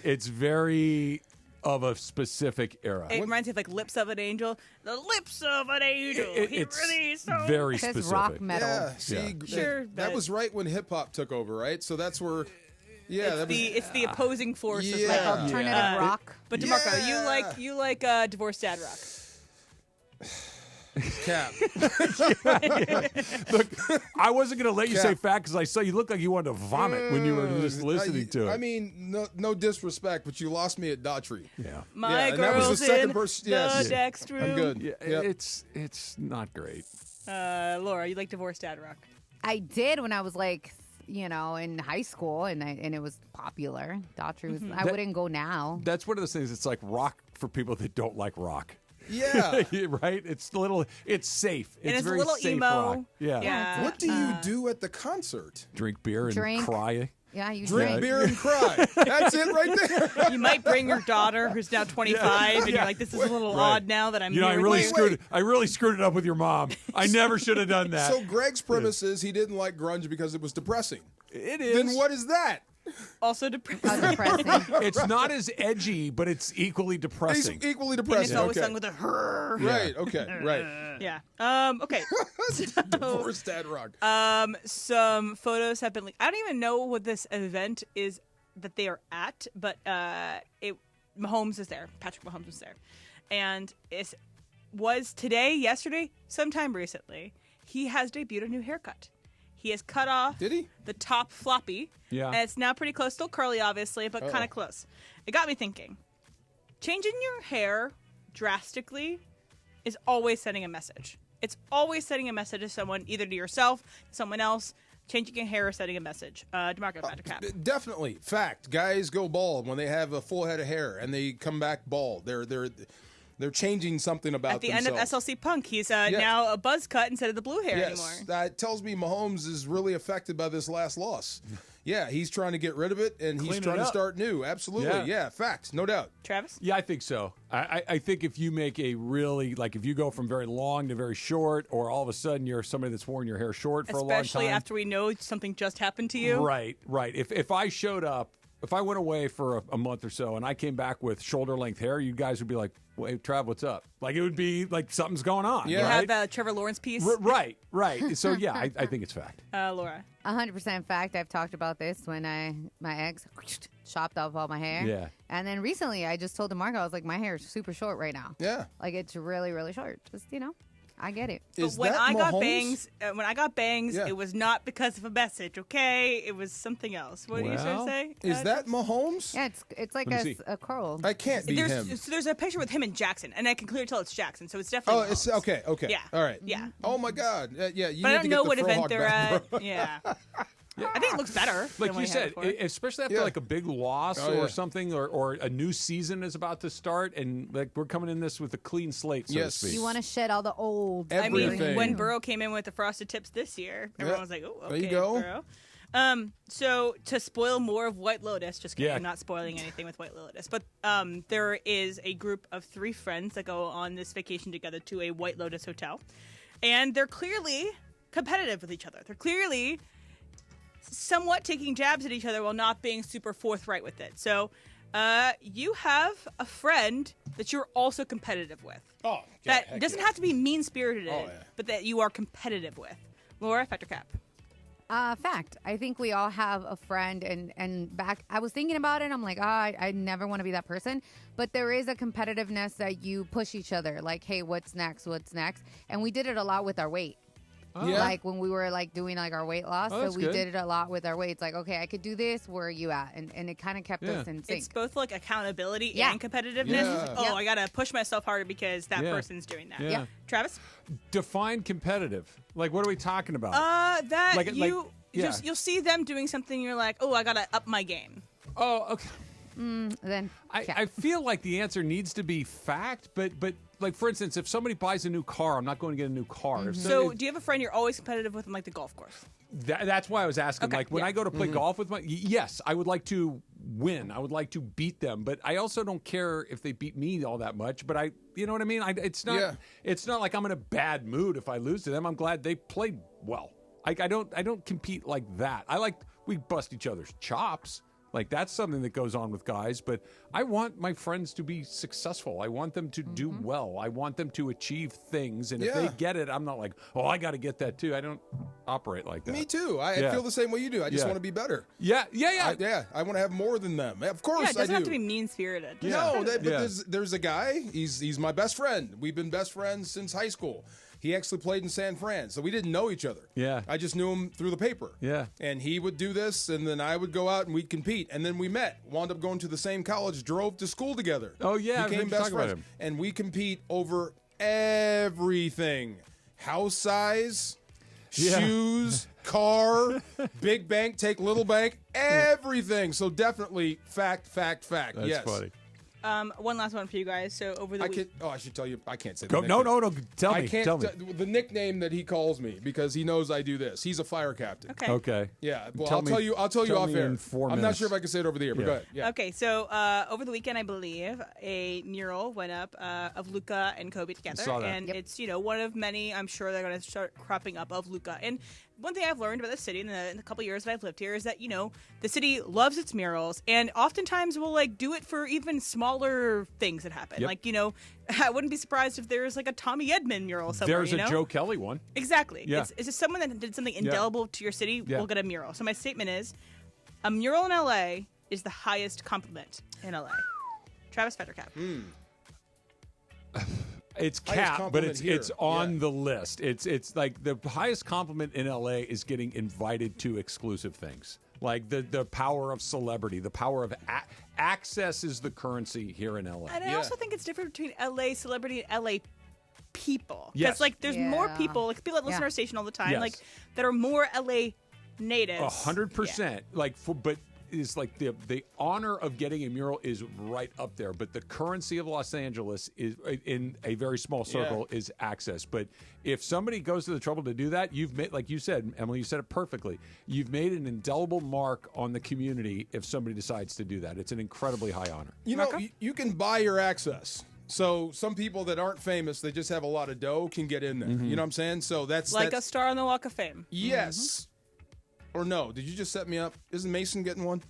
it's very of a specific era. It reminds me of like Lips of an Angel. The Lips of an Angel. It's really so very specific. rock metal. Yeah, see, Sure, that was right when hip hop took over, right? So that's where, it's the opposing force of Like alternative rock. But DeMarco, you like divorced dad rock. Cap. Look, I wasn't going to let you say fact because I saw you look like you wanted to vomit when you were just listening to it. I mean, no disrespect, but you lost me at Daughtry. Yeah. My and girl's that was the second in verse. the Yes, next room. I'm good. Yeah, it's not great. Laura, you like divorced dad rock? I did when I was like, in high school, and it was popular. Daughtry was. I wouldn't go now. That's one of those things. It's like rock for people that don't like rock. Yeah. Right? It's safe. And it's very a little safe emo. rock. Yeah. What do you do at the concert? Drink beer and cry. Yeah, you drink beer and cry. That's it right there. You might bring your daughter, who's now 25, and you're like, "This is a little odd now that I'm here." I really screwed it up with your mom. I never should have done that. So Greg's premise is he didn't like grunge because it was depressing. It is. Then what is that? Also depressing. It's not as edgy, but it's equally depressing. It's equally And depressing. it's always okay. sung with a her. Right. Okay. Right. Yeah. Okay. Divorce dad rock. Some photos have been leaked. I don't even know what this event is that they are at, but Mahomes is there. Patrick Mahomes is there, and it was today, yesterday, sometime recently. He has debuted a new haircut. He has cut off the top floppy. Yeah. And it's now pretty close. Still curly, obviously, but kind of close. It got me thinking. Changing your hair drastically is always sending a message. It's always sending a message to someone, either to yourself, someone else. Changing your hair is sending a message. DeMarco, Patrick Cap. Definitely. Fact. Guys go bald when they have a full head of hair and they come back bald. They're changing something about At the themselves. end of SLC Punk, he's now a buzz cut instead of the blue hair anymore. That tells me Mahomes is really affected by this last loss. Yeah, he's trying to get rid of it, and he's Clean it trying to up. start new. Absolutely. Yeah, facts. No doubt. Travis? Yeah, I think so. I think if you make a really, if you go from very long to very short, or all of a sudden you're somebody that's worn your hair short for a long time. Especially after we know something just happened to you. Right. If I showed up, if I went away for a month or so and I came back with shoulder-length hair, you guys would be like, "Wait, Trav, what's up?" Like, it would be like something's going on. You have the Trevor Lawrence piece. Right. So, yeah, I think it's fact. Laura? 100% fact. I've talked about this when my ex chopped off all my hair. Yeah. And then recently I just told DeMarco, I was like, my hair is super short right now. Yeah. Like, it's really, really short. Just, I get it. But when I got bangs, it was not because of a message, okay? It was something else. What did you say? Is that Mahomes? Yeah, it's like a curl. I can't be him. So there's a picture with him and Jackson, and I can clearly tell it's Jackson, so it's definitely Oh, it's okay. Yeah. All right. Yeah. Oh, my God. Yeah, you But I need don't to know get what the event Frohawk they're back, at. bro. Yeah. I think it looks better. Like than what you he said, had before. especially after like a big loss or something, or a new season is about to start, and like we're coming in this with a clean slate, so to speak. You want to shed all the old. I mean, when Burrow came in with the frosted tips this year, everyone was like, "Oh, okay, there you go. Burrow." So to spoil more of White Lotus, just kidding, I'm not spoiling anything with White Lotus, but there is a group of 3 friends that go on this vacation together to a White Lotus hotel, and they're clearly competitive with each other. They're clearly somewhat taking jabs at each other while not being super forthright with it. So you have a friend that you're also competitive with. Oh, that doesn't have to be mean-spirited, but that you are competitive with. Laura, fact or cap? Fact. I think we all have a friend, and back, I was thinking about it. I'm like, I never want to be that person. But there is a competitiveness that you push each other. Like, hey, what's next? And we did it a lot with our weight. Oh. Yeah. Like when we were doing our weight loss, so we good. did it a lot with our weight. It's like, okay, I could do this. Where are you at? And it kind of kept us in sync. It's both like accountability and competitiveness. Yeah. Oh, I gotta push myself harder because that person's doing that. Yeah. Travis? Define competitive. Like, what are we talking about? You'll see them doing something. You're like, oh, I gotta up my game. Oh, okay. Then I feel like the answer needs to be fact, but like, for instance, if somebody buys a new car, I'm not going to get a new car. Mm-hmm. If So do you have a friend you're always competitive with on like the golf course? That's why I was asking. Okay, Like, when I go to play golf with yes, I would like to win. I would like to beat them, but I also don't care if they beat me all that much. But you know what I mean? It's not like I'm in a bad mood if I lose to them. I'm glad they played well. I don't compete like that. We bust each other's chops. Like, that's something that goes on with guys, but I want my friends to be successful. I want them to do well. I want them to achieve things, and if they get it, I'm not like, oh, I got to get that too. I don't operate like that. Me too. I feel the same way you do. I just want to be better. Yeah. I want to have more than them. Of course, Yeah, it doesn't I have do. to be mean-spirited. No, but there's a guy. He's my best friend. We've been best friends since high school. He actually played in San Fran, so we didn't know each other. Yeah. I just knew him through the paper. Yeah. And he would do this, and then I would go out and we'd compete. And then we met, wound up going to the same college, drove to school together. Oh, yeah. Became best friends. And we compete over everything. House size, shoes, car, big bank, take little bank, everything. So definitely fact. That's yes. funny. One last one for you guys. So over the week. I should tell you. I can't say. No. Tell me. I can't. Tell me. The nickname that he calls me because he knows I do this. He's a fire captain. Okay. Yeah. Well, I'll tell you off air. In 4 I'm minutes. not sure if I can say it over the air, but go ahead. Yeah. Okay. So over the weekend, I believe a mural went up of Luka and Kobe together, Saw that. and it's one of many. I'm sure they're going to start cropping up of Luka. And one thing I've learned about the city in the couple years that I've lived here is that the city loves its murals, and oftentimes will do it for even smaller things that happen. Yep. I wouldn't be surprised if there's a Tommy Edman mural somewhere. There's a Joe Kelly one. Exactly. Yeah. It's just someone that did something indelible to your city will get a mural. So my statement is, a mural in LA is the highest compliment in LA. Travis Fettercap. It's cap, but it's on the list. It's like the highest compliment in LA is getting invited to exclusive things. Like the power of celebrity, the power of access is the currency here in LA. And I also think it's different between LA celebrity and LA people. Yes. Because there's more people, people that listen to our station all the time, that are more LA natives. 100%. But is the honor of getting a mural is right up there, but the currency of Los Angeles is in a very small circle is access. But if somebody goes to the trouble to do that, you've made, like you said, Emily, you said it perfectly. You've made an indelible mark on the community if somebody decides to do that. It's an incredibly high honor. You can buy your access. So some people that aren't famous, they just have a lot of dough, can get in there. Mm-hmm. You know what I'm saying? So that's a star on the Walk of Fame. Yes. Mm-hmm. Or no? Did you just set me up? Isn't Mason getting one?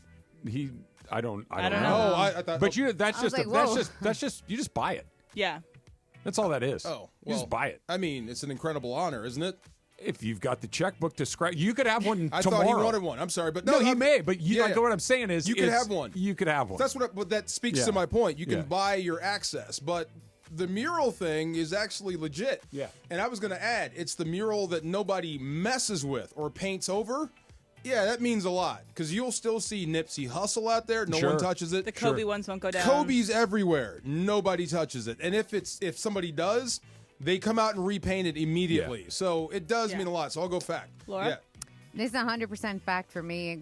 I don't know. Oh, I thought. But that's just you just buy it. Yeah. That's all that is. Oh, you just buy it. I mean, it's an incredible honor, isn't it? If you've got the checkbook to scratch, you could have one I tomorrow. thought he wanted one. I'm sorry, but no, he may. But like what I'm saying is, you could have one. You could have one. That's what. That speaks to my point. You can buy your access, but the mural thing is actually legit. Yeah. And I was going to add, it's the mural that nobody messes with or paints over. Yeah, that means a lot because you'll still see Nipsey Hussle out there. No one touches it. The Kobe ones won't go down. Kobe's everywhere. Nobody touches it. And if somebody does, they come out and repaint it immediately. Yeah. So it does mean a lot. So I'll go fact. Laura? Yeah. This is 100% fact for me.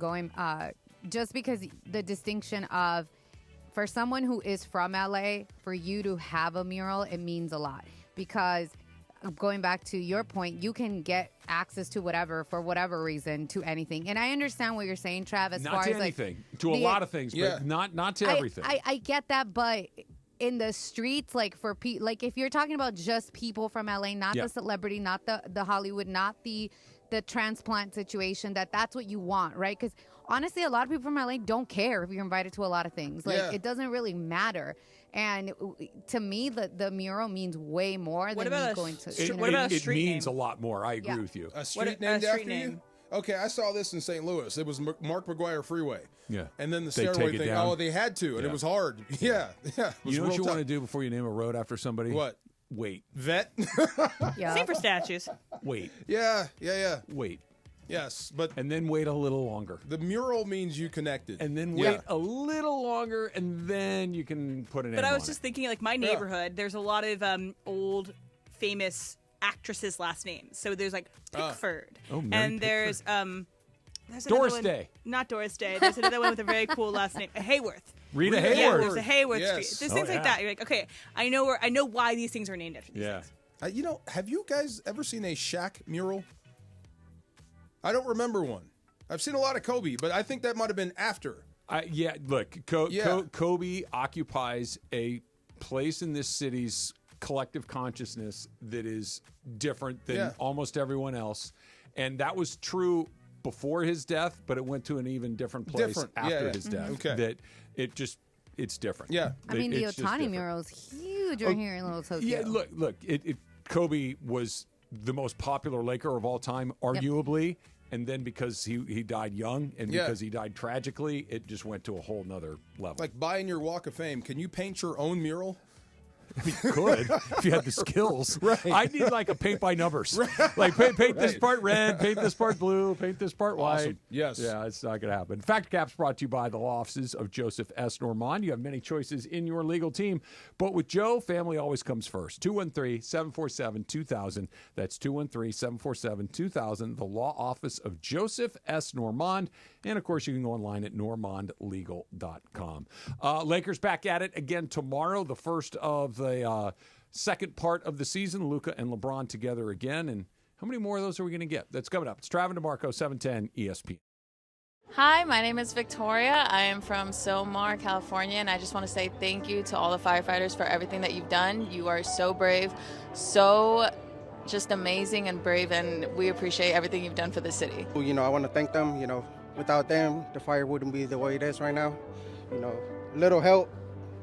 Just because the distinction of, for someone who is from LA, for you to have a mural, it means a lot because. Going back to your point, you can get access to whatever for whatever reason to anything, and I understand what you're saying, Trav. As not far to as anything, to a lot of things, but not to everything. I get that, but in the streets, if you're talking about just people from LA, not the celebrity, not the Hollywood, not the transplant situation, that's what you want, right? Because honestly, a lot of people from LA don't care if you're invited to a lot of things. It doesn't really matter. And to me, the mural means way more than me going to. It means a lot more. I agree with you. A street named after you? Okay, I saw this in St. Louis. It was Mark McGuire Freeway. Yeah. And then the stairway thing. Down. Oh, they had to, and it was hard. Yeah. You know what you want to do before you name a road after somebody? What? Wait. Vet? Same for statues. Wait. Yeah. Wait. Yes, but and then wait a little longer. The mural means you connected, and then wait a little longer, and then you can put an. But I was just thinking, my neighborhood. There's a lot of old, famous actresses' last names. So there's Pickford, and there's Doris Day. Not Doris Day. There's another one with a very cool last name, Hayworth. Rita Hayworth. Yeah, there's a Hayworth Street. There's things like that. You're like, okay, I know why these things are named after these things. Have you guys ever seen a Shaq mural? I don't remember one. I've seen a lot of Kobe, but I think that might have been after. Look, Kobe occupies a place in this city's collective consciousness that is different than almost everyone else. And that was true before his death, but it went to an even different place after his death. Okay. That it's different. Yeah. I mean, the Ohtani mural is huge here in Little Tokyo. Yeah, look, Kobe was the most popular Laker of all time, arguably. And then because he died young and because he died tragically, it just went to a whole nother level. Like buying your Walk of Fame. Can you paint your own mural? I mean, you could if you had the skills. Right. I need like a paint by numbers. Like paint this part red, paint this part blue, paint this part white. Awesome. Yes. Yeah, it's not going to happen. Fact Cap's brought to you by the law offices of Joseph S. Normand. You have many choices in your legal team, but with Joe, family always comes first. 213-747-2000. That's 213-747-2000. The law office of Joseph S. Normand. And, of course, you can go online at normandlegal.com. Lakers back at it again tomorrow, the first of the second part of the season. Luka and LeBron together again. And how many more of those are we going to get? That's coming up. It's Travis DeMarco, 710 ESPN. Hi, my name is Victoria. I am from Sylmar, California, and I just want to say thank you to all the firefighters for everything that you've done. You are so brave, so just amazing and brave, and we appreciate everything you've done for the city. You know, I want to thank them. You know, without them, the fire wouldn't be the way it is right now. You know, little help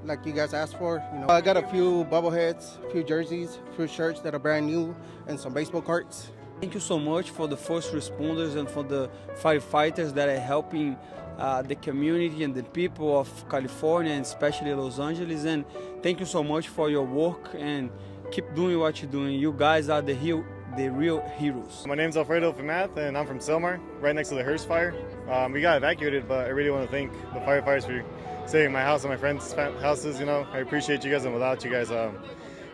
like you guys asked for. You know, I got a few bobbleheads, a few jerseys, a few shirts that are brand new, and some baseball cards. Thank you so much for the first responders and for the firefighters that are helping the community and the people of California, and especially Los Angeles. And thank you so much for your work, and keep doing what you're doing. You guys are the real heroes. My name's Alfredo Famath, and I'm from Sylmar, right next to the Hearst fire. We got evacuated, but I really want to thank the firefighters for saving my house and my friends' houses. You know, I appreciate you guys, and without you guys, I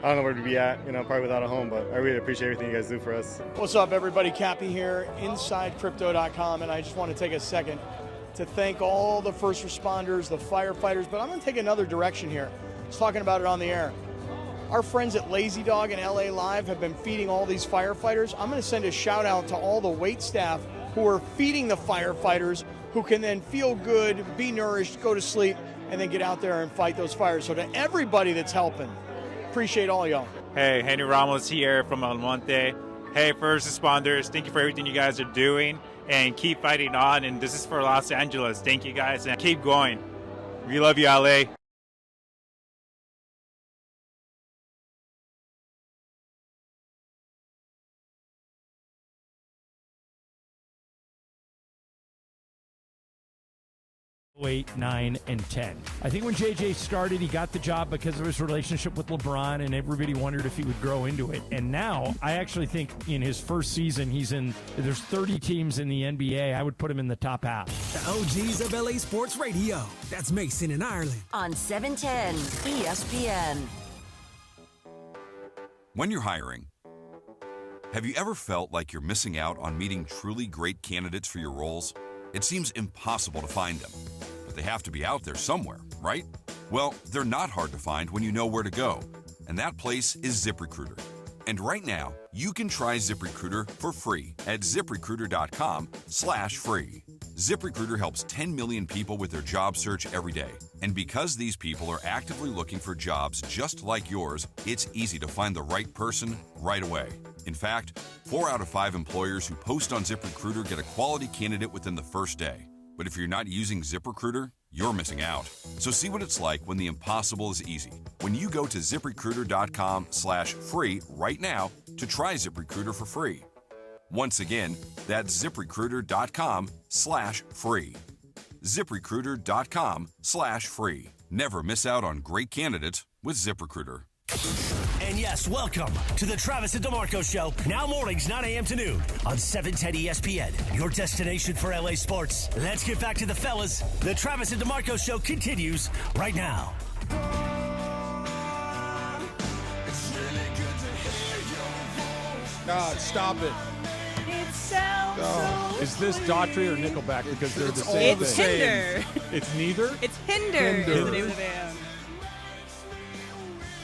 don't know where to be at, you know, probably without a home, but I really appreciate everything you guys do for us. What's up, everybody? Cappy here, InsideCrypto.com, and I just want to take a second to thank all the first responders, the firefighters, but I'm going to take another direction here. I was talking about it on the air. Our friends at Lazy Dog and LA Live have been feeding all these firefighters. I'm going to send a shout out to all the wait staff who are feeding the firefighters, who can then feel good, be nourished, go to sleep, and then get out there and fight those fires. So to everybody that's helping, appreciate all y'all. Hey, Henry Ramos here from El Monte. Hey, first responders, thank you for everything you guys are doing, and keep fighting on. And this is for Los Angeles. Thank you guys, and keep going. We love you, LA. Eight, 9, and 10. I think when JJ started, he got the job because of his relationship with LeBron, and everybody wondered if he would grow into it. And now, I actually think in his first season, there's 30 teams in the NBA. I would put him in the top half. The OGs of LA Sports Radio. That's Mason in Ireland. On 710 ESPN. When you're hiring, have you ever felt like you're missing out on meeting truly great candidates for your roles? It seems impossible to find them, but they have to be out there somewhere, right? Well, they're not hard to find when you know where to go, and that place is ZipRecruiter. And right now, you can try ZipRecruiter for free at ZipRecruiter.com/free. ZipRecruiter helps 10 million people with their job search every day. And because these people are actively looking for jobs just like yours, it's easy to find the right person right away. In fact, 4 out of 5 employers who post on ZipRecruiter get a quality candidate within the first day. But if you're not using ZipRecruiter, you're missing out. So see what it's like when the impossible is easy. When you go to ZipRecruiter.com/free right now to try ZipRecruiter for free. Once again, that's ZipRecruiter.com/free. ZipRecruiter.com/free. Never miss out on great candidates with ZipRecruiter. And yes, welcome to the Travis and DeMarco Show. Now mornings, 9 a.m. to noon on 710 ESPN, your destination for LA sports. Let's get back to the fellas. The Travis and DeMarco Show continues right now. God, stop it. It sounds so Is this Daughtry or Nickelback? Because they're the It's same all the thing. Hinder. It's neither? It's Hinder is the name of the band.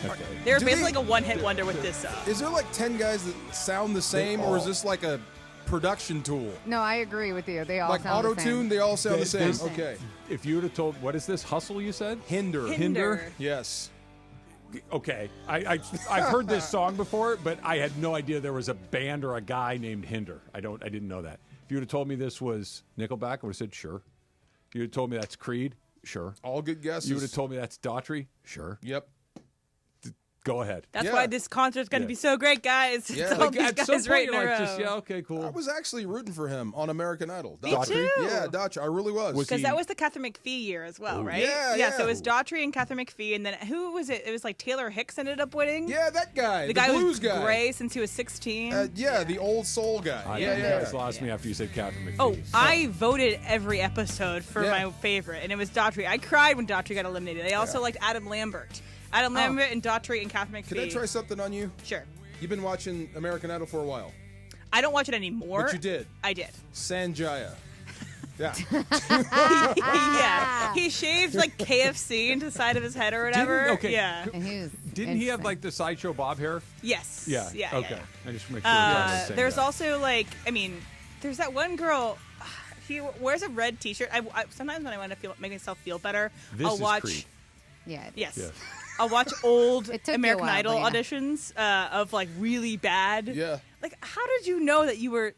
Okay. They're Do basically they- like a one-hit wonder with this song. Is there like 10 guys that sound the same, or is this like a production tool? No, I agree with you. They all Like sound the same. auto-tune, they all sound the same. This- Okay. If you would have told, what is this, Hustle you said? Hinder. Hinder. Yes. Okay. I've heard this song before, but I had no idea there was a band or a guy named Hinder. I didn't know that. If you would have told me this was Nickelback, I would have said sure. If you would have told me that's Creed, sure. All good guesses. You would have told me that's Daughtry, sure. Yep. Go ahead. That's why this concert's going to be so great, guys. Yeah. It's all Like, these at guys some point, right in you're a like, row. just, yeah, okay, cool. I was actually rooting for him on American Idol. Me too. Yeah, Daughtry. I really was. Because that was the Catherine McPhee year as well, right? Yeah. So it was Daughtry and Catherine McPhee, and then who was it? It was like Taylor Hicks ended up winning. Yeah, that guy. The guy blues who was guy. gray since he was 16. The old soul guy. You guys lost me after you said Catherine McPhee. Oh, I voted every episode for Yeah. my favorite, and it was Daughtry. I cried when Daughtry got eliminated. They also liked Adam Lambert. Adam Lambert and Daughtry and Catherine McPhee. Can I try something on you? Sure. You've been watching American Idol for a while. I don't watch it anymore. But you did. I did. Sanjaya. Yeah. Yeah. He shaved like KFC into the side of his head or whatever. Yeah. Didn't he have like the Sideshow Bob hair? Yes. Yeah. Yeah. Okay. yeah. I just make sure. I'm the same There's guy. also like, I mean, there's that one girl. He wears a red T-shirt. I sometimes when I want to make myself feel better, This I'll is watch. Creed. Yeah. Yes. Yeah. I'll watch old It took you a American while, Idol but yeah. auditions of like really bad. Yeah. Like, how did you know that you were?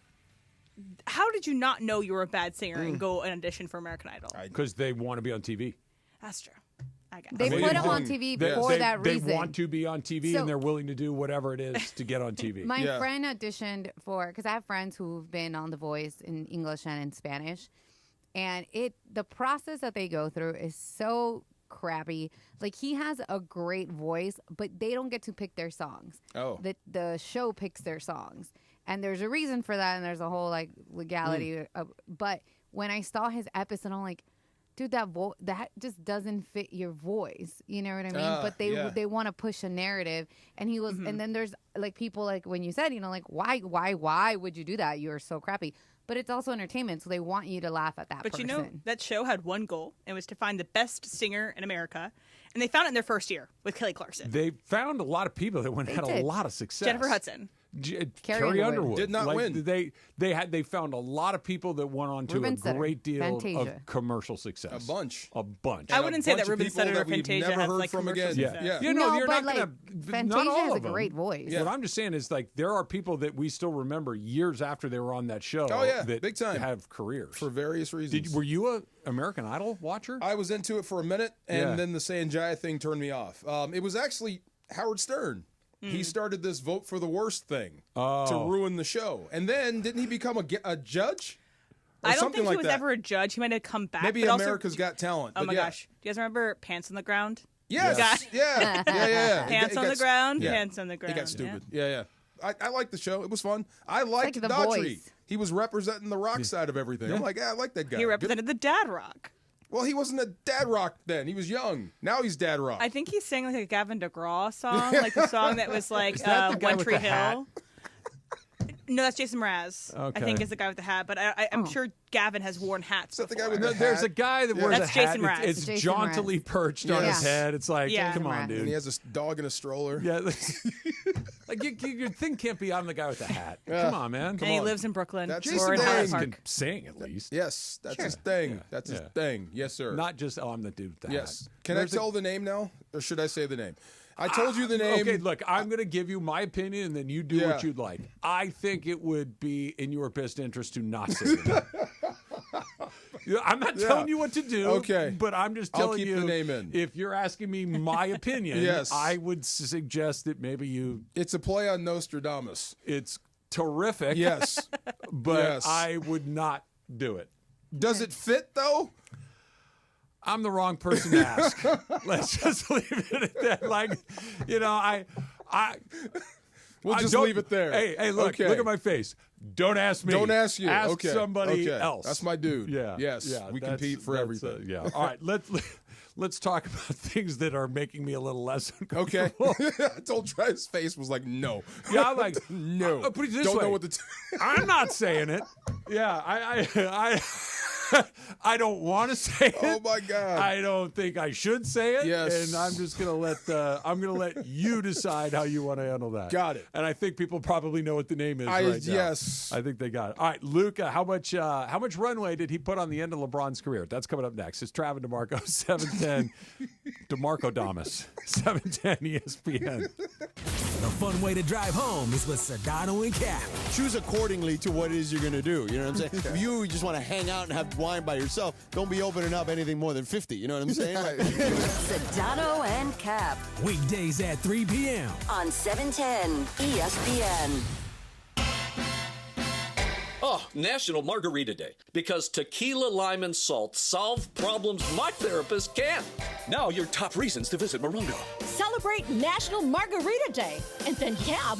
How did you not know you were a bad singer and go and audition for American Idol? Because they want to be on TV. That's true. I guess. They put him on TV for that reason. They want to be on TV, So- and they're willing to do whatever it is to get on TV. My friend auditioned for, because I have friends who've been on The Voice in English and in Spanish, and the process that they go through is so crappy. Like, he has a great voice, but they don't get to pick their songs. Oh. The show picks their songs, and there's a reason for that, and there's a whole like legality. But when I saw his episode, I'm like, dude, that just doesn't fit your voice. You know what I mean? But they want to push a narrative, and he was. And then there's like people like when you said, like why would you do that? You're so crappy. But it's also entertainment, so they want you to laugh at that But person. you know, that show had one goal, and it was to find the best singer in America. And they found it in their first year with Kelly Clarkson. They found a lot of people that had a lot of success. Jennifer Hudson. Carrie Underwood did not win. They found a lot of people that went on to Ruben a Sutter, great deal Fantasia. of commercial success. A bunch. And I wouldn't say that bunch of Ruben people Sutter that or we've Fantasia never have heard like from commercial again. success. You No, you're but, not like, gonna. Fantasia not all has of a them. great voice. What I'm just saying is, like, there are people that we still remember years after they were on that show. Oh, yeah, that big time. have careers For various reasons. Were you a American Idol watcher? I was into it for a minute, and Yeah. then the Sanjaya thing turned me off. It was actually Howard Stern. He started this vote for the worst thing to ruin the show. And then didn't he become a judge? Or I don't something think he like was that? ever a judge. He might have come back. Maybe but also- America's Got Talent. Oh but my yeah. gosh. Do you guys remember Pants on the Ground? Yes. Yeah. Pants It on the got- ground. yeah. Pants on the ground. It got stupid. Yeah. I liked the show. It was fun. I liked like The Daughtry. Voice. He was representing the rock side of everything. I'm like, I like that guy. He represented the dad rock. Well, he wasn't a dad rock then. He was young. Now he's dad rock. I think he sang like a Gavin DeGraw song, like the song that was like that the guy One with Tree the hat? Hill. No, that's Jason Mraz. I Okay. think is the guy with the hat, but I'm sure Gavin has worn hats. Is that the guy before. with the There's hat? a guy that wears That's a hat. Jason Mraz. It's Jason jauntily Mraz. perched on his Yeah. head. It's like, Yeah. come on, And dude. he has a dog in a stroller. Yeah, like your thing can't be I'm the guy with the hat. Come on, man. And he lives in Brooklyn That's or Jason in Hyde Mraz. Park. Can sing at least. Yes, that's his thing. That's his Yeah. thing. Yes, sir. Not just I'm the dude with the yes. hat. Can There's I tell the name now, or should I say the name? I told you the name. Okay, look, I'm going to give you my opinion, and then you do what you'd like. I think it would be in your best interest to not say it. I'm not telling you what to do. Okay. But I'm just I'll telling keep you. the name in. If you're asking me my opinion, Yes. I would suggest that maybe you. It's a play on Nostradamus. It's terrific. Yes. But Yes. I would not do it. Does it fit though? I'm the wrong person to ask. Let's just leave it at that. Like, I We'll I just don't- leave it there. Hey, look Okay. at my face. Don't ask me. Don't ask you. Ask Okay. somebody Okay. else. That's my dude. Yeah. Yes. Yeah, We that's- compete for that's, everything. yeah. All right. Let's talk about things that are making me a little less Okay. uncomfortable. I told Travis' face was like, no. Yeah, I'm like, no. I'll put it this Don't way. know what to I'm not saying it. Yeah, I don't want to say it. Oh my God. I don't think I should say it. Yes. And I'm just gonna let you decide how you want to handle that. Got it. And I think people probably know what the name is right now. Yes. I think they got it. All right, Luca, how much runway did he put on the end of LeBron's career? That's coming up next. It's Travis DeMarco, 710 DeMarco Damas, 710 ESPN. The fun way to drive home is with Sedano and Cap. Choose accordingly to what it is you're going to do. You know what I'm saying? If you just want to hang out and have wine by yourself, don't be opening up anything more than 50. You know what I'm saying? Sedano and Cap. Weekdays at 3 p.m. on 710 ESPN. Oh, National Margarita Day. Because tequila, lime, and salt solve problems my therapist can't. Now your top reasons to visit Morongo. Celebrate National Margarita Day and then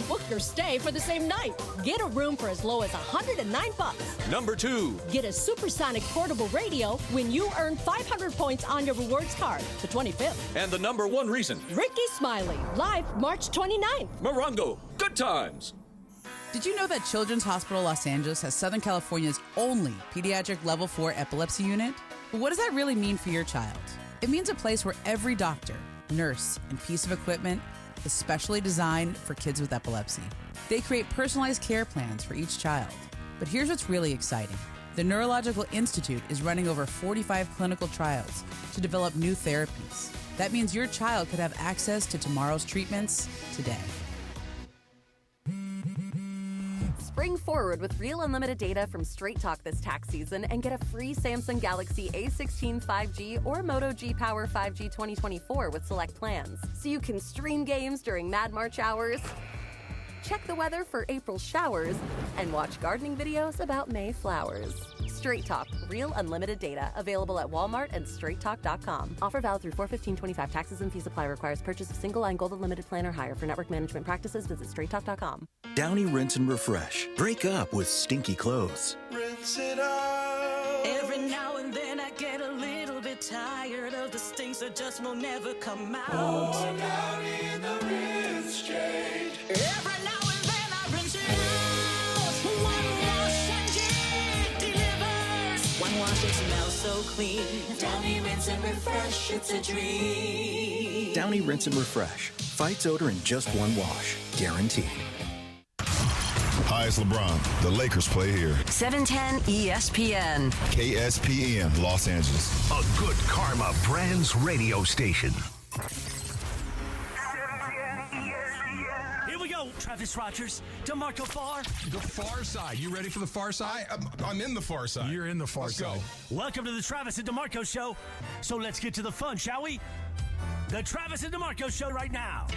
book your stay for the same night. Get a room for as low as $109. Number 2. Get a supersonic portable radio when you earn 500 points on your rewards card. The 25th. And the number 1 reason. Ricky Smiley, live March 29th. Morongo, good times. Did you know that Children's Hospital Los Angeles has Southern California's only pediatric level 4 epilepsy unit? But what does that really mean for your child? It means a place where every doctor, nurse, and piece of equipment is specially designed for kids with epilepsy. They create personalized care plans for each child. But here's what's really exciting. The Neurological Institute is running over 45 clinical trials to develop new therapies. That means your child could have access to tomorrow's treatments today. Spring forward with real unlimited data from Straight Talk this tax season and get a free Samsung Galaxy A16 5G or Moto G Power 5G 2024 with select plans. So you can stream games during Mad March hours, check the weather for April showers, and watch gardening videos about May flowers. Straight Talk, real unlimited data. Available at Walmart and straighttalk.com. Offer valid through 4/15/25. Taxes and fees apply. Requires purchase of single line gold unlimited plan or higher. For network management practices, visit straighttalk.com. Downy Rinse and Refresh. Break up with stinky clothes. Rinse it out. Every now and then I get a little bit tired of the stinks that just will never come out. Oh, Downy in the rinse change. Every now and then I rinse it out. One wash and it delivers. One wash, it smells so clean. Downy Rinse and Refresh, it's a dream. Downy Rinse and Refresh. Fights odor in just one wash. Guaranteed. Hi, it's LeBron. The Lakers play here. 710 ESPN. KSPN, Los Angeles. A good karma brands radio station. Here we go, Travis Rogers, DeMarco Farr. The far side. You ready for the far side? I'm in the far side. You're in the far side. Go. Welcome to the Travis and DeMarco Show. So let's get to the fun, shall we? The Travis and DeMarco Show right now.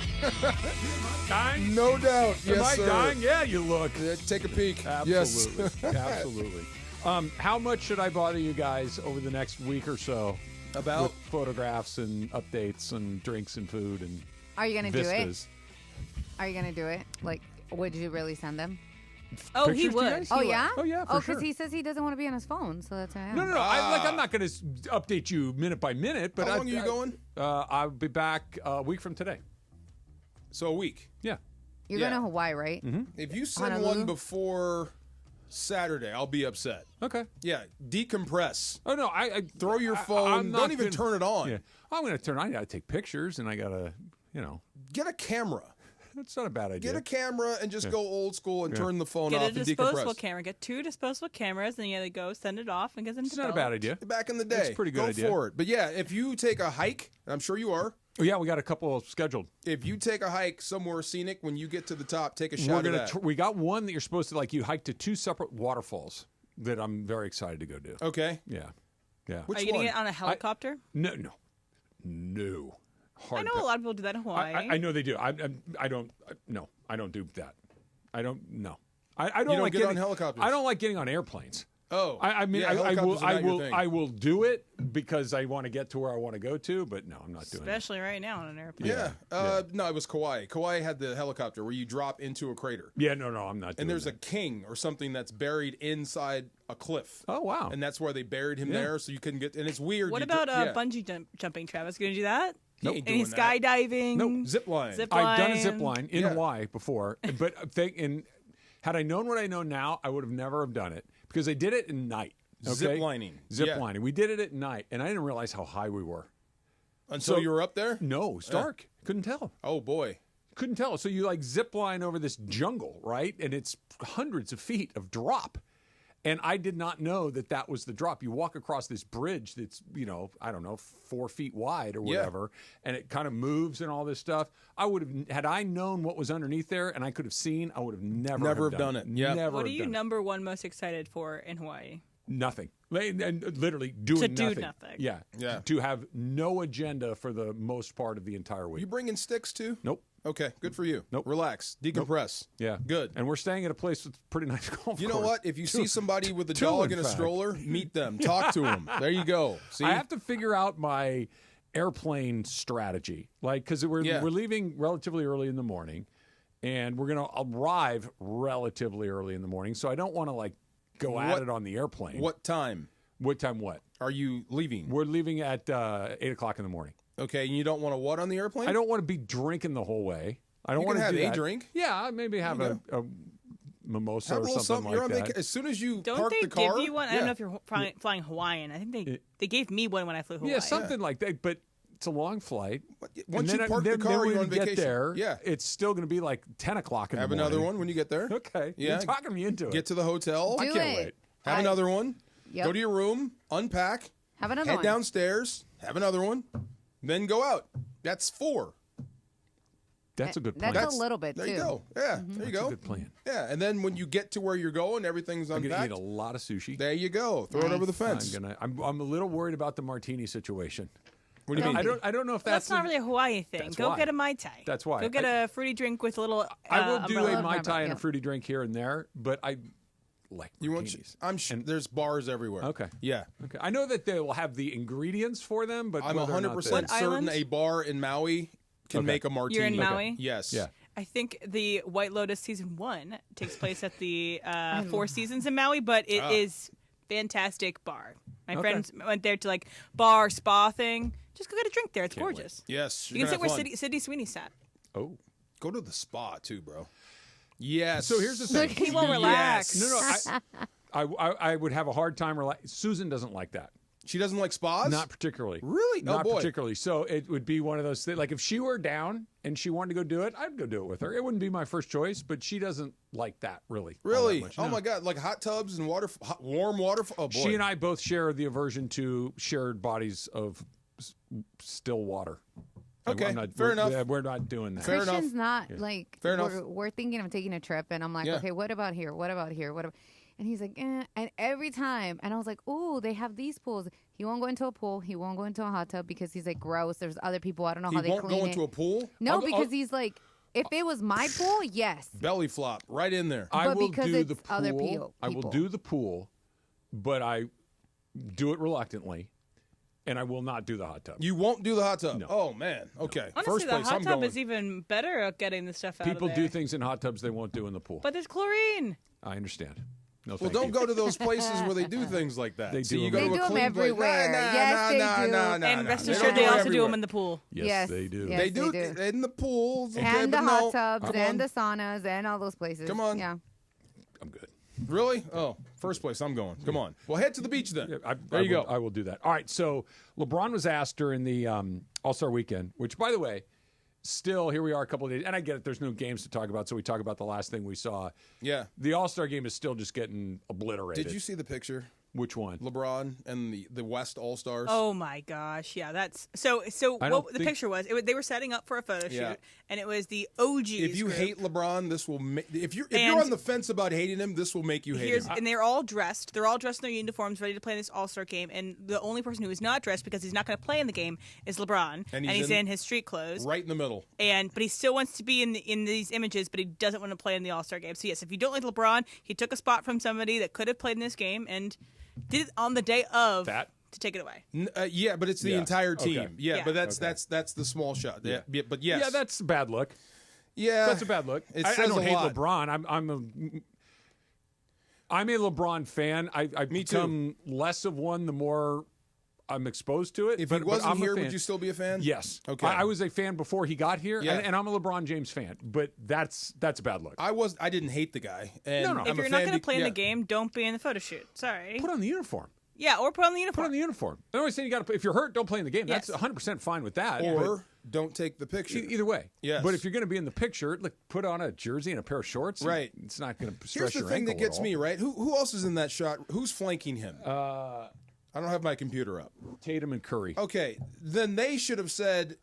Dying? No doubt. Am Yes, I sir. dying? Yeah, you look. Take a peek. Absolutely. Yes. Absolutely. How much should I bother you guys over the next week or so? About? With photographs and updates and drinks and food and Are you going to do it? vistas? Are you going to do it? Like, would you really send them? Oh, he Pictures to you would. guys? Oh, yeah? Oh, yeah, for Oh, sure. because he says he doesn't want to be on his phone, so that's how. No. I'm not going to update you minute by minute. But How long are you going? I'll be back a week from today. So a week. Yeah. You're going to Hawaii, right? Mm-hmm. If you send Honolulu? one before Saturday, I'll be upset. Okay. Yeah, decompress. Oh no, I throw your phone. I'm not Don't even gonna- turn it on. Yeah. I'm going to turn. I got to take pictures, and I got to, Get a camera. That's not a bad idea. Get a camera and just Yeah. go old school and Yeah. turn the phone Get off a and disposable decompress. camera. Get 2 disposable cameras, and you gotta go send it off and get them It's not a bad idea. Back in the day, That's a pretty good go idea. for it. But yeah, if you take a hike, and I'm sure you are. Oh yeah, we got a couple scheduled. If you take a hike somewhere scenic, when you get to the top, take a shot We're of that. we got one that you're supposed to you hike to 2 separate waterfalls that I'm very excited to go do. Okay. Yeah. Are you gonna get on a helicopter? No. Hard I know a lot of people do that in Hawaii. I know they do. I don't. No, I don't do that. I don't. No. I don't You don't like get getting on helicopters? I don't like getting on airplanes. Oh, I mean, yeah, I helicopters are not your will. thing. I will do it because I want to get to where I want to go to. But no, I'm not doing it. Especially right now on an airplane. Yeah. No, it was Kauai. Kauai had the helicopter where you drop into a crater. Yeah, no, I'm not doing And there's that. a king or something that's buried inside a cliff. Oh, wow. And that's where they buried him Yeah. there, so you couldn't get. And it's weird. What You about yeah. bungee jumping, Travis? Gonna do that? He ain't Any doing that. skydiving? Nope. Zip line. I've done a zip line in Yeah. Hawaii before, but had I known what I know now, I would have never have done it because I did it at night. Okay? Zip lining. Zip Yeah. lining. We did it at night, and I didn't realize how high we were. Until you were up there? No, it's dark. Couldn't tell. Oh, boy. Couldn't tell. So you zip line over this jungle, right? And it's hundreds of feet of drop. And I did not know that was the drop. You walk across this bridge that's, I don't know, 4 feet wide or whatever, and it kind of moves and all this stuff. I would have, had I known what was underneath there and I could have seen, I would have never have done it. Yeah. Never. What are you number one most excited for in Hawaii? Nothing. And literally doing to nothing. do nothing. Yeah. To have no agenda for the most part of the entire week. You bringing sticks too? Nope. Okay, good for you. Nope. Relax. Decompress. Nope. Yeah. Good. And we're staying at a place with pretty nice golf You know course. what? If you see somebody with a Two, dog in and a fact. stroller, meet them. Talk to them. There you go. See? I have to figure out my airplane strategy. Because we're leaving relatively early in the morning, and we're going to arrive relatively early in the morning. So I don't want to, go at it on the airplane. What time? What time what? Are you leaving? We're leaving at 8 o'clock in the morning. Okay, and you don't want to what on the airplane? I don't want to be drinking the whole way. I don't want to have do a that. drink. Yeah, maybe have a mimosa Have a or little something You're like on that. As soon as you Don't park they the car, give you one? I don't know if you're flying Hawaiian. I think they gave me one when I flew Hawaii. Yeah, something like that. But it's a long flight. Once and you park the then car, when you're we on get vacation. there, Yeah. it's still going to be 10 o'clock in have the morning. another one when you get there. Okay. Yeah. You're talking me into it. Get to the hotel. Do I can't it. wait. Have another one. Yep. Go to your room. Unpack. Have another Head one. downstairs. Have another one. Then go out. That's 4. That's a good plan. That's a little bit, There too. you go. Yeah, there you That's go. a good plan. Yeah, and then when you get to where you're going, everything's I'm going to unpacked. eat a lot of sushi. There you go. Throw it over the fence. I'm a little worried about the martini situation. What do you mean? I don't know if Well, that's not a- really a Hawaii thing. That's Go why. get a Mai Tai. That's why. Go get a fruity drink with a little. I will do umbrella. a Mai Tai and a fruity drink here and there, but I like You want? martinis. I'm sure there's bars everywhere. Okay. Yeah. Okay. I know that they will have the ingredients for them, but I'm whether or not 100% they- What certain island? a bar in Maui can Okay. make a martini. You're in Maui? Yes. Yeah. I think the White Lotus season 1 takes place at the Four Seasons in Maui, but it is fantastic bar. My friends went there to bar spa thing. Just go get a drink there. It's gorgeous. Yes. You can sit where Sydney Sweeney sat. Oh. Go to the spa too, bro. Yes. So here's the thing. He won't relax. No. I would have a hard time. Susan doesn't like that. She doesn't like spas? Not particularly. Really? Not oh, boy. particularly. So it would be one of those things. Like if she were down and she wanted to go do it, I'd go do it with her. It wouldn't be my first choice, but she doesn't like that really. all that Really? much. Oh No. my God! Like hot tubs and warm water. Oh boy. She and I both share the aversion to shared bodies of still water. Okay, I'm not, fair enough. Yeah, we're not doing that. Fair enough. Christian's not Fair enough. We're thinking of taking a trip, and I'm like, Yeah. okay, what about here? What about here? What about? And he's like, and every time, and I was like, oh, they have these pools. He won't go into a pool. He won't go into a hot tub because he's like, gross. There's other people. I don't know He how they won't clean go it. into a pool. No, because he's like, if it was my pool, yes. Belly flop right in there. I But will because do it's the pool. other I will people. do the pool, but I do it reluctantly, and I will not do the hot tub. You won't do the hot tub. No. Oh man. Okay. Honestly, First the place. hot I'm tub going. is even better at getting the stuff out People of there. do things in hot tubs they won't do in the pool. But there's chlorine. I understand. No, Well, thank don't you. go to those places where they do things like that. They See, do you them go to They a do them clean everywhere. Place. Yes, they do. And rest They assured, don't they do it also do everywhere. them in the pool. Yes, they do. Yes, They do do. in the pools. Okay, And the but hot no. tubs Come and on. the saunas and all those places. Come on. Yeah. I'm good. Really? Oh, first place. I'm going. Come on. Well, head to the beach then. There you go. I will do that. All right. So LeBron was asked during the All-Star Weekend, which, by the way, still here we are a couple of days, and I get it. There's no games to talk about, so we talk about the last thing we saw. Yeah. The All-Star game is still just getting obliterated. Did you see the picture? Which one? LeBron and the West All Stars. Oh my gosh, yeah, that's so. I don't What the think- picture was? They were setting up for a photo Yeah. shoot, and it was the OGs. If you group. hate LeBron, this will. If you're And- on the fence about hating him, this will make you hate him. and they're all dressed. They're all dressed in their uniforms, ready to play in this All-Star game. And the only person who is not dressed because he's not going to play in the game is LeBron, And and he's he's in his street clothes. Right in the middle. But he still wants to be in these images, but he doesn't want to play in the All-Star game. So yes, if you don't like LeBron, he took a spot from somebody that could have played in this game and did it on the day of that to take it away. Yeah, but it's the Yeah. entire Okay. team. Yeah, Yeah. but that's the small shot. Yeah. But yes. Yeah, that's a bad look. Yeah, That's a bad look. It I says don't a hate lot. LeBron. I'm a LeBron fan. I've Me become less of one the more I'm exposed to it. If but he wasn't I'm a here, fan. would you still be a fan? Yes. Okay. I was a fan before he got here, Yeah. and I'm a LeBron James fan. But that's a bad look. I didn't hate the guy. And No. I'm If a you're not fan going to play in yeah. the game, don't be in the photo shoot. Sorry. Put on the uniform. Yeah, or put on the uniform. Put on the uniform. I'm always saying you got to. If you're hurt, don't play in the game. Yes. That's 100% fine with that. Or don't take the picture. Either way. Yes. But if you're going to be in the picture, like put on a jersey and a pair of shorts. Right. It's not going to stress Here's the your thing ankle that gets at all. me, right? Who else is in that shot? Who's flanking him? I don't have my computer up. Tatum and Curry. Okay, then they should have said,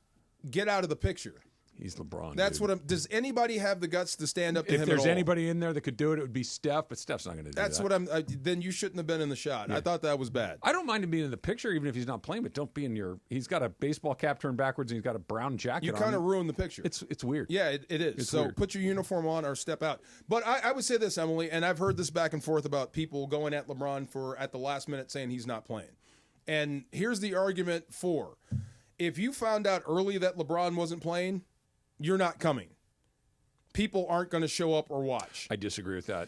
"Get out of the picture." He's LeBron. That's dude. what I'm. Does anybody have the guts to stand up to him? If there's at all? anybody in there that could do it, it would be Steph. But Steph's not going to do That's that. what I'm. Then you shouldn't have been in the shot. Yeah. I thought that was bad. I don't mind him being in the picture, even if he's not playing. But don't be in your. He's got a baseball cap turned backwards, and he's got a brown jacket. You on. kind of ruined the picture. It's weird. Yeah, it is. It's So weird. put your uniform on or step out. But I would say this, Emily, and I've heard this back and forth about people going at LeBron at the last minute saying he's not playing. And here's the argument for: if you found out early that LeBron wasn't playing, you're not coming. People aren't going to show up or watch. I disagree with that.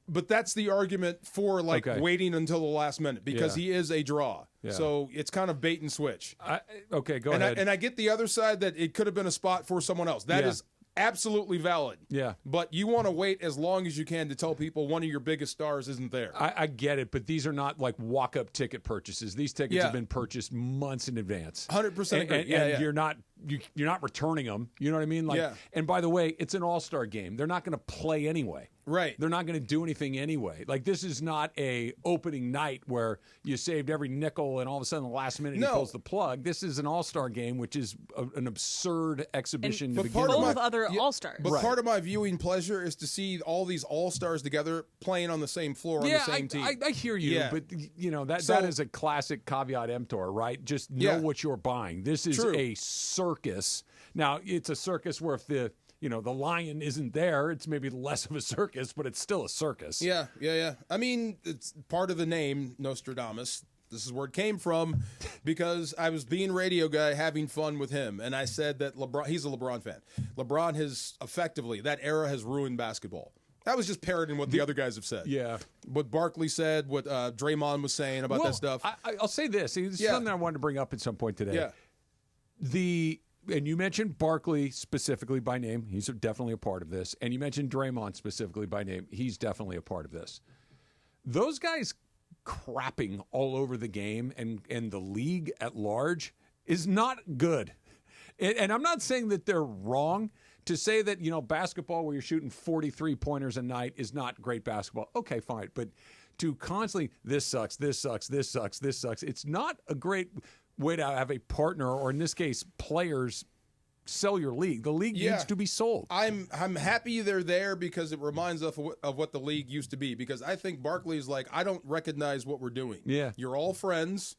But that's the argument for waiting until the last minute because he is a draw. Yeah. So it's kind of bait and switch. Okay, go and ahead. I get the other side that it could have been a spot for someone else. That is absolutely valid. Yeah. But you want to wait as long as you can to tell people one of your biggest stars isn't there. I get it, but these are not like walk-up ticket purchases. These tickets have been purchased months in advance. 100% agree. And you're not returning them. You know what I mean? Like, and by the way, it's an all-star game. They're not going to play anyway. Right. They're not going to do anything anyway. Like, this is not a opening night where you saved every nickel and all of a sudden the last minute he pulls the plug. This is an all-star game, which is an absurd exhibition to begin with. Full of other all-stars. But part of my viewing pleasure is to see all these all-stars together playing on the same floor on the same team. I hear you, but you know that is a classic caveat emptor, right? Just know what you're buying. This is a circus. Now, it's a circus where if the lion isn't there, it's maybe less of a circus, but it's still a circus. Yeah. I mean, it's part of the name, Nostradamus. This is where it came from because I was being radio guy having fun with him, and I said that he's a LeBron fan. LeBron has effectively, that era has ruined basketball. That was just parroting what the other guys have said. Yeah. What Barkley said, what Draymond was saying about that stuff. I'll say this. It's something I wanted to bring up at some point today. Yeah. And you mentioned Barkley specifically by name. He's definitely a part of this. And you mentioned Draymond specifically by name. He's definitely a part of this. Those guys crapping all over the game and the league at large is not good. And I'm not saying that they're wrong. To say that, basketball where you're shooting 43 pointers a night is not great basketball. Okay, fine. But to constantly, this sucks, it's not a great way to have a partner, or in this case, players, sell your league. The league needs to be sold. I'm happy they're there because it reminds us of what the league used to be. Because I think Barkley's like, I don't recognize what we're doing. Yeah. You're all friends.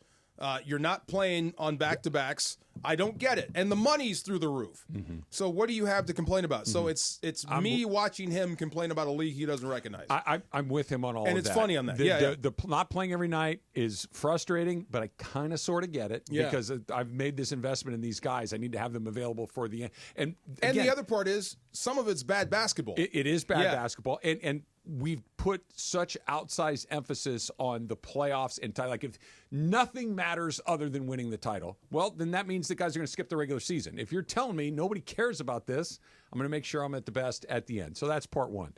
You're not playing on back-to-backs. I don't get it. And the money's through the roof. Mm-hmm. So what do you have to complain about? So it's me watching him complain about a league he doesn't recognize. I'm with him on all of that. And it's funny on that. The not playing every night is frustrating, but I kind of sort of get it because I've made this investment in these guys. I need to have them available for the end. And again, the other part is some of it's bad basketball. It is bad basketball. And we've put such outsized emphasis on the playoffs and title. Like, if nothing matters other than winning the title, well, then that means the guys are going to skip the regular season. If you're telling me nobody cares about this, I'm going to make sure I'm at the best at the end. So that's part one.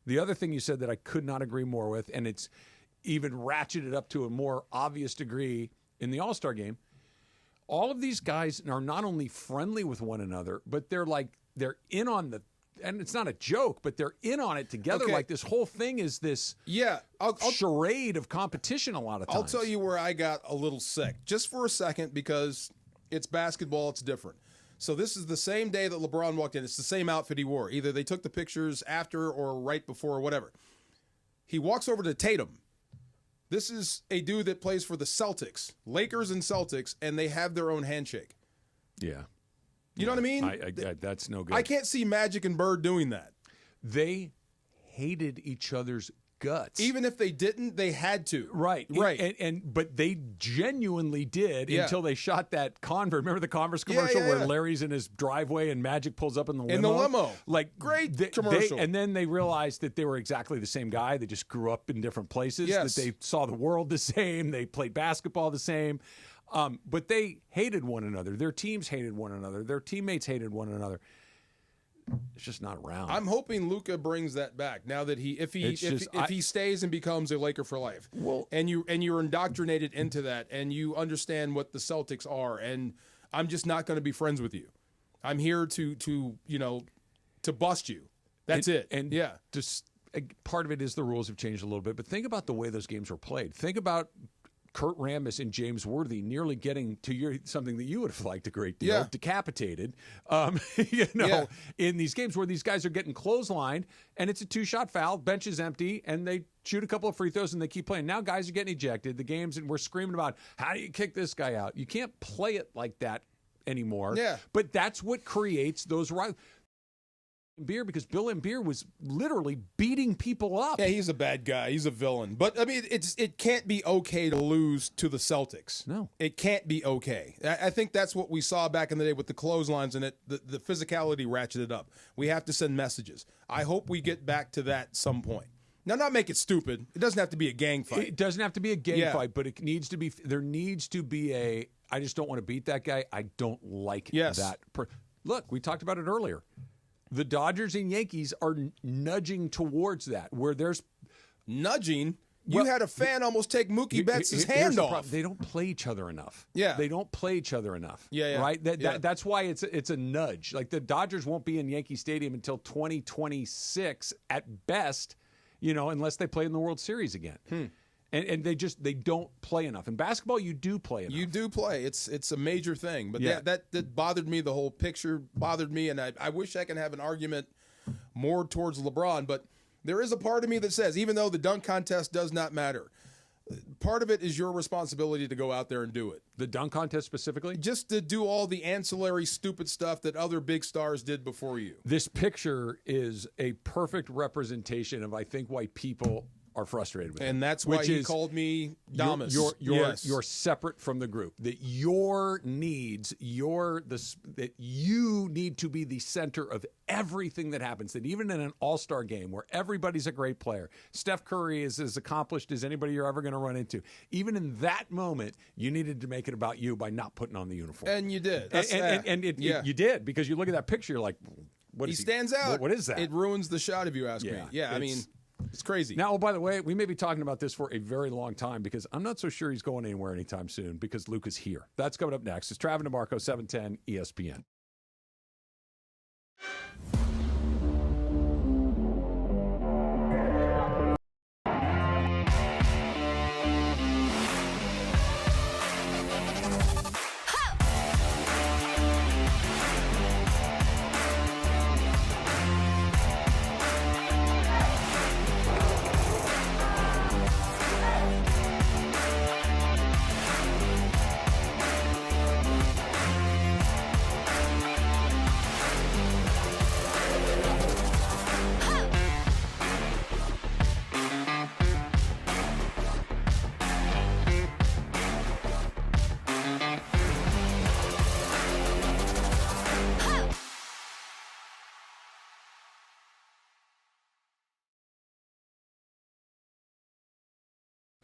The other thing you said that I could not agree more with, and it's even ratcheted up to a more obvious degree in the All-Star game, all of these guys are not only friendly with one another, but they're in on the, and it's not a joke, but they're in on it together. Okay. Like, this whole thing is this charade of competition a lot of times. I'll tell you where I got a little sick, just for a second, because it's basketball, it's different. So this is the same day that LeBron walked in. It's the same outfit he wore. Either they took the pictures after or right before or whatever. He walks over to Tatum. This is a dude that plays for the Celtics, Lakers and Celtics, and they have their own handshake. Yeah. You know what I mean? That's no good. I can't see Magic and Bird doing that. They hated each other's guts. Even if they didn't, they had to. Right. But they genuinely did until they shot that Converse. Remember the Converse commercial where Larry's in his driveway and Magic pulls up in the limo? In the limo. Like, great commercial. And then they realized that they were exactly the same guy. They just grew up in different places. Yes. That they saw the world the same. They played basketball the same. But they hated one another. Their teams hated one another. Their teammates hated one another. not around. I'm hoping Luka brings that back now that if he stays and becomes a Laker for life. Well, and you're indoctrinated into that, and you understand what the Celtics are, and I'm just not going to be friends with you. I'm here to bust you. That's it. And just part of it is the rules have changed a little bit, but think about the way those games were played. Think about Kurt Rambis and James Worthy nearly getting to something that you would have liked a great deal, decapitated, in these games where these guys are getting clotheslined and it's a 2-shot foul, bench is empty, and they shoot a couple of free throws and they keep playing. Now guys are getting ejected. The games, and we're screaming about, how do you kick this guy out? You can't play it like that anymore. Yeah. But that's what creates those Beer, because Bill Laimbeer was literally beating people up. Yeah, he's a bad guy. He's a villain. But I mean, it can't be okay to lose to the Celtics. No, it can't be okay. I think that's what we saw back in the day with the clotheslines, and the physicality ratcheted up. We have to send messages. I hope we get back to that at some point. Now, not make it stupid. It doesn't have to be a gang fight. It doesn't have to be a gang fight, but it needs to be. There needs to be a. I just don't want to beat that guy. I don't like that. Look, we talked about it earlier. The Dodgers and Yankees are nudging towards that, where there's nudging. You had a fan almost take Mookie Betts' hand off. They don't play each other enough. Yeah, they don't play each other enough. Yeah. Right. That's why it's a nudge. Like the Dodgers won't be in Yankee Stadium until 2026 at best, unless they play in the World Series again. And they don't play enough. In basketball, you do play enough. You do play. It's a major thing. But that bothered me. The whole picture bothered me, and I wish I could have an argument more towards LeBron. But there is a part of me that says, even though the dunk contest does not matter, part of it is your responsibility to go out there and do it. The dunk contest specifically? Just to do all the ancillary stupid stuff that other big stars did before you. This picture is a perfect representation of, I think, why people are frustrated with it. And that's why he called me Damas. You're separate from the group. That your needs, that you need to be the center of everything that happens. That even in an all-star game where everybody's a great player, Steph Curry is as accomplished as anybody you're ever going to run into. Even in that moment, you needed to make it about you by not putting on the uniform. And you did. You did, because you look at that picture, you're like, what is he? Stands out. What is that? It ruins the shot if you ask me. Yeah, I mean, it's crazy. Now, by the way, we may be talking about this for a very long time because I'm not so sure he's going anywhere anytime soon because Luke is here. That's coming up next. It's Travis DeMarco, 710 ESPN.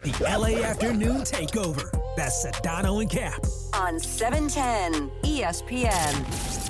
The LA Afternoon Takeover. That's Sedano and Cap. On 710 ESPN.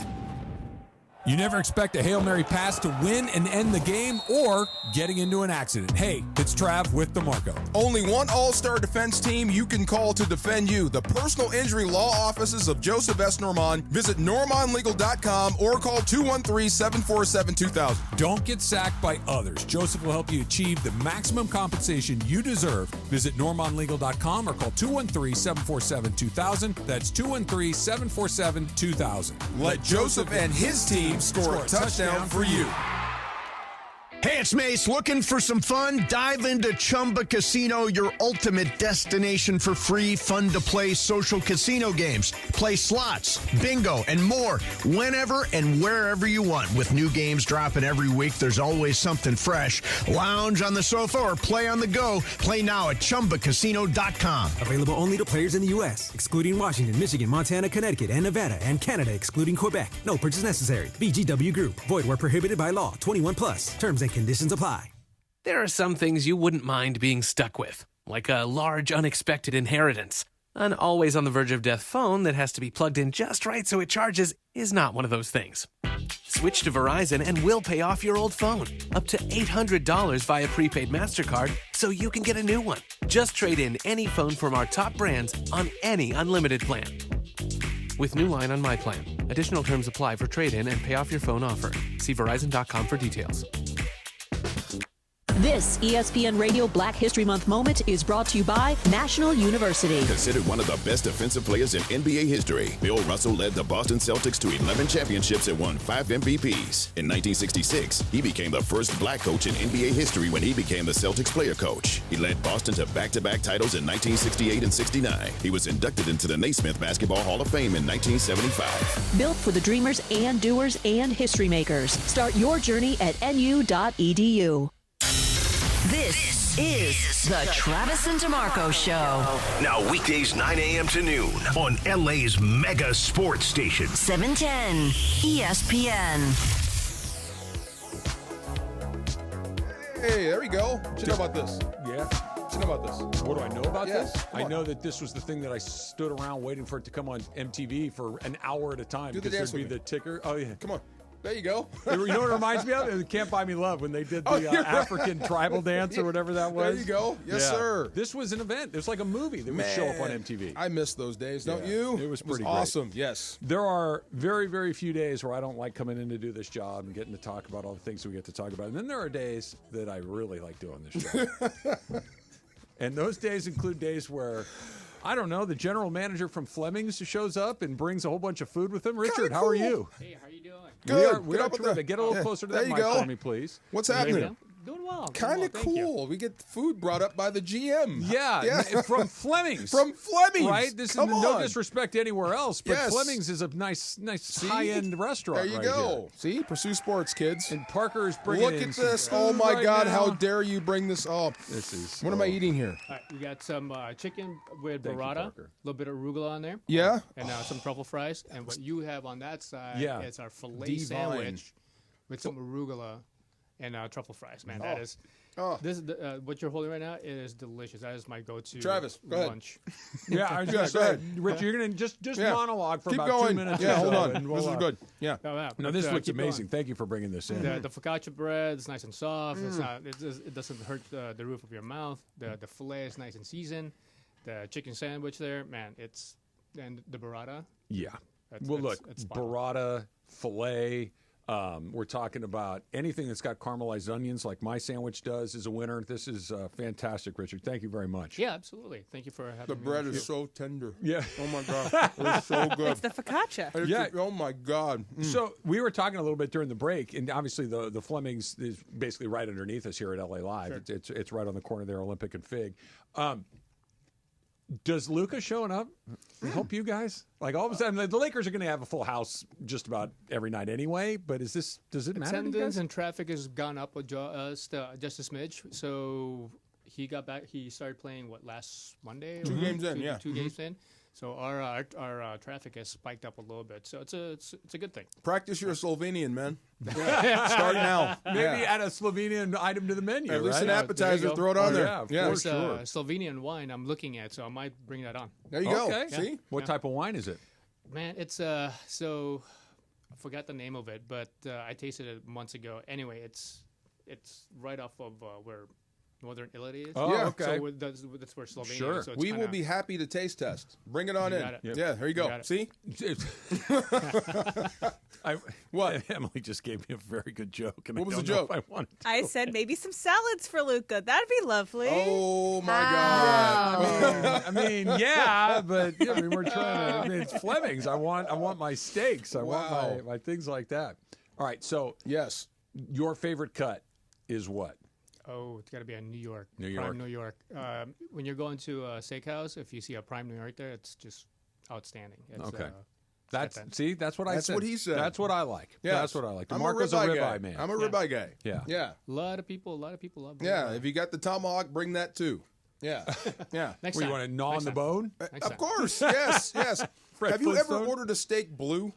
You never expect a Hail Mary pass to win and end the game or getting into an accident. Hey, it's Trav with DeMarco. Only one all-star defense team you can call to defend you. The personal injury law offices of Joseph S. Normand. Visit normandlegal.com or call 213-747-2000. Don't get sacked by others. Joseph will help you achieve the maximum compensation you deserve. Visit normandlegal.com or call 213-747-2000. That's 213-747-2000. Let Joseph and his team score a touchdown for you. Hey, it's Mace. Looking for some fun? Dive into Chumba Casino, your ultimate destination for free, fun-to-play social casino games. Play slots, bingo, and more whenever and wherever you want. With new games dropping every week, there's always something fresh. Lounge on the sofa or play on the go. Play now at ChumbaCasino.com. Available only to players in the U.S., excluding Washington, Michigan, Montana, Connecticut, and Nevada, and Canada, excluding Quebec. No purchase necessary. VGW Group. Void where prohibited by law. 21 plus. Terms and conditions apply. There are some things you wouldn't mind being stuck with, like a large unexpected inheritance. An always on the verge of death phone that has to be plugged in just right so it charges is not one of those things. Switch to Verizon and we'll pay off your old phone. Up to $800 via prepaid MasterCard so you can get a new one. Just trade in any phone from our top brands on any unlimited plan. With new line on My Plan. Additional terms apply for trade-in and pay off your phone offer. See Verizon.com for details. This ESPN Radio Black History Month moment is brought to you by National University. Considered one of the best defensive players in NBA history, Bill Russell led the Boston Celtics to 11 championships and won 5 MVPs. In 1966, he became the first black coach in NBA history when he became the Celtics player coach. He led Boston to back-to-back titles in 1968 and 69. He was inducted into the Naismith Basketball Hall of Fame in 1975. Built for the dreamers and doers and history makers. Start your journey at nu.edu. This is the Travis and DeMarco Show. Now weekdays 9 a.m. to noon on LA's mega sports station. 710 ESPN. Hey, there we go. What you know about this? Yeah. What you know about this? What do I know about Yes, this? come I on. know that this was the thing that I stood around waiting for it to come on MTV for an hour at a time. Do the because dance there'd be with the ticker. Oh, yeah. Come on. There you go. You know what it reminds me of? Can't Buy Me Love when they did the you're right. African tribal dance or whatever that was. There you go. Yes, Yeah. sir. This was an event. It was like a movie that would show up on Man, MTV. I miss those days, don't Yeah, you? It was pretty great. awesome. Yes. There are very, very few days where I don't like coming in to do this job and getting to talk about all the things we get to talk about. And then there are days that I really like doing this show. And those days include days where, I don't know, the general manager from Fleming's shows up and brings a whole bunch of food with him. Richard, how are you? Hey, how you doing? Good. We Get are up with terrific. Get a little closer to that There you mic go. for me, please. What's happening? Doing well. Kind of cool. We get food brought up by the GM. Yeah, from Fleming's. From Fleming's. Right? This Come is no on. disrespect to anywhere else, but Yes. Fleming's is a nice See? high-end restaurant. There you right go. here. See? Pursue sports, kids. And Parker is bringing Look in at some this. food Oh, my right God. now. How dare you bring this up? This is. What am I eating here? All right, we got some chicken with Thank you, burrata, a Parker. little bit of arugula on there. Yeah? And some truffle fries. And what you have on that side Yeah. is our filet Divine. sandwich with some arugula and truffle fries. Man, that is. Oh. This is what you're holding right now. It is delicious. That is my go-to Travis, go ahead. lunch. Yeah, I was Yeah, going to go say, ahead. Rich, you're going to just Yeah. monologue for Keep about going. 2 minutes. Yeah, or hold so, on. and This is good. Yeah. Oh, yeah. No, But, this looks keep going. amazing. Thank you for bringing this in. The focaccia bread is nice and soft. It's not. It doesn't hurt the roof of your mouth. The fillet is nice and seasoned. The chicken sandwich there, man, and the burrata. Yeah. That's- Well, that's- look, that's spot on. burrata, filet. We're talking about anything that's got caramelized onions like my sandwich does is a winner. This is fantastic, Richard. Thank you very much. Yeah, absolutely. Thank you for having The me. bread is so tender. Yeah. Oh, my God. It's so good. It's the focaccia. It's- Yeah. Oh, my God. Mm. So we were talking a little bit during the break, and obviously the Fleming's is basically right underneath us here at LA Live. Sure. It's right on the corner there, Olympic and Fig. Does Luka showing up help you guys? Like all of a sudden, the Lakers are going to have a full house just about every night anyway. But does it matter? to you Attendance guys? and traffic has gone up just a smidge. So he got back. He started playing last Monday? Two games in, yeah. Two games in. So our traffic has spiked up a little bit. So it's a good thing. Practice your Slovenian, man. Start now. Maybe Yeah. add a Slovenian item to the menu. At least right? an There you appetizer. go. Throw it on there. Yeah, There's for sure. Slovenian wine I'm looking at, so I might bring that on. There you go. Okay. See? What type of wine is it? Man, it's so I forgot the name of it, but I tasted it months ago. Anyway, it's right off of where Northern Italy is. Oh, Yeah. okay. So that's where Slovenia Sure. is. So it's We will kinda- be happy to taste test. Bring it on You in. got it. Yep. Yeah, there you go. got it. See? What? Emily just gave me a very good joke. And What was I the don't know joke? if I wanted to I said maybe some salads for Luca. That'd be lovely. Oh, my Yeah, God. I mean, yeah, but we're trying to. I mean, it's Fleming's. I want my steaks. I Wow. want my things like that. All right. So Yes. your favorite cut is what? Oh, it's got to be a New York. New York. Prime New York. When you're going to a steakhouse, if you see a Prime New York there, it's just outstanding. It's, Okay. it's got that. That's what I That's said. what he said. That's what I like. Yes. That's what I like. I'm DeMarco's a ribeye ribeye guy. man. I'm a ribeye guy. Yeah. Yeah. A lot of people love Yeah. ribeye. If you got the tomahawk, bring that too. Yeah. Yeah. Next Where you time. want to gnaw Next on the time. bone? Next Of time. course. Yes. Yes. Fred Have you ever Flintstone? ordered a steak blue?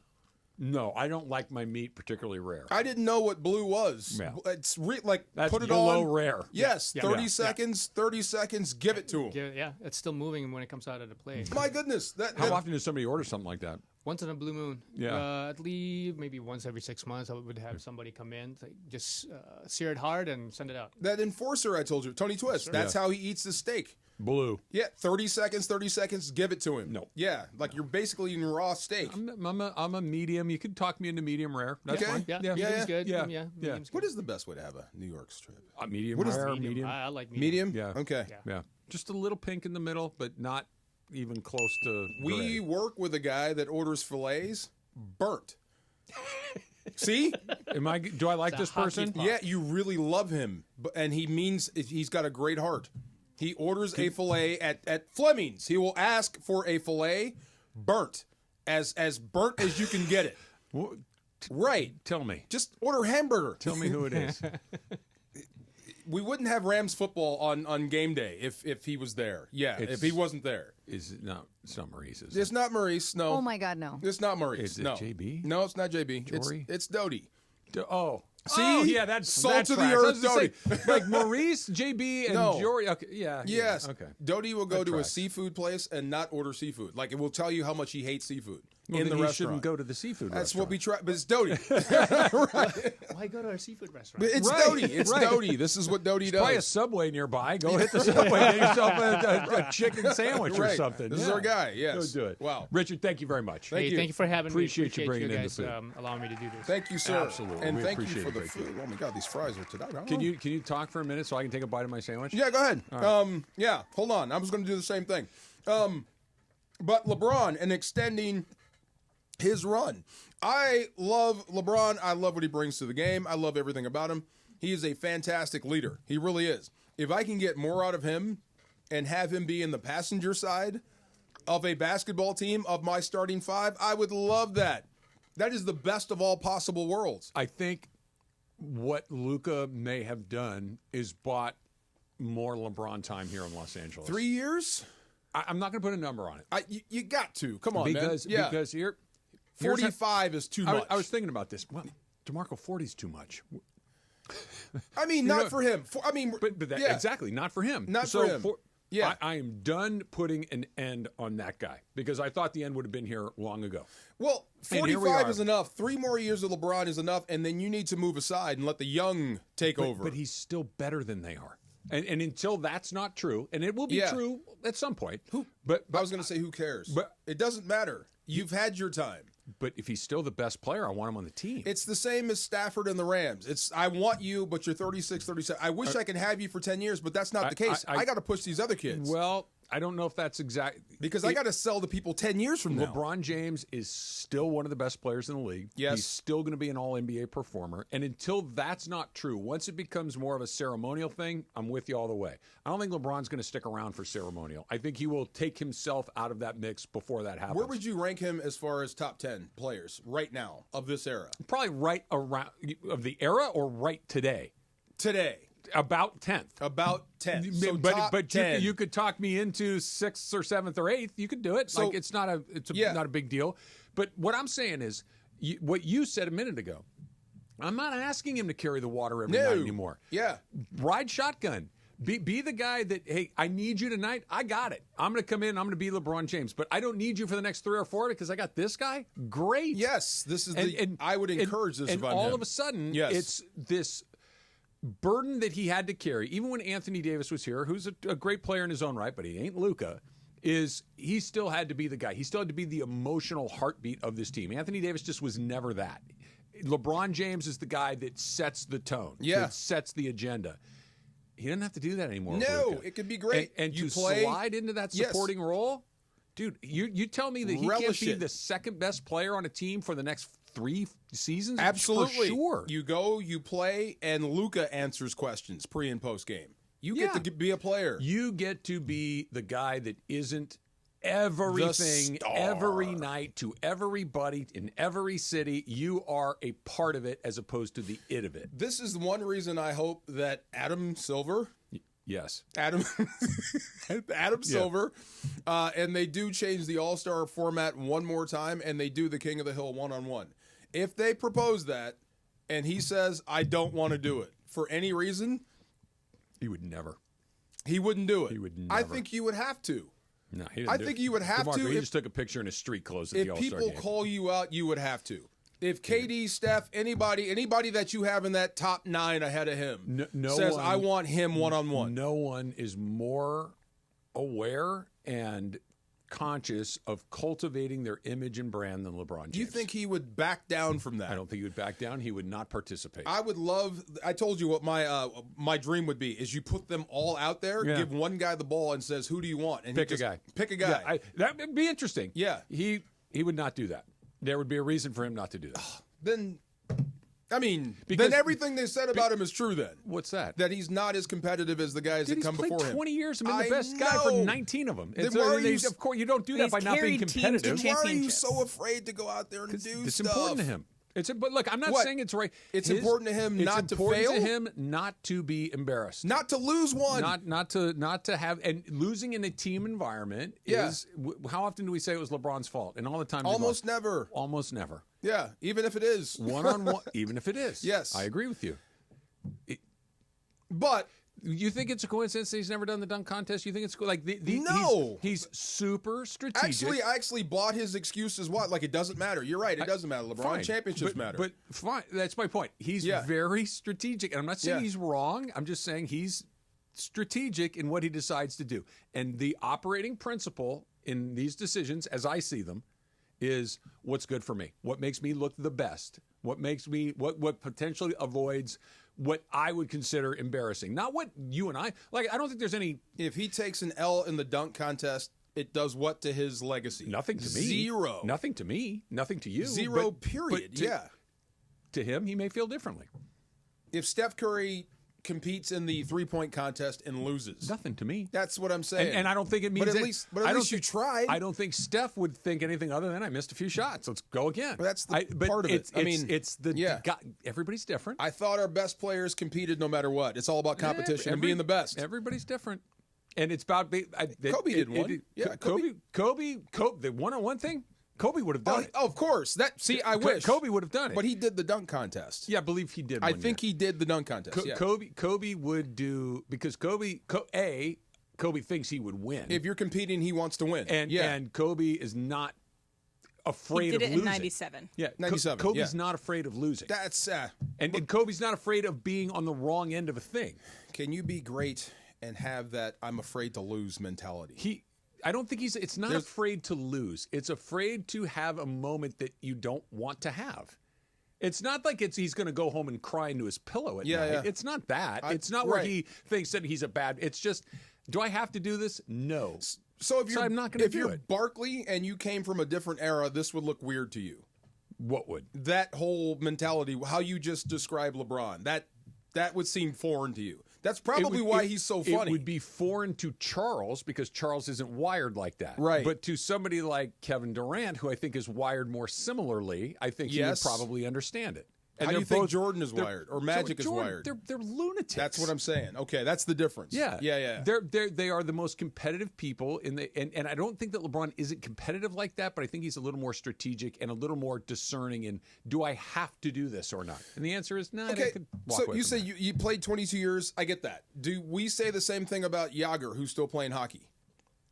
No, I don't like my meat particularly rare. I didn't know what blue was. Yeah. It's like That's put it below on. rare. Yes, Yeah. 30 Yeah. seconds. 30 seconds. Give it to him. Yeah, it's still moving when it comes out of the plate. My goodness, How often does somebody order something like that? Once in a blue moon. Yeah. At least maybe once every 6 months, I would have somebody come in, just sear it hard and send it out. That enforcer I told you, Tony Twist, Sure. that's how he eats the steak. Blue. Yeah, 30 seconds, give it to him. No. Yeah, like you're basically eating raw steak. I'm a medium. You could talk me into medium rare. That's Okay. fine. Yeah, yeah. medium's good. Yeah. Yeah, Yeah. medium's What is the best way to have a New York strip? Medium What is rare, medium. medium. I like medium. Medium? Yeah. Okay. Yeah. Just a little pink in the middle, but not even close to We gray. work with a guy that orders fillets burnt. See? Do I like It's a this hockey person? puck. Yeah, you really love him, and he's got a great heart. He orders a fillet at Fleming's. He will ask for a fillet burnt, as burnt as you can get it. Right. Tell me. Just order hamburger. Tell me who it is. We wouldn't have Rams football on game day if he was there. Yeah, if he wasn't there. Is it not? It's not Maurice. Is it? It's not Maurice. No. Oh my God, no. It's not Maurice. Is it no. JB? No, it's not JB. Jory? It's Doty. Oh. See? Oh, yeah, that's Salt that of the tracks. I was earth, gonna Doty. say, like Maurice, JB, and No. Jory. Okay, yeah. Yes. Okay. Doty will go That to a tracks. seafood place and not order seafood. Like, it will tell you how much he hates seafood Well, in then the he restaurant. shouldn't go to the seafood That's restaurant. what we try. But it's Doty. Why go to a seafood restaurant? But it's Right, Doty. It's right. Doty. This is what Doty There's does. probably a Subway nearby. Go hit the Subway. Get yourself a chicken sandwich or Right. something. This is our guy, yes. Go do it. Wow. Richard, thank you very much. Thank you for having Appreciate me. you bringing in the guys, food. allowing me to do this. Thank you, sir. Absolutely. And We thank you appreciate for it, the thank you. food. Oh my God, these fries are today. Can you talk for a minute so I can take a bite of my sandwich? Yeah, go ahead. All right. Yeah, hold on. I was going to do the same thing. But LeBron and extending his run. I love LeBron. I love what he brings to the game. I love everything about him. He is a fantastic leader. He really is. If I can get more out of him and have him be in the passenger side of a basketball team of my starting five, I would love that. That is the best of all possible worlds. I think what Luka may have done is bought more LeBron time here in Los Angeles. 3 years? I'm not going to put a number on it. You got to. Come on, because, man. Yeah. Because here's 45 is too much. I was thinking about this. Well, DeMarco, 40 is too much. I mean, not for him. But yeah. exactly, not for him. Not for him. Yeah. I am done putting an end on that guy because I thought the end would have been here long ago. Well, And here we 45 are. is enough. 3 more years of LeBron is enough, and then you need to move aside and let the young take over. But he's still better than they are. And until that's not true, and it will be true at some point. But I was going to say, who cares? But it doesn't matter. You've had your time. But if he's still the best player, I want him on the team. It's the same as Stafford and the Rams. It's I want you, but you're 36, 37. I wish I could have you for 10 years, but that's not the case. I got to push these other kids. Well, I don't know if that's exact. Because I got to sell to people 10 years from now. LeBron James is still one of the best players in the league. Yes. He's still going to be an all-NBA performer. And until that's not true, once it becomes more of a ceremonial thing, I'm with you all the way. I don't think LeBron's going to stick around for ceremonial. I think he will take himself out of that mix before that happens. Where would you rank him as far as top 10 players right now of this era? Probably right around of the era or right today? Today. About 10th. About 10th. So but top 10. You could talk me into 6th or 7th or 8th. You could do it. So- Like it's not a big deal. But what I'm saying is what you said a minute ago. I'm not asking him to carry the water every night anymore. Yeah. Ride shotgun. Be the guy that, hey, I need you tonight. I got it. I'm going to come in. I'm going to be LeBron James. But I don't need you for the next 3 or 4 because I got this guy. Great. Yes. This is I would encourage this and if I'm all him. of a sudden, Yes. it's this burden that he had to carry, even when Anthony Davis was here, who's a great player in his own right, but he ain't Luka, is he still had to be the guy. He still had to be the emotional heartbeat of this team. Anthony Davis just was never that. LeBron James is the guy that sets the tone, that sets the agenda. He doesn't have to do that anymore. with No, Luka. it could be great. And You to play- slide into that Yes. supporting role, dude, you tell me that he can't Relish be it. the second best player on a team for the next 3 seasons? Absolutely. For sure. You go, you play, and Luka answers questions pre and post game. You get to be a player. You get to be the guy that isn't everything star. every night to everybody in every city. You are a part of it as opposed to the it of it. This is one reason I hope that Adam Silver. Yes. Adam Silver. And they do change the All-Star format one more time, and they do the King of the Hill one-on-one. If they propose that, and he says, I don't want to do it, for any reason, he would never. He wouldn't do it. He would I never. think you would have to. No, he didn't I think you would have DeMarco, to. He just took a picture in his street clothes at If the All-Star people game. call you out, you would have to. If KD, Steph, anybody that you have in that top 9 ahead of him says, I want him one-on-one. No one is more aware and conscious of cultivating their image and brand than LeBron James. Do you think he would back down from that? I don't think he would back down. He would not participate. I told you what my dream would be is you put them all out there, give one guy the ball and says, who do you want? And Pick a guy. Pick a guy. Yeah, that would be interesting. Yeah. He would not do that. There would be a reason for him not to do that. Then Because- everything they said about him is true then. What's that? That he's not as competitive as the guys that come he's played before him. 20 years and been the I best guy for know. 19 of them. Then It's, why are you of course, you don't do that He's by not being carried teams to competitive. Why are you championships. so afraid to go out there and do It's stuff? important to him. But look, I'm not What? saying it's right. It's important to him not to fail? It's important to him not to be embarrassed. Not to lose one. Not to have, and losing in a team environment is, how often do we say it was LeBron's fault? And all the time. Almost never. Almost never. Yeah, even if it is. One-on-one, even if it is. Yes. I agree with you. But you think it's a coincidence that he's never done the dunk contest? You think it's like No. He's super strategic. I actually bought his excuses. Like it doesn't matter. You're right. It doesn't matter. LeBron Fine. championships matter. But fine. That's my point. He's very strategic, and I'm not saying he's wrong. I'm just saying he's strategic in what he decides to do. And the operating principle in these decisions, as I see them, is what's good for me. What makes me look the best. What makes me what potentially avoids what I would consider embarrassing. Not what you and I like. I don't think there's any. If he takes an L in the dunk contest, it does what to his legacy? Nothing to me. Zero. Nothing to me. Nothing to you. Zero. Period. To him, he may feel differently. If Steph Curry competes in the 3-point contest and loses, nothing to me. That's what I'm saying. And I don't think it means. But at least you tried. I don't think Steph would think anything other than I missed a few shots. Let's go again. But that's part of it. It's everybody's different. I thought our best players competed no matter what. It's all about competition and being the best. Everybody's different, and it's about. Kobe did one. Kobe. The one-on-one thing. Kobe would have done it. Oh, of course. I wish Kobe would have done it. But he did the dunk contest. Yeah, I believe he did. I think he did the dunk contest. Kobe would do because Kobe thinks he would win. If you're competing, he wants to win. And Kobe is not afraid of losing. He did it in 97. Yeah, 97. Kobe's not afraid of losing. That's and Kobe's not afraid of being on the wrong end of a thing. Can you be great and have that I'm afraid to lose mentality? I don't think it's not afraid to lose. It's afraid to have a moment that you don't want to have. It's not like he's going to go home and cry into his pillow at night. Yeah. It's not that. It's not where he thinks that he's a bad. It's just, do I have to do this? No. So I'm not going to do it. If you're Barkley and you came from a different era, this would look weird to you. What would? That whole mentality, how you just described LeBron, that would seem foreign to you. That's probably why he's so funny. It would be foreign to Charles because Charles isn't wired like that. Right. But to somebody like Kevin Durant, who I think is wired more similarly, I think he would probably understand it. And how do you think Jordan is wired or Magic is wired? They're lunatics. That's what I'm saying. Okay, that's the difference. Yeah. Yeah. They are the most competitive people and I don't think that LeBron isn't competitive like that, but I think he's a little more strategic and a little more discerning in, do I have to do this or not? And the answer is no. Okay, so you say you played 22 years. I get that. Do we say the same thing about Yager, who's still playing hockey?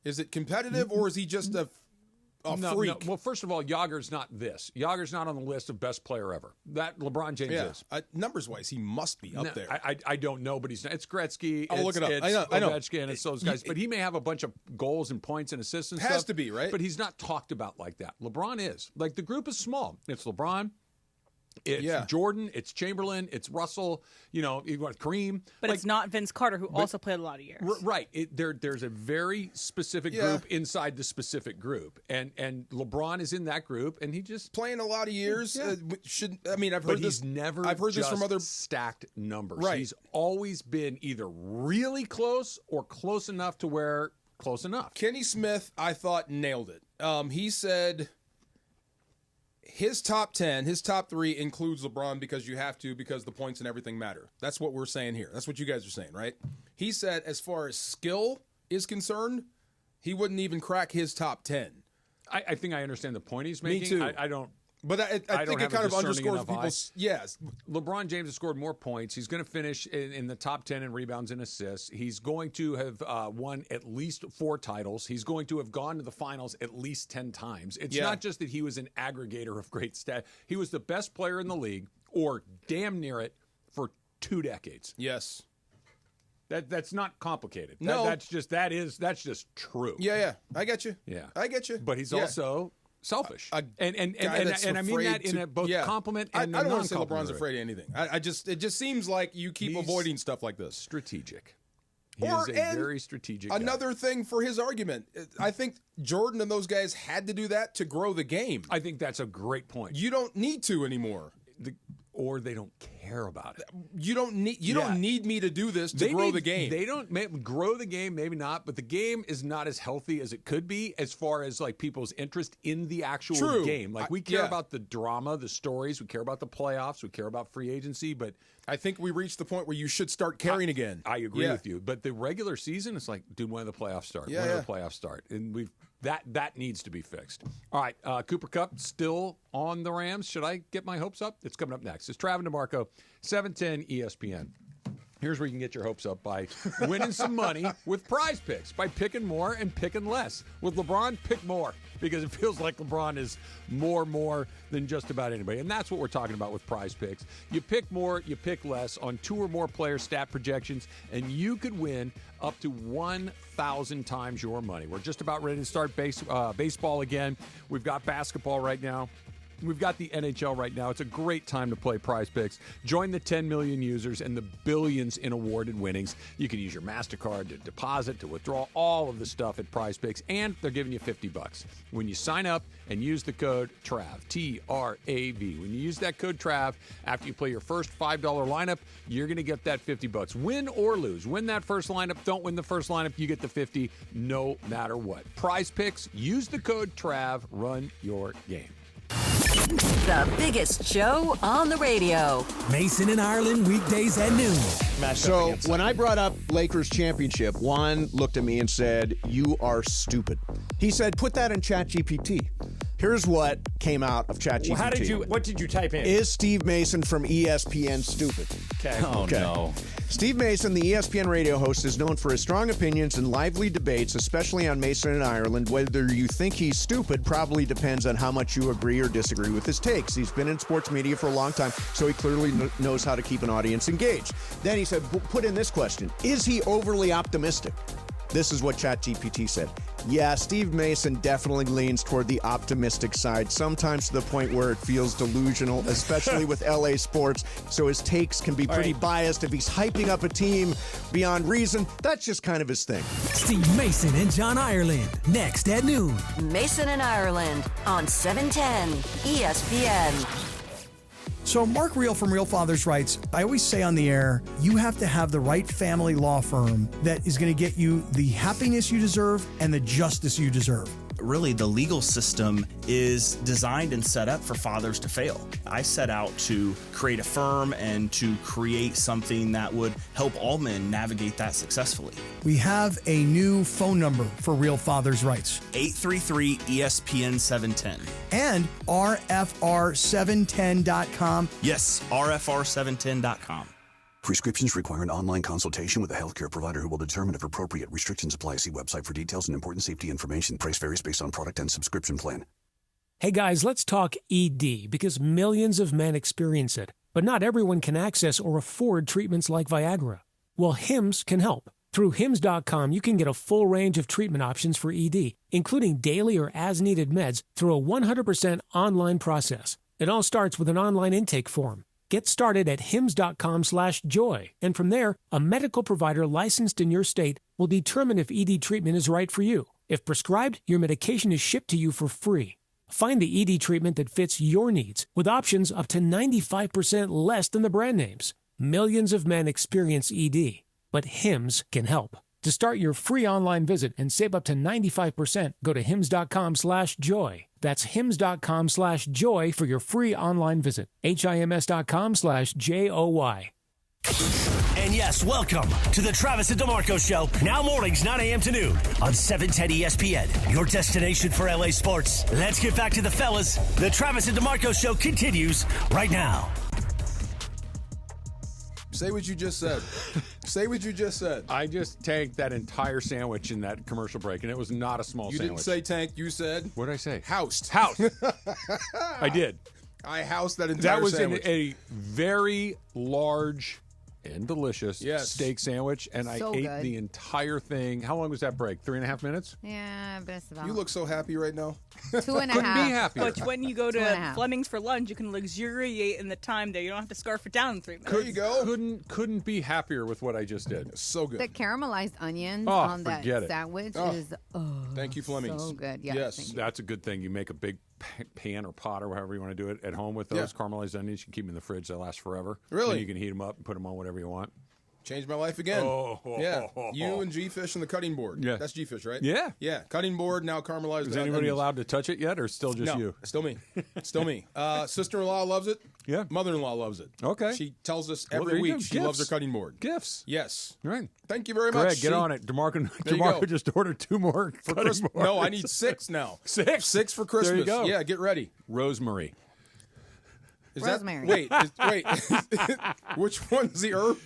Is it competitive or is he just a freak? No. Well, first of all, Yager's not this. Yager's not on the list of best player ever. That LeBron James is. Numbers-wise, he must be up there. I don't know, but he's not. It's Gretzky. I'll look it up. It's I know. Ovechkin. It's those guys. But he may have a bunch of goals and points and assists and stuff. Has to be, right? But he's not talked about like that. LeBron is. Like, the group is small. It's LeBron. It's Jordan, it's Chamberlain, it's Russell, you want Kareem. But it's not Vince Carter, who also played a lot of years. Right. There's a very specific group inside the specific group. And LeBron is in that group, and he just... Playing a lot of years. I've heard but this. He's never I've heard this from other stacked numbers. Right. He's always been either really close or close enough to where close enough. Kenny Smith, I thought, nailed it. He said... His top 10, his top 3 includes LeBron because you have to, because the points and everything matter. That's what we're saying here. That's what you guys are saying, right? He said as far as skill is concerned, he wouldn't even crack his top 10. I think I understand the point he's making. Me too. I don't. But I think it kind of underscores people's. Yes. LeBron James has scored more points. He's going to finish in the top 10 in rebounds and assists. He's going to have won at least 4 titles. He's going to have gone to the finals at least 10 times. It's not just that he was an aggregator of great stats. He was the best player in the league, or damn near it, for 2 decades. Yes. That's not complicated. No. That's just true. Yeah. I get you. Yeah. I get you. But he's also selfish. And I mean that in both compliment and I don't want to say non-compliment. LeBron's afraid of anything. It just seems like you keep avoiding stuff like this. Strategic. He is a very strategic guy. Another thing for his argument, I think Jordan and those guys had to do that to grow the game. I think that's a great point. You don't need to anymore. Or they don't care about it. You don't need me to do this to grow the game. They don't grow the game, maybe not, but the game is not as healthy as it could be as far as like people's interest in the actual game. Like we care about the drama, the stories, we care about the playoffs, we care about free agency, but I think we reached the point where you should start caring again. I agree with you, but the regular season is like, dude, when do the playoffs start? When do the playoffs start? And that needs to be fixed. All right, Cooper Kupp still on the Rams. Should I get my hopes up? It's coming up next. It's Travis DeMarco, 710 ESPN. Here's where you can get your hopes up by winning some money with Prize Picks, by picking more and picking less. With LeBron, pick more, because it feels like LeBron is more than just about anybody. And that's what we're talking about with Prize Picks. You pick more, you pick less on 2 or more player stat projections, and you could win up to 1,000 times your money. We're just about ready to start baseball again. We've got basketball right now. We've got the NHL right now. It's a great time to play Prize Picks. Join the 10 million users and the billions in awarded winnings. You can use your MasterCard to deposit, to withdraw, all of the stuff at Prize Picks, and they're giving you $50 when you sign up and use the code TRAV, T-R-A-V. When you use that code TRAV, after you play your first $5 lineup, you're going to get that $50. Win or lose. Win that first lineup. Don't win the first lineup. You get the $50 no matter what. Prize Picks. Use the code TRAV. Run your game. The biggest show on the radio. Mason and Ireland, weekdays at noon. So when I brought up Lakers championship, Juan looked at me and said, "You are stupid." He said, "Put that in ChatGPT." Here's what came out of ChatGPT. Well, what did you type in? Is Steve Mason from ESPN stupid? Okay. No. Steve Mason, the ESPN radio host, is known for his strong opinions and lively debates, especially on Mason and Ireland. Whether you think he's stupid probably depends on how much you agree or disagree with his takes. He's been in sports media for a long time, so he clearly knows how to keep an audience engaged. Then he said, put in this question. Is he overly optimistic? This is what ChatGPT said. Yeah, Steve Mason definitely leans toward the optimistic side, sometimes to the point where it feels delusional, especially with LA sports, so his takes can be pretty biased. If he's hyping up a team beyond reason, that's just kind of his thing. Steve Mason and John Ireland, next at noon. Mason and Ireland on 710 ESPN. So Mark Reel from Real Fathers writes, I always say on the air, you have to have the right family law firm that is going to get you the happiness you deserve and the justice you deserve. Really, the legal system is designed and set up for fathers to fail. I set out to create a firm and to create something that would help all men navigate that successfully. We have a new phone number for Real Fathers Rights. 833-ESPN-710. And RFR710.com. Yes, RFR710.com. Prescriptions require an online consultation with a healthcare provider who will determine if appropriate restrictions apply. See website for details and important safety information. Price varies based on product and subscription plan. Hey guys, let's talk ED, because millions of men experience it, but not everyone can access or afford treatments like Viagra. Well, Hims can help. Through Hims.com, you can get a full range of treatment options for ED, including daily or as-needed meds through a 100% online process. It all starts with an online intake form. Get started at hims.com/joy, and from there, a medical provider licensed in your state will determine if ED treatment is right for you. If prescribed, your medication is shipped to you for free. Find the ED treatment that fits your needs, with options up to 95% less than the brand names. Millions of men experience ED, but Hims can help. To start your free online visit and save up to 95%, go to hims.com/joy. That's hims.com/joy for your free online visit. HIMS.com/JOY. And yes, welcome to the Travis and DeMarco Show. Now mornings, 9 a.m. to noon on 710 ESPN. Your destination for LA sports. Let's get back to the fellas. The Travis and DeMarco Show continues right now. Say what you just said. Say what you just said. I just tanked that entire sandwich in that commercial break, and it was not a small You sandwich. didn't say tank. You said what did I say? Housed. Housed. I did. I housed that entire That was sandwich. in a very large and delicious steak sandwich, and So I ate good. the entire thing. How long was that break? 3.5 minutes? Yeah, but it's about You look so happy right now. 2.5. Couldn't be happier. Which, when you go to 2.5. Fleming's for lunch, you can luxuriate in the time there. You don't have to scarf it down in 3 minutes. There you go. Couldn't be happier with what I just did. So good. The caramelized onions Oh, on that forget it. sandwich Oh. is Thank you, Fleming's. so good. Yeah, Yes. thank you. That's a good thing. You make a big pan or pot or however you want to do it at home with those caramelized onions. You can keep them in the fridge. They last forever. Really? And you can heat them up and put them on whatever you want. Changed my life again. Oh. Yeah. You and G-Fish and the cutting board. Yeah. That's G-Fish, right? Yeah. Yeah. Cutting board, now caramelized. Is anybody onions. allowed to touch it yet, or still just No, you? still me. Still me. Sister-in-law loves it. Yeah. Mother-in-law loves it. Okay. She tells us Well, there every you week go. she loves her Gifts. cutting board. Gifts. Yes. Right. Thank you very Greg, much. get See? on it. DeMarco There you go. just ordered 2 more For cutting Christmas. boards. No, I need 6 now. 6? 6 for Christmas. There you go. Yeah, get ready. Rosemary. Is Rosemary. Wait. Which one's the herb?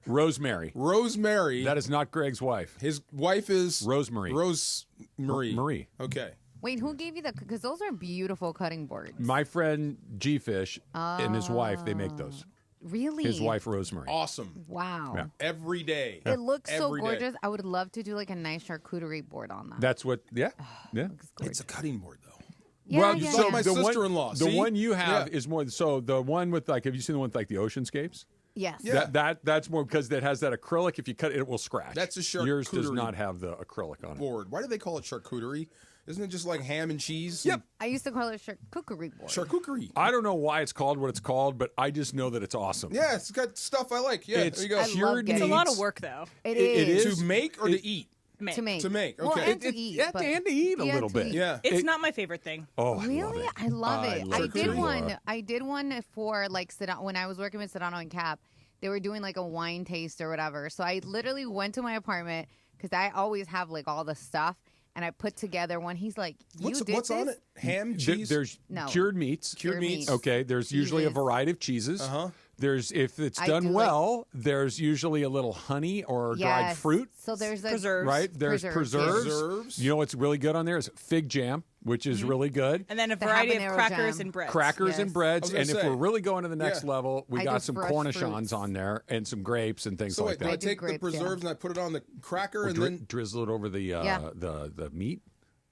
Rosemary. Rosemary. That is not Greg's wife. His wife is Rosemary. Marie. Okay. Wait, who gave you the? Because those are beautiful cutting boards. My friend G-Fish and his wife, they make those. Really? His wife, Rosemary. Awesome. Wow. Yeah. Every day. It looks so Every day. gorgeous. I would love to do like a nice charcuterie board on that. That's what, yeah. It's a cutting board, though. Yeah, well, yeah, so yeah. my the sister-in-law, the see? one you have Yeah. is more, so the one with like, have you seen the one with like the oceanscapes? Yes. Yeah. That's more because it has that acrylic. If you cut it, it will scratch. That's a charcuterie Yours does not have the acrylic on it. Board. Why do they call it charcuterie? Isn't it just like ham and cheese? Yep. I used to call it charcuterie board. Charcuterie. I don't know why it's called what it's called, but I just know that it's awesome. Yeah, it's got stuff I like. Yeah, It's there you go. I love cured getting It's a lot of meats. work, though. It It is. is. To make or to eat? Make. To make. To make, Well, okay. and to eat. Yeah, but- and to eat a Yeah, little to bit. eat. Yeah. It's not my favorite thing. Oh, I Really? love it. I love it. love I did it. one. I did one for like when I was working with Sedano and Cap. They were doing like a wine taste or whatever. So I literally went to my apartment because I always have like all the stuff, and I put together one. He's like, "You What's did on this?" it? Ham, There- cheese? There's No. cured meats. Cured meats. Okay. There's usually a Cheeses. variety of cheeses. Uh-huh. There's, if it's I done do like- well, there's usually a little honey or dried Yes. fruit. So there's like Preserves. Right? There's preserves. Preserves. You know what's really good on there is fig jam, which is really good. And then a The variety of habanero crackers jam. and breads. Crackers Yes. and I breads. was gonna And if say. we're really going to the next Yeah. level, we I got do some fresh cornichons fruits. on there and some grapes and things So like wait, do I that. do take the grapes, yeah. preserves and I put it on the cracker Or and then drizzle it over the Yeah. the meat.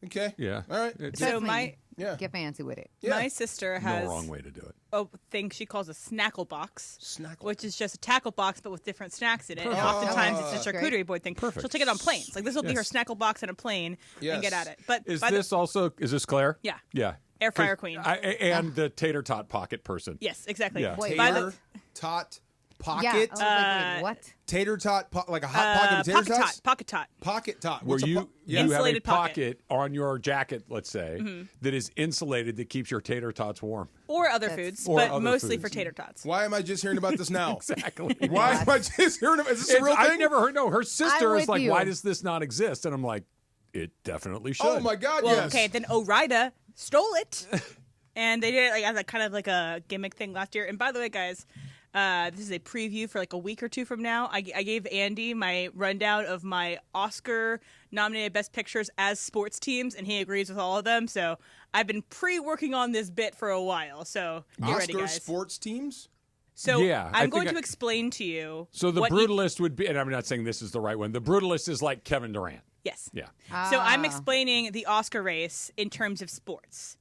okay? Yeah. All right. It's So Trust me, my Yeah. get fancy with it. Yeah. my sister has no wrong way to do it. a thing she calls a snackle box. Snackle. Which is just a tackle box but with different snacks in it. And Perfect. oftentimes it's a Great. charcuterie board thing. Perfect. She'll take it on planes. Like this will be her Yes. snackle box on a plane Yes. and get at it. But Is by this also, is this Claire? Yeah. Yeah. Air fryer 'Cause queen. And the tater tot pocket person. Yes, exactly. Yeah. Wait, By Tater the tot Yeah. pocket. I was like, wait, what? Tater tot, like a hot pocket of tater pocket tots? tot. Pocket tot. Pocket tot. Where What's a you, po- you have a Insulated pocket pocket. on your jacket, let's say, Mm-hmm. that is insulated that keeps your tater tots warm. Or other That's- foods, Or but other mostly foods. for tater tots. Why am I just hearing about this now? Exactly. Why am I just hearing about Is this a real I've thing? never heard. No, her sister I'm is like, with you. why does this not exist? And I'm like, it definitely should. Oh my God, Well, yes. okay, then Orida stole it. And they did it like as a kind of like a gimmick thing last year. And by the way, guys, this is a preview for like a week or two from now. I gave Andy my rundown of my Oscar-nominated Best Pictures as sports teams, and he agrees with all of them. So I've been pre-working on this bit for a while. So get ready, Oscar guys. sports teams? So Yeah, I I'm going think to I- explain to you. So the what brutalist would be, and I'm not saying this is the right one. The brutalist is like Kevin Durant. Yes. Yeah. So Ah. I'm explaining the Oscar race in terms of sports.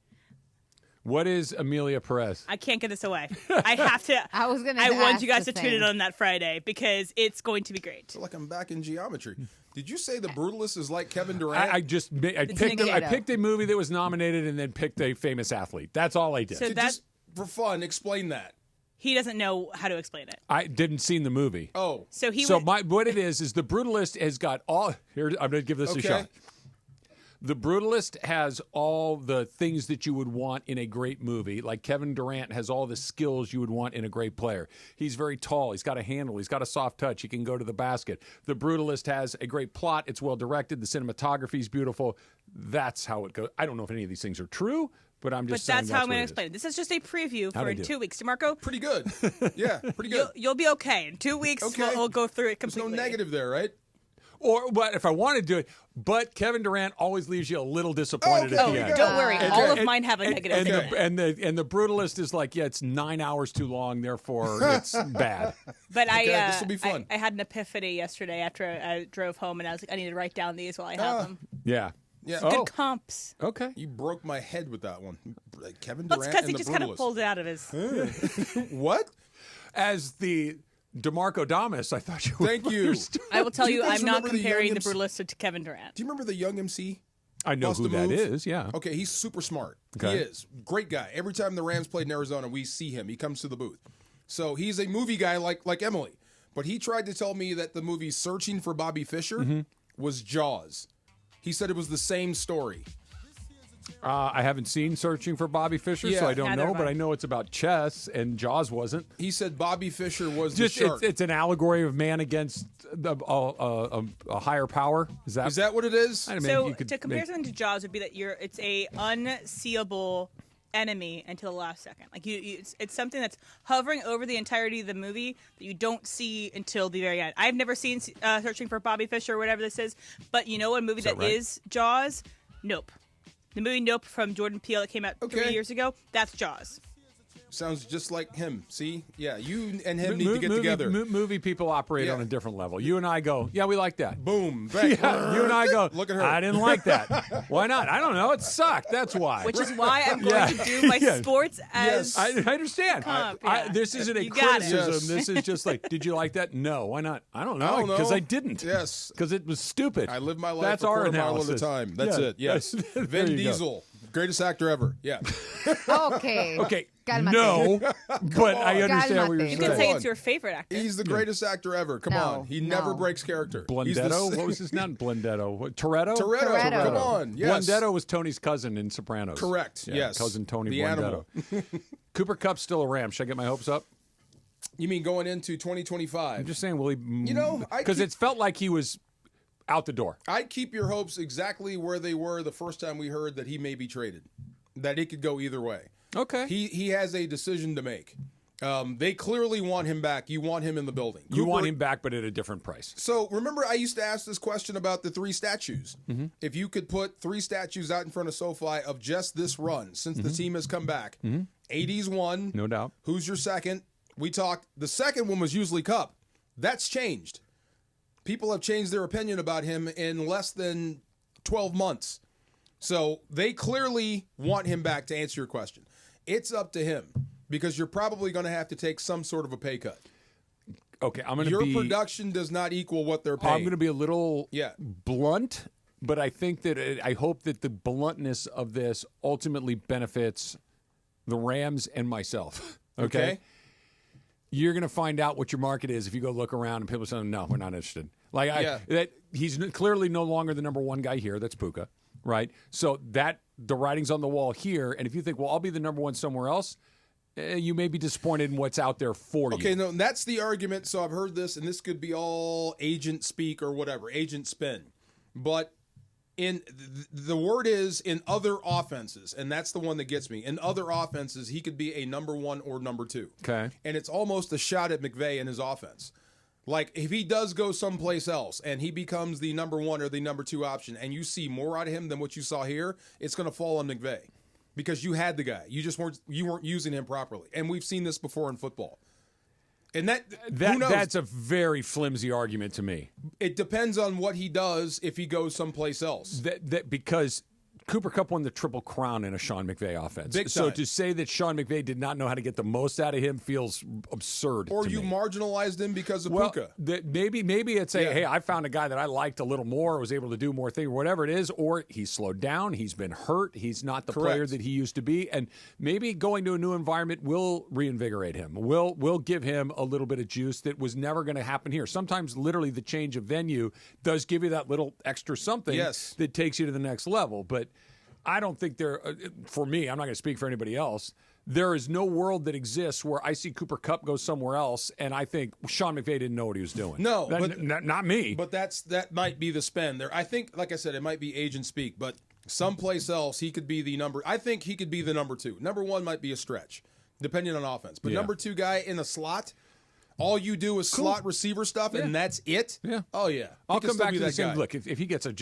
What is Amelia Perez? I can't get this away. I have to. I was gonna I want ask you guys the to tune in same. on that Friday because it's going to be great. I feel like I'm back in geometry. Did you say the brutalist is like Kevin Durant? I picked a movie that was nominated and then picked a famous athlete. That's all I did. So that Just for fun, explain that. he doesn't know how to explain it. I didn't seen the movie. Oh. So he So was, what it is the brutalist has got all here. I'm going to give this a Okay. shot. The Brutalist has all the things that you would want in a great movie. Like Kevin Durant has all the skills you would want in a great player. He's very tall. He's got a handle. He's got a soft touch. He can go to the basket. The Brutalist has a great plot. It's well directed. The cinematography is beautiful. That's how it goes. I don't know if any of these things are true, but I'm just saying that's how I'm going to what explain it. This is just a preview How'd for I in do? 2 weeks. DeMarco? Pretty good. Yeah, pretty good. You'll be okay. In 2 weeks, we'll go through it completely. There's no negative there, right? Or, but if I want to do it, but Kevin Durant always leaves you a little disappointed at the end. Don't worry. All of mine have a negative thing. And the Brutalist is like, yeah, it's 9 hours too long, therefore it's bad. But this will be fun. I had an epiphany yesterday after I drove home, and I was like, I need to write down these while I have them. Yeah. Yeah. Good comps. Okay. You broke my head with that one. Kevin Well, Durant it's because he and the just kind of Brutalist. pulled it out of his. What? As the DeMarco Damas, I thought you were. Thank you. I will tell Do you, guys I'm not remember the comparing young the MC? Brutalist to Kevin Durant. Do you remember the young MC? I know Bust who a that move? is, yeah. Okay, he's super smart. Okay. He is. Great guy. Every time the Rams played in Arizona, we see him. He comes to the booth. So he's a movie guy like Emily. But he tried to tell me that the movie Searching for Bobby Fischer was Jaws. He said it was the same story. I haven't seen Searching for Bobby Fischer, so Yeah. I don't Neither know, have but I. I know it's about chess, and Jaws wasn't. He said Bobby Fischer was Just the shark. it's an allegory of man against a higher power. Is that what it is? I mean, So you could to compare make- something to Jaws would be that it's a unseeable enemy until the last second. Like it's something that's hovering over the entirety of the movie that you don't see until the very end. I've never seen Searching for Bobby Fischer or whatever this is, but you know a movie that is Jaws? Nope. The movie Nope from Jordan Peele that came out 3 years ago, that's Jaws. Sounds just like him. See? Yeah, you and him need to get together. Movie people operate on a different level. You and I go, yeah, we like that. Boom. Yeah, you and I go, Look at her. I didn't like that. Why not? I don't know. It sucked. That's why. Which is why I'm going to do my sports as I understand. comp, yeah. This isn't a You got it. criticism. Yes. This is just like, did you like that? No. Why not? I don't I know. don't know. Because I didn't. Yes. Because it was stupid. I live my life That's a our quarter mile at a analysis. time. That's Yeah. it. Yes. There Vin you go. Diesel, greatest actor ever. Yeah. Okay. Okay. Cálmate. No, but I understand what you're Cálmate. You saying. can say it's your favorite actor. He's the greatest actor ever. Come No, on. He never no. breaks character. He's the Blundetto? same- What was his name? Blundetto. What, Toretto? Toretto. Come on. Yes. Blundetto was Tony's cousin in Sopranos. Correct. Yeah, Yes. Cousin Tony The Blundetto. animal. Cooper Kupp's still a Ram. Should I get my hopes up? You mean going into 2025? I'm just saying, will he? You know, because it's felt like he was out the door. I'd keep your hopes exactly where they were the first time we heard that he may be traded, that it could go either way. Okay. He has a decision to make. They clearly want him back. You want him in the building. You want Cooper- him back, but at a different price. So remember, I used to ask this question about the 3 statues. Mm-hmm. If you could put 3 statues out in front of SoFi of just this run since the team has come back, 80's one. No doubt. Who's your second? We talked. The second one was usually Cup. That's changed. People have changed their opinion about him in less than 12 months. So they clearly want him back, to answer your question. It's up to him because you're probably going to have to take some sort of a pay cut. Okay, I'm going to Your be. production does not equal what they're paying. I'm going to be a little Yeah. blunt, but I think that I hope that the bluntness of this ultimately benefits the Rams and myself. Okay. You're going to find out what your market is if you go look around and people say, no, we're not interested. Like that he's clearly no longer the number one guy here. That's Puka, right? So that the writing's on the wall here. And if you think, well, I'll be the number one somewhere else, you may be disappointed in what's out there for you. Okay, no, that's the argument. So I've heard this, and this could be all agent speak or whatever, agent spin. But the word is in other offenses, and that's the one that gets me. In other offenses, he could be a number 1 or number 2. Okay. And it's almost a shot at McVay and his offense. Like, if he does go someplace else and he becomes the number 1 or the number 2 option, and you see more out of him than what you saw here, it's going to fall on McVay. Because you had the guy. You just weren't using him properly. And we've seen this before in football. And who knows? That's a very flimsy argument to me. It depends on what he does if he goes someplace else. Because Cooper Kupp won the Triple Crown in a Sean McVay offense. Big So time. to say that Sean McVay did not know how to get the most out of him feels absurd. Or to you me. marginalized him because of Well, Puka. maybe it's Yeah. hey, I found a guy that I liked a little more, was able to do more things, whatever it is, or he's slowed down, he's been hurt, he's not the player that he used to be, and maybe going to a new environment will reinvigorate him, will give him a little bit of juice that was never going to happen here. Sometimes literally the change of venue does give you that little extra something that takes you to the next level, but I don't think for me, I'm not going to speak for anybody else, there is no world that exists where I see Cooper Kupp go somewhere else and I think Sean McVay didn't know what he was doing. No, not me. But that might be the spend there. I think, like I said, it might be agent speak, but someplace else he could be the number. I think he could be the number 2. Number 1 might be a stretch, depending on offense. But number 2 guy in the slot, all you do is slot receiver stuff, and that's it? Yeah. Oh, yeah. I'll come back to the that same. guy. Look, if he gets an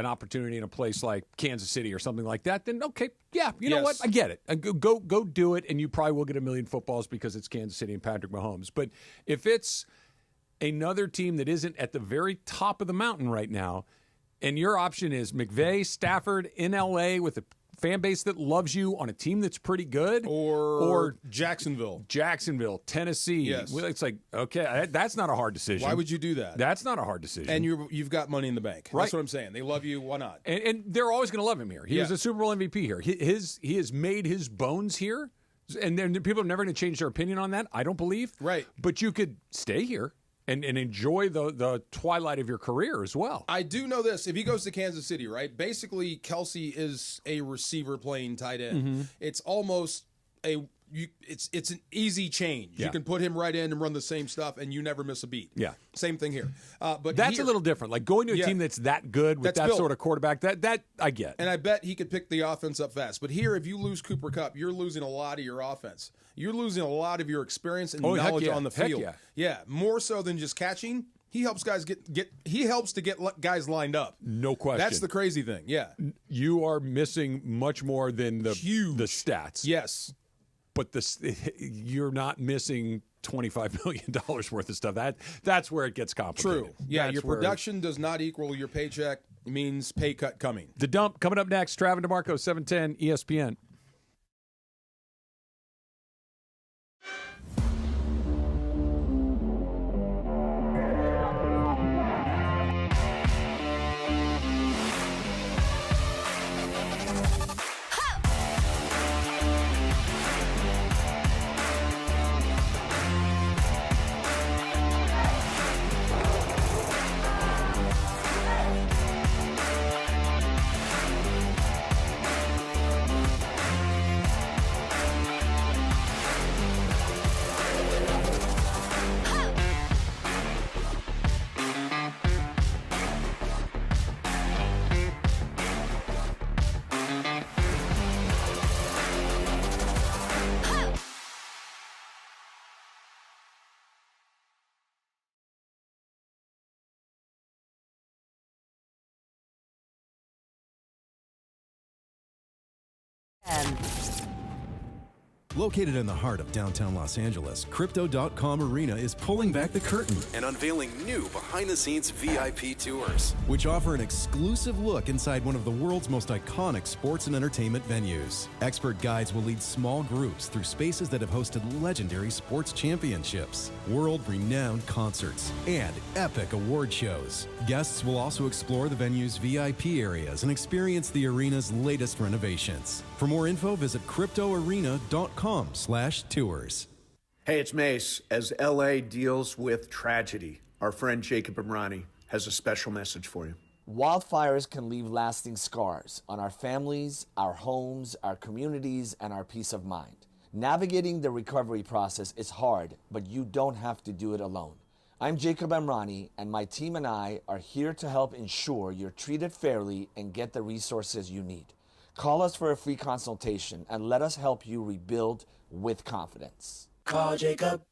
opportunity in a place like Kansas City or something like that, then okay, yeah, you know what? I get it. Go do it, and you probably will get a million footballs because it's Kansas City and Patrick Mahomes. But if it's another team that isn't at the very top of the mountain right now, and your option is McVay, Stafford in L.A. with a fan base that loves you on a team that's pretty good, or Jacksonville, Tennessee. Yes. Well, it's like, okay, that's not a hard decision. Why would you do that? That's not a hard decision. And you've got money in the bank. Right. That's what I'm saying. They love you. Why not? And they're always going to love him here. He was a Super Bowl MVP here. He has made his bones here, and then people are never going to change their opinion on that. I don't believe. Right. But you could stay here and enjoy the twilight of your career as well. I do know this. If he goes to Kansas City, right, basically Kelsey is a receiver playing tight end. Mm-hmm. It's almost it's an easy change. Yeah. You can put him right in and run the same stuff, and you never miss a beat. Yeah. Same thing here. But that's a little different. Like going to a team that's that good with That's that built. sort of quarterback, that I get. And I bet he could pick the offense up fast. But here, if you lose Cooper Kupp, you're losing a lot of your offense. You're losing a lot of your experience and knowledge on the field. Yeah, more so than just catching. He helps guys he helps to get guys lined up. No question. That's the crazy thing. Yeah. You are missing much more than the stats. Yes. But you're not missing $25 million worth of stuff. That's where it gets complicated. True. Yeah, That's your where- production does not equal your paycheck. It means pay cut coming. The Dump coming up next. Travis DeMarco, 710 ESPN. Located in the heart of downtown Los Angeles, Crypto.com Arena is pulling back the curtain and unveiling new behind-the-scenes VIP tours, which offer an exclusive look inside one of the world's most iconic sports and entertainment venues. Expert guides will lead small groups through spaces that have hosted legendary sports championships, world-renowned concerts, and epic award shows. Guests will also explore the venue's VIP areas and experience the arena's latest renovations. For more info, visit cryptoarena.com/tours. Hey, it's Mace. As LA deals with tragedy, our friend Jacob Imrani has a special message for you. Wildfires can leave lasting scars on our families, our homes, our communities, and our peace of mind. Navigating the recovery process is hard, but you don't have to do it alone. I'm Jacob Imrani, and my team and I are here to help ensure you're treated fairly and get the resources you need. Call us for a free consultation and let us help you rebuild with confidence. Call Jacob.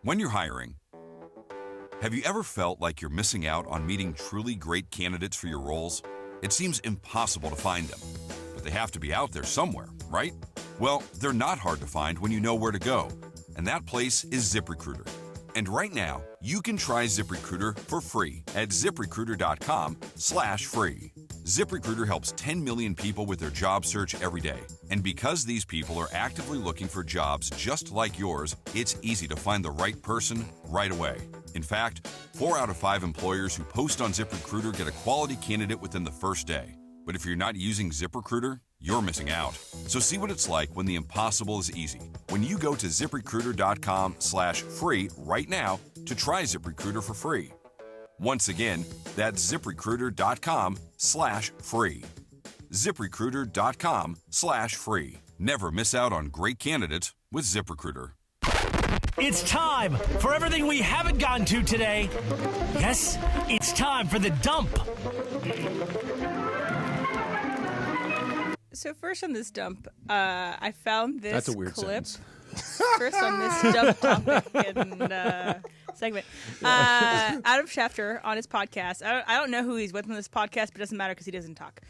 When you're hiring, have you ever felt like you're missing out on meeting truly great candidates for your roles? It seems impossible to find them, but they have to be out there somewhere, right? Well, they're not hard to find when you know where to go, and that place is ZipRecruiter. And right now, you can try ZipRecruiter for free at ZipRecruiter.com/free. ZipRecruiter helps 10 million people with their job search every day. And because these people are actively looking for jobs just like yours, it's easy to find the right person right away. In fact, 4 out of 5 employers who post on ZipRecruiter get a quality candidate within the first day. But if you're not using ZipRecruiter, you're missing out. So see what it's like when the impossible is easy. When you go to ZipRecruiter.com/free right now to try ZipRecruiter for free. Once again, that's ZipRecruiter.com/free. ZipRecruiter.com/free. Never miss out on great candidates with ZipRecruiter. It's time for everything we haven't gotten to today. Yes, it's time for the dump. So first on this dump, I found this That's a weird clip. sentence. First on this dump topic and segment. Adam Schefter on his podcast. I don't know who he's with on this podcast, but it doesn't matter because he doesn't talk.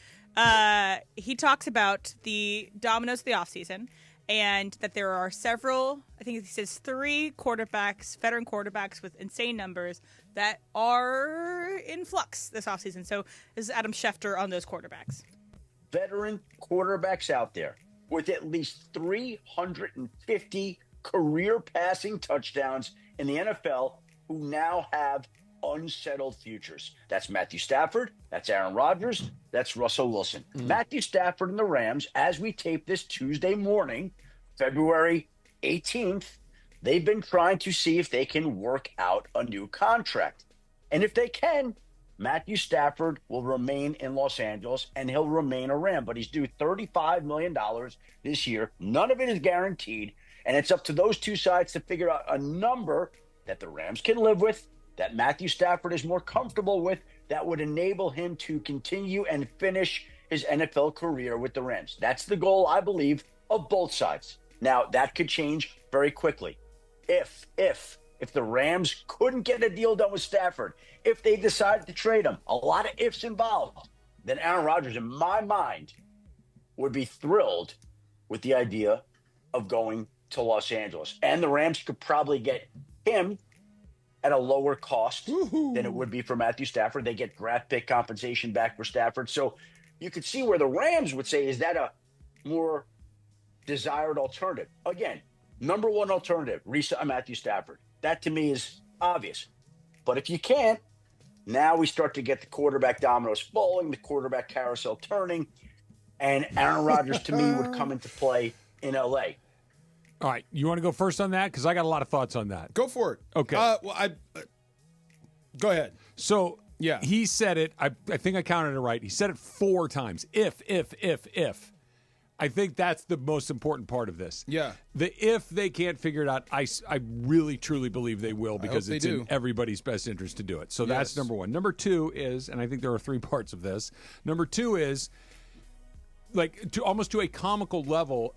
He talks about the dominoes of the offseason and that there are several, I think he says 3 quarterbacks, veteran quarterbacks with insane numbers that are in flux this offseason. So this is Adam Schefter on those quarterbacks. Veteran quarterbacks out there with at least 350 career passing touchdowns in the NFL who now have unsettled futures. That's Matthew Stafford, that's Aaron Rodgers, that's Russell Wilson. Matthew Stafford and the Rams, as we tape this Tuesday morning, February 18th, they've been trying to see if they can work out a new contract. And if they can, Matthew Stafford will remain in Los Angeles and he'll remain a Ram, but he's due $35 million this year. None of it is guaranteed. And it's up to those two sides to figure out a number that the Rams can live with, that Matthew Stafford is more comfortable with, that would enable him to continue and finish his NFL career with the Rams. That's the goal, I believe, of both sides. Now, that could change very quickly. If the Rams couldn't get a deal done with Stafford, if they decided to trade him, a lot of ifs involved, then Aaron Rodgers, in my mind, would be thrilled with the idea of going to Los Angeles. And the Rams could probably get him at a lower cost than it would be for Matthew Stafford. They get draft pick compensation back for Stafford. So you could see where the Rams would say, is that a more desired alternative? Again, number one alternative, re-sign Matthew Stafford. That to me is obvious. But if you can't, now we start to get the quarterback dominoes falling, the quarterback carousel turning, and Aaron Rodgers to me would come into play in LA. All right, you want to go first on that? Because I got a lot of thoughts on that. Go for it. Okay. Go ahead. So yeah, he said it. I think I counted it right. He said it 4 times. If. I think that's the most important part of this. Yeah. The if they can't figure it out, I really, truly believe they will because it's in everybody's best interest to do it. So that's number one. Number 2 is, and I think there are 3 parts of this. Number 2 is, like, almost to a comical level,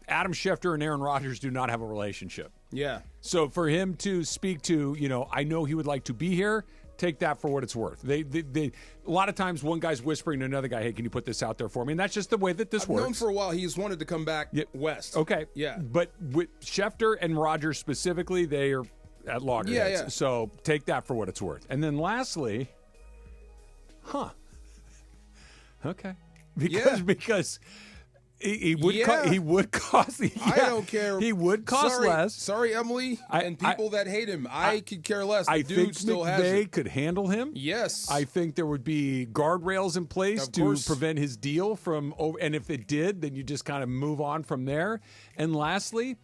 Adam Schefter and Aaron Rodgers do not have a relationship. Yeah. So for him to speak to, I know he would like to be here, take that for what it's worth. They a lot of times one guy's whispering to another guy, hey, can you put this out there for me? And that's just the way that this works. I've known for a while he's wanted to come back west. Okay. Yeah. But with Schefter and Rodgers specifically, they are at loggerheads. Yeah. So take that for what it's worth. And then lastly, okay. Because he would cost. I don't care. He would cost less. Sorry, Emily, and people that hate him. I could care less. The dude think still has they it. could handle him. Yes. I think there would be guardrails in place to prevent his deal from over. And if it did, then you just kind of move on from there. And lastly,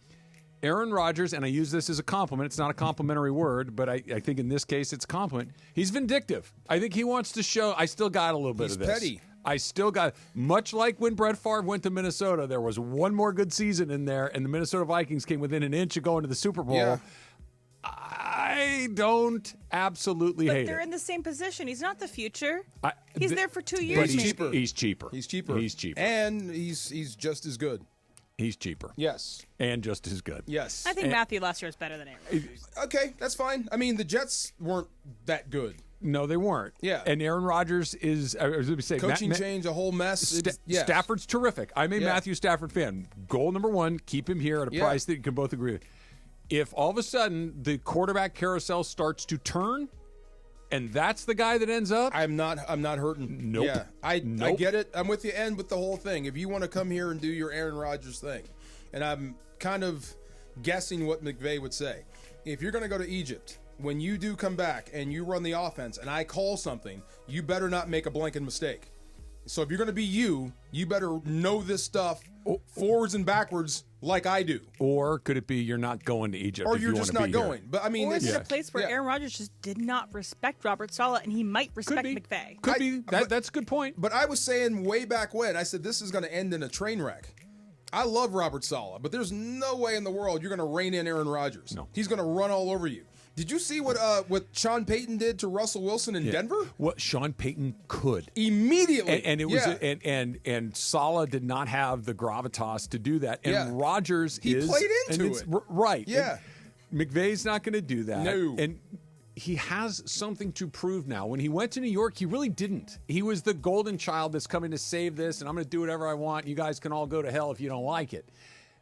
Aaron Rodgers, and I use this as a compliment. It's not a complimentary word, but I think in this case it's a compliment. He's vindictive. I think he wants to show, I still got a little bit of this. He's petty. I still got, much like when Brett Favre went to Minnesota, there was one more good season in there, and the Minnesota Vikings came within an inch of going to the Super Bowl. Yeah. I don't absolutely hate it. But they're in the same position. He's not the future. He's there for 2 years. But he's cheaper. He's cheaper. And he's just as good. He's cheaper. Yes. And just as good. Yes. I think Matthew last year was better than Aaron. Okay, that's fine. I mean, the Jets weren't that good. No, they weren't. Yeah. And Aaron Rodgers is, let me say, coaching change, a whole mess. Stafford's terrific. I'm a Matthew Stafford fan. Goal number 1, keep him here at a price that you can both agree with. if all of a sudden the quarterback carousel starts to turn, and that's the guy that ends up, I'm not hurting. Nope. Yeah, I get it. I'm with you. And with the whole thing, if you want to come here and do your Aaron Rodgers thing, and I'm kind of guessing what McVay would say, if you're going to go to Egypt, when you do come back and you run the offense, and I call something, you better not make a blanket mistake. So if you're going to be you better know this stuff forwards and backwards like I do. Or could it be you're not going to Egypt? Or if you're you just wanna not be going. Here? But I mean, or is it a place where Aaron Rodgers just did not respect Robert Saleh, and he might respect McVay? Could be. That's a good point. But I was saying way back when, I said this is going to end in a train wreck. I love Robert Saleh, but there's no way in the world you're going to rein in Aaron Rodgers. No. He's going to run all over you. Did you see what Sean Payton did to Russell Wilson in Denver? What Sean Payton could immediately, and it was and Saleh did not have the gravitas to do that. And Rodgers played into it, right? Yeah, and McVay's not going to do that. No, and he has something to prove now. When he went to New York, he really didn't. He was the golden child that's coming to save this, and I'm going to do whatever I want. You guys can all go to hell if you don't like it.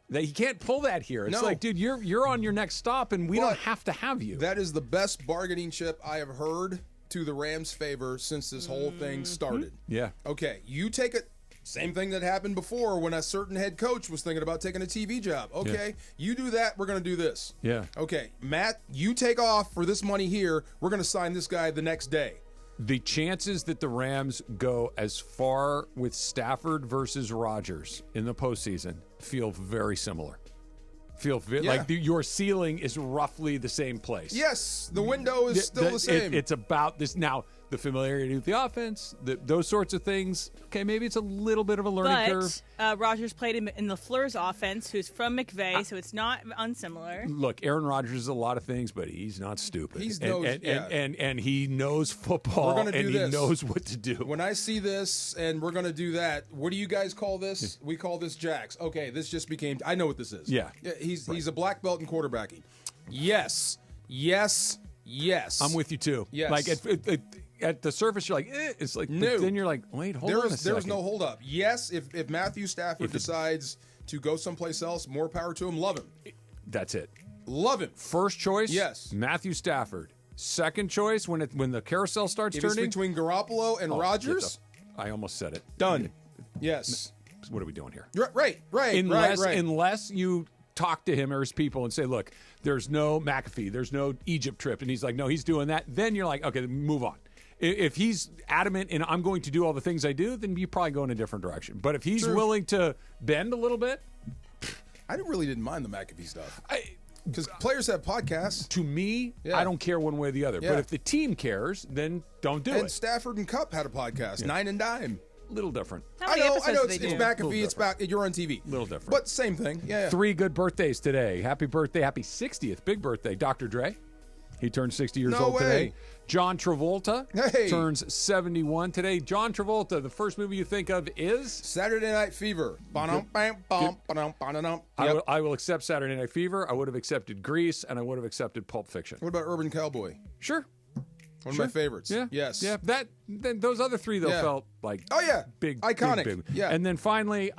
That he can't pull that here. It's like, dude, you're on your next stop, and we don't have to have you. That is the best bargaining chip I have heard to the Rams' favor since this whole thing started. Yeah. Okay, you take it. Same thing that happened before when a certain head coach was thinking about taking a TV job. Okay, you do that, we're going to do this. Yeah. Okay, Matt, you take off for this money here. We're going to sign this guy the next day. The chances that the Rams go as far with Stafford versus Rodgers in the postseason feel very similar. Like your ceiling is roughly the same place. Yes, the window is still the same. It's about this now. The familiarity with the offense, those sorts of things. Okay, maybe it's a little bit of a learning curve. Rodgers played him in LaFleur's offense, who's from McVay, so it's not unsimilar. Look, Aaron Rodgers is a lot of things, but he's not stupid. And he knows football. We're gonna do and this. He knows what to do. When I see this, and we're going to do that. What do you guys call this? We call this jacks. Okay, this just became. I know what this is. Yeah. He's a black belt in quarterbacking. Yes. I'm with you too. Yes. Like at the surface, you're like, it's like, no. But then you're like, wait, hold on a second. There's no hold up. Yes, if Matthew Stafford decides to go someplace else, more power to him. Love him. That's it. Love him. First choice, yes, Matthew Stafford. Second choice, when the carousel starts if turning, it's between Garoppolo and Rodgers. I almost said it. Done. Yes. What are we doing here? Right. Unless you talk to him or his people and say, look, there's no McAfee, there's no Egypt trip, and he's like, no, he's doing that. Then you're like, okay, move on. If he's adamant and I'm going to do all the things I do, then you probably go in a different direction. But if he's willing to bend a little bit, I really didn't mind the McAfee stuff. Because players have podcasts. To me, I don't care one way or the other. Yeah. But if the team cares, then don't do it. And Stafford and Kupp had a podcast, 9 and Dime. Little different. I know it's McAfee. It's back. You're on TV. Little different. But same thing. Yeah. 3 good birthdays today. Happy birthday. Happy 60th. Big birthday. Dr. Dre. He turns 60 years old today. John Travolta turns 71 today. John Travolta, the first movie you think of is? Saturday Night Fever. I will accept Saturday Night Fever. I would have accepted Grease, and I would have accepted Pulp Fiction. What about Urban Cowboy? Sure. One of my favorites. Yeah. Yes. Yeah. Then those other 3 though felt like big, iconic. Big. Yeah. And then finally,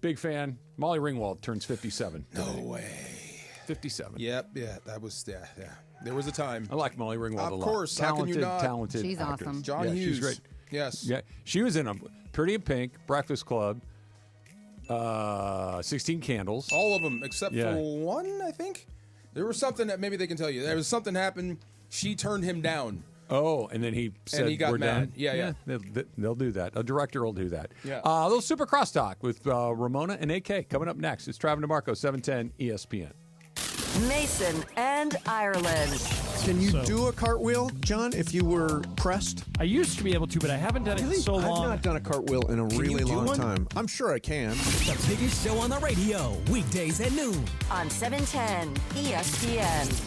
big fan, Molly Ringwald turns 57. No way. 57. Yep. Yeah. That was yeah. There was a time. I like Molly Ringwald a lot. Of course. Talented, how can you not? talented. She's actress. awesome. John Hughes. She's great. Yes. Yeah. She was in a Pretty in Pink, Breakfast Club, 16 Candles. All of them except for one, I think. There was something that maybe they can tell you. There was something happened. She turned him down. Oh, and then he said, he got we're mad. done. Yeah. They'll do that. A director will do that. Yeah. A little Super Crosstalk with Ramona and AK coming up next. It's Travis DeMarco, 710 ESPN. Mason and Ireland. Can you do a cartwheel, John, if you were pressed? I used to be able to, but I haven't done it in so long. I've not done a cartwheel in a really long time. I'm sure I can. The biggest show on the radio, weekdays at noon. On 710 ESPN.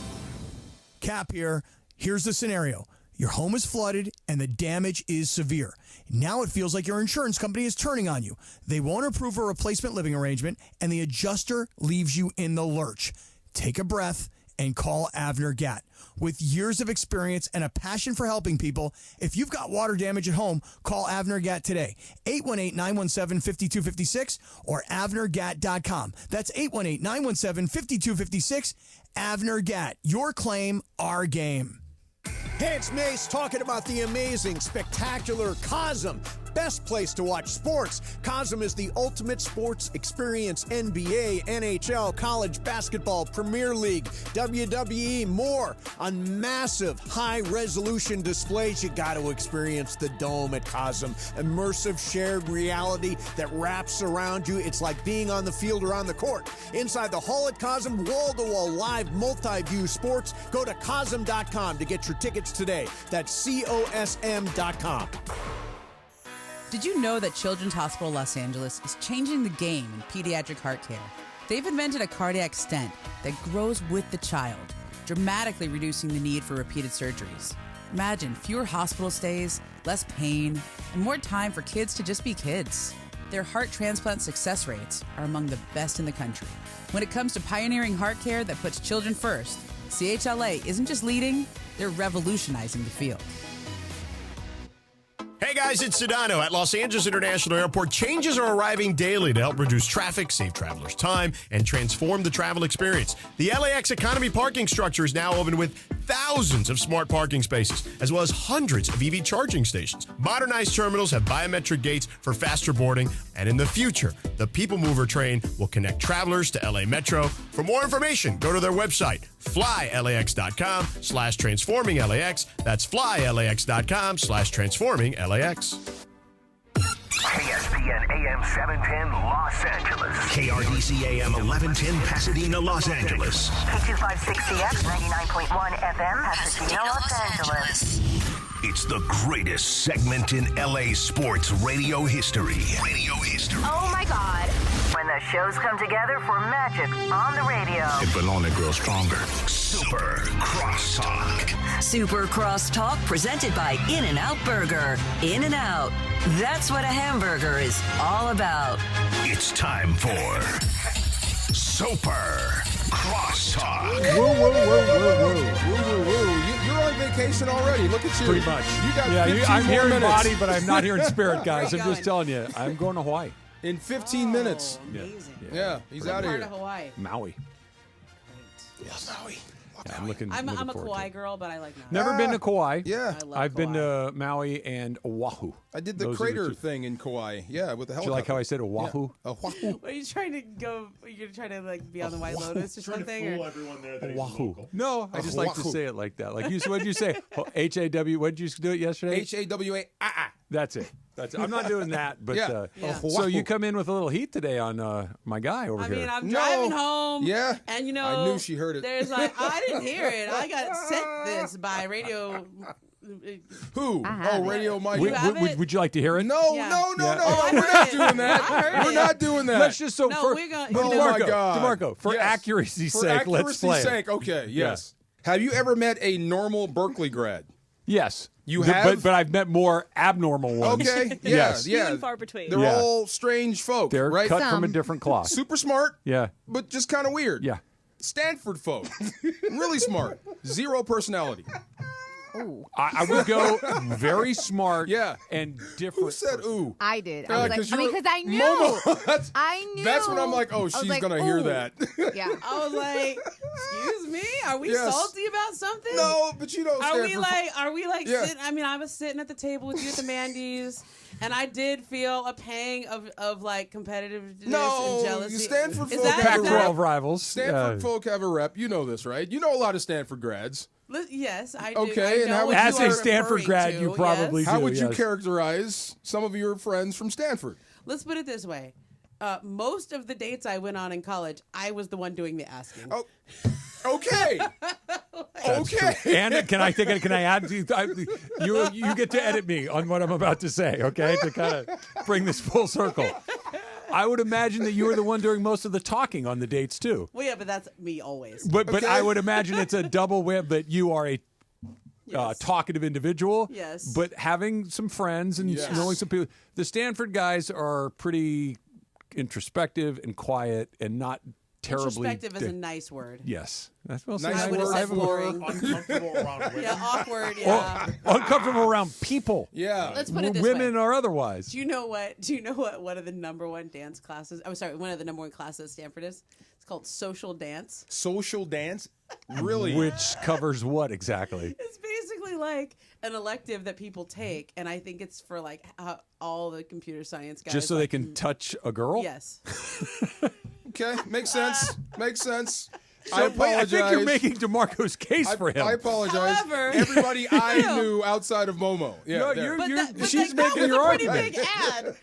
Cap here. Here's the scenario. Your home is flooded and the damage is severe. Now it feels like your insurance company is turning on you. They won't approve a replacement living arrangement and the adjuster leaves you in the lurch. Take a breath and call Avner Gatt. With years of experience and a passion for helping people, if you've got water damage at home, call Avner Gatt today. 818-917-5256 or avnergatt.com. That's 818-917-5256. Avner Gatt. Your claim, our game. Hey, it's Mace talking about the amazing, spectacular Cosm. Best place to watch sports. Cosm is the ultimate sports experience. NBA, NHL, college basketball, Premier League, WWE, more on massive high-resolution displays. You got to experience the Dome at Cosm. Immersive shared reality that wraps around you. It's like being on the field or on the court. Inside the hall at Cosm, wall-to-wall live multi-view sports. Go to Cosm.com to get your tickets today. That's COSM.com. Did you know that Children's Hospital Los Angeles is changing the game in pediatric heart care? They've invented a cardiac stent that grows with the child, dramatically reducing the need for repeated surgeries. Imagine fewer hospital stays, less pain, and more time for kids to just be kids. Their heart transplant success rates are among the best in the country. When it comes to pioneering heart care that puts children first, CHLA isn't just leading, they're revolutionizing the field. Hey guys, it's Sedano. At Los Angeles International Airport, changes are arriving daily to help reduce traffic, save travelers time, and transform the travel experience. The LAX Economy parking structure is now open with thousands of smart parking spaces, as well as hundreds of EV charging stations. Modernized terminals have biometric gates for faster boarding, and in the future, the People Mover train will connect travelers to LA Metro. For more information, go to their website, flylax.com/transforminglax. That's flylax.com/transforminglax. ESPN AM 710 Los Angeles. KRDC AM 1110 Pasadena, Los Angeles. K256CX 99.1 FM Pasadena, Los Angeles. It's the greatest segment in LA sports radio history. Oh my God. When the shows come together for magic on the radio. It will only grow stronger. Super Crosstalk. Super Crosstalk presented by In-N-Out Burger. In-N-Out. That's what a hamburger is all about. It's time for Super Crosstalk. Woo, woo, woo, woo, woo, woo, woo, woo. You're on vacation already. Look at you. Pretty much. You got 15 I'm more here in minutes. body, but I'm not here in spirit, guys. I'm just telling you. I'm going to Hawaii. In 15 minutes. Amazing. Yeah, he's out of Part here. of Hawaii. Maui. Yes, Maui. Yeah, I'm looking I'm a forward to Kauai it. girl, but I like Maui. Never been to Kauai. Yeah. I love I've been Kauai. to Maui and Oahu. I did the Those are crater two. thing in Kauai. Yeah, with the Did helicopter. you like how I said Oahu? Yeah. Oahu. Are you trying to go? You're trying to like be on the White Lotus or something? Or? everyone there that Oahu. No, I just like to Oahu. say it like that. Like you, what did you say? H-A-W. What did you do it yesterday? H-A-W-A. That's it. That's it. I'm not doing that. But Yeah. Yeah. so you come in with a little heat today on my guy over I here. mean, I'm No. driving home. Yeah. And you know, I knew she heard it. There's like, I didn't hear it. I got sent this by radio. Who? Oh, Radio Mike. You have it? Would you like to hear it? No, Yeah. no, no, Yeah. no. Oh, I We're heard not it. doing that. I heard We're it. not doing that. Let's just No, we're gonna- Oh, you know- my God. DeMarco, for Yes. accuracy's For sake, let's accuracy's play it. sake, okay, yes. Have you ever met a normal Berkeley grad? Yes. You have? But I've met more abnormal ones. Okay, Yes. yeah. Few and far between. They're Yeah. all strange folk, They're right? cut from a different cloth. Super smart, Yeah. but just kind of weird. Yeah. Stanford folk, really smart, zero personality. I would go very smart Yeah. and different. Who said ooh? I did. I was like, 'cause I mean, you're- because I knew. Momo, that's, I knew. that's when I'm like, oh, I was she's like, gonna hear ooh. that. Yeah. I was like, excuse me, are we Yes. salty about something? No, but you know, Are we Stanford like Yeah. sitting? I mean, I was sitting at the table with you at the Mandy's, and I did feel a pang of like competitiveness No, and jealousy. Stanford Is folk that- have is a that- Pac-12 rivals. Stanford folk have a rep. You know this, right? You know a lot of Stanford grads. Yes, I do. Okay, I and know how what would you As are a Stanford referring grad, to, you probably yes. How do, would you yes. characterize some of your friends from Stanford? Let's put it this way. Most of the dates I went on in college, I was the one doing the asking. Oh, okay. Okay. And can I add? You get to edit me on what I'm about to say, okay? To kind of bring this full circle. I would imagine that you were the one doing most of the talking on the dates too. Well, yeah, but that's me always. But Okay. I would imagine it's a double win that you are a talkative individual. Yes. But having some friends and Yes. knowing some people. The Stanford guys are pretty introspective and quiet and not terribly. Introspective is a nice word. Yes. That's well I would have said boring. Uncomfortable around women. Yeah, awkward. Yeah. Uncomfortable around people. Yeah. Let's put it this Women way. or otherwise. Do you know what one of the number one dance classes? I'm sorry, one of the number one classes at Stanford is? It's called social dance. Social dance? Really? Which covers what exactly? It's basically like an elective that people take, and I think it's for like all the computer science guys. Just so they can touch a girl? Yes. Okay, makes sense. Makes sense. So, I wait, apologize. I think you're making DeMarco's case for him. I apologize. However, everybody I knew outside of Momo. Yeah, No, there. she's that making was your a pretty argument. big ad.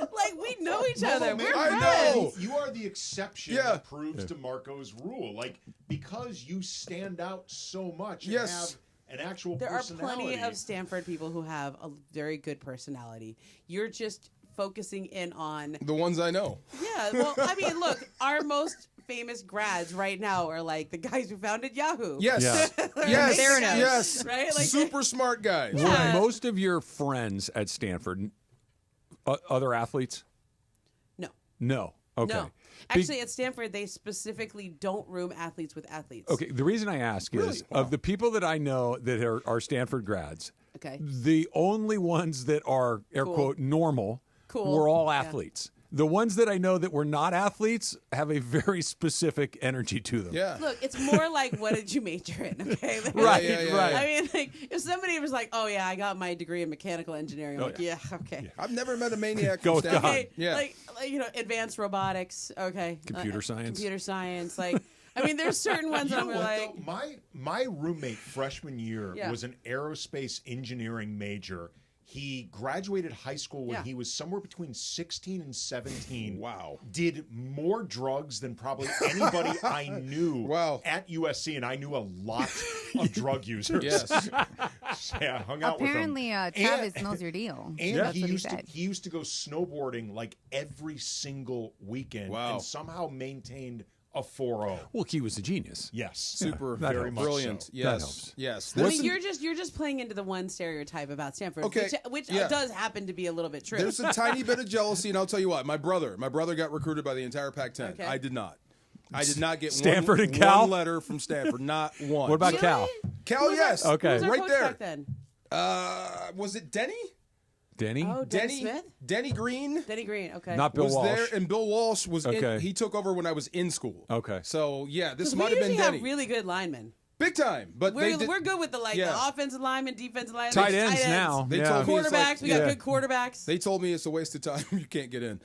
Like we know each other. We're I friends. know. You are the exception that proves DeMarco's rule. Like, because you stand out so much and have an actual There are personality. plenty of Stanford people who have a very good personality. You're just focusing in on the ones I know. Yeah, well, I mean, look, our most famous grads right now are like the guys who founded Yahoo. Yes. Yeah. Yes. Theranos, Yes. right? Like, super smart guys. Were most of your friends at Stanford other athletes? No. No. Okay. No. Actually, at Stanford, they specifically don't room athletes with athletes. Okay. The reason I ask is of the people that I know that are Stanford grads, Okay. the only ones that are air Cool. quote normal Cool. were all Yeah. athletes. The ones that I know that were not athletes have a very specific energy to them. Yeah. Look, it's more like, what did you major in? Okay. Right, right. I mean, like, if somebody was like, "Oh yeah, I got my degree in mechanical engineering," I'm like, "Yeah, okay." I've never met a maniac Go from with Stanford. God. Okay, Yeah. like advanced robotics. Okay. Computer science. Computer science. Like, I mean, there's certain ones You that know I'm what, like, though? My roommate freshman year Yeah. was an aerospace engineering major. He graduated high school when Yeah. he was somewhere between 16 and 17. Wow. Did more drugs than probably anybody I knew at USC, and I knew a lot of drug users. Yes. Yeah, hung out Apparently, with them. Travis knows your deal. And That's he what he used to said. he used to go snowboarding like every single weekend Wow. and somehow maintained a 4.0. Well, he was a genius. Yes. Super, that very helps. much brilliant. so. Yes. That helps. Yes. I There's mean, you're just playing into the one stereotype about Stanford, Okay, which yeah. does happen to be a little bit true. There's a tiny bit of jealousy, and I'll tell you what. My brother got recruited by the entire Pac-10. Okay. I did not. I did not get Stanford one, and Cal? one letter from Stanford. Not one. What about Cal? Cal? Yes. Okay. Who was our Right coach there. back then? Was it Denny? Denny? Oh, Denny Smith? Denny Green Denny Green. Okay. Not Bill was Walsh. there, and Bill Walsh was Okay. in. He took over when I was in school. Okay. So yeah, this 'Cause might we have been usually Denny. have really good linemen. Big time, but We're they did, good with the Yeah. offensive linemen, defensive linemen, Tight ends now. They Yeah. told me it's quarterbacks. like- We got Yeah. good quarterbacks. They told me it's a waste of time. You can't get in.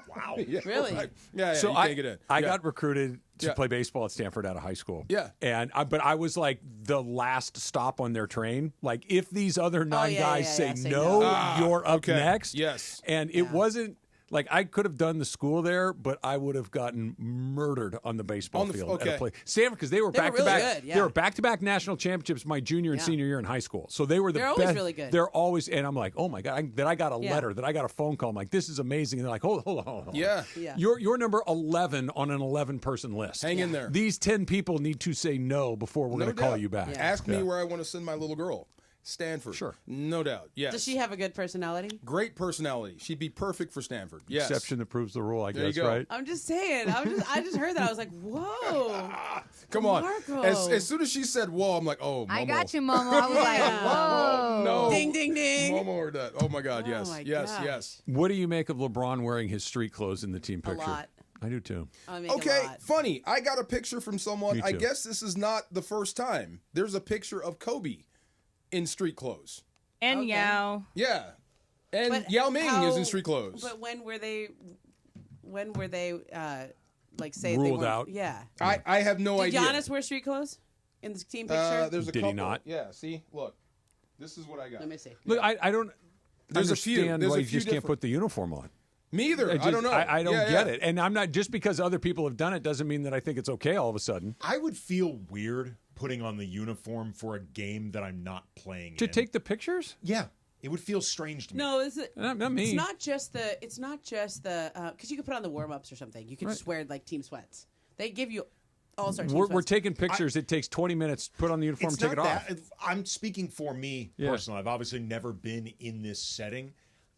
Wow. Yeah, Really? right. Yeah, So you can't get in. I Yeah. got recruited to Yeah. play baseball at Stanford out of high school. Yeah. But I was like the last stop on their train. Like if these other nine guys say no, you're up okay. next. Yes. And it wasn't like I could have done the school there, but I would have gotten murdered on the baseball On the- field at okay. a play. Stanford, because they were They were back to really back. good, yeah. They were back to back national championships my junior and Yeah. senior year in high school. So they were the They're best. always really good. They're always, and I'm like, oh my god, that I got a Yeah. letter, that I got a phone call. I'm like, this is amazing. And they're like, hold on. Yeah. Yeah. You're number 11 on an 11-person list. Hang in there. These 10 people need to say no before we're No going to call doubt. you back. Yeah. Ask me Yeah. where I want to send my little girl. Stanford. Sure. No doubt. Yes. Does she have a good personality? Great personality. She'd be perfect for Stanford. Yes. Exception that proves the rule, I There you guess, go. right? I'm just saying. I just heard that. I was like, whoa. Come on. Marco. As soon as she said whoa, I'm like, oh, Momo. I got you, Momo. I was like, whoa. No. Ding, ding, ding. Momo heard that. Oh, my God. Oh, Yes. my Yes. gosh. Yes. What do you make of LeBron wearing his street clothes in the team A picture? lot. I do too. I make a Okay, lot. funny. I got a picture from someone. Me I too. guess this is not the first time. There's a picture of Kobe in street clothes. And Okay. Yao. Yeah. And But Yao Ming how- is in street clothes. But when were they like say Ruled they weren't- out? Yeah. I have no Did idea. Giannis wear street clothes in the team picture? There's a Did he couple. not? Yeah, see? Look. This is what I got. Let me see. Look, I don't There's a few. understand There's why a you few just can't different- put the uniform on. Me either. I just- don't know. I don't Yeah, get yeah. it. And I'm not, just because other people have done it doesn't mean that I think it's okay all of a sudden. I would feel weird putting on the uniform for a game that I'm not playing To in. take the pictures? Yeah. It would feel strange to me. No, is it? Not me. It's not just the. It's not just the. Because you could put on the warm ups or something. You could just wear like team sweats. They give you all sorts. We're taking pictures. It takes 20 minutes. Put on the uniform It's and take it not off. that. I'm speaking for me Yeah. personally. I've obviously never been in this setting.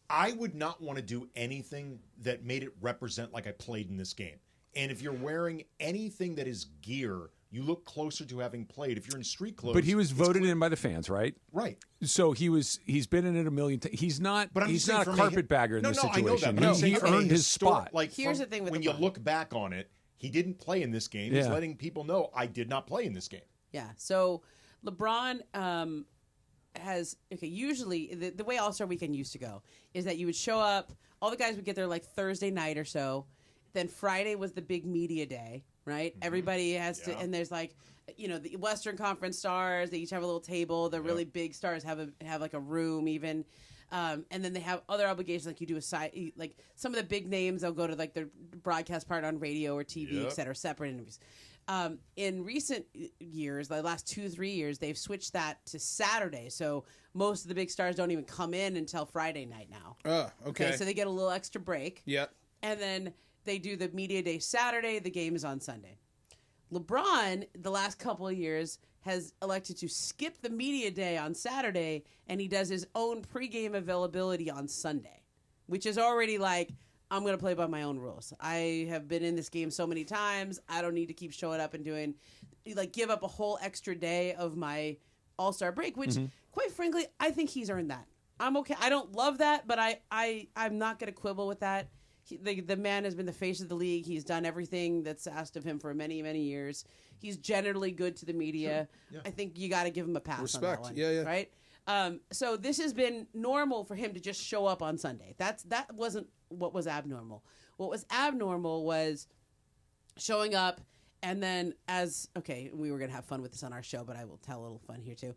I would not want to do anything that made it represent like I played in this game. And if you're wearing anything that is gear, you look closer to having played. If you're in street clothes, But he was voted in by the fans, right? Right. So he's been in it a million times. He's not. But I'm he's saying not a from carpetbagger in no, this no, situation. I know that, but I'm saying He from a earned his spot. Like Here's the thing with when LeBron. you look back on it, he didn't play in this game. He's Yeah. letting people know I did not play in this game. Yeah. So LeBron has usually the way All-Star Weekend used to go is that you would show up, all the guys would get there like Thursday night or so. Then Friday was the big media day, right? Everybody has to, and there's like, the Western Conference stars, they each have a little table. The really big stars have like a room even. And then they have other obligations, like you do a side, like some of the big names, they'll go to like their broadcast part on radio or TV, et cetera, separate interviews. In recent years, the last 2-3 years, they've switched that to Saturday. So most of the big stars don't even come in until Friday night now. Okay. So they get a little extra break. Yep. And then they do the media day Saturday. The game is on Sunday. LeBron, the last couple of years, has elected to skip the media day on Saturday, and he does his own pregame availability on Sunday, which is already like, I'm going to play by my own rules. I have been in this game so many times. I don't need to keep showing up and give up a whole extra day of my All-Star break, which, quite frankly, I think he's earned that. I'm okay. I don't love that, but I'm not going to quibble with that. The man has been the face of the league. He's done everything that's asked of him for many, many years. He's generally good to the media. Sure. Yeah. I think you got to give him a pass Respect. on that one. Right? So this has been normal for him to just show up on Sunday. That wasn't what was abnormal. What was abnormal was showing up and then we were gonna have fun with this on our show, but I will tell a little fun here too.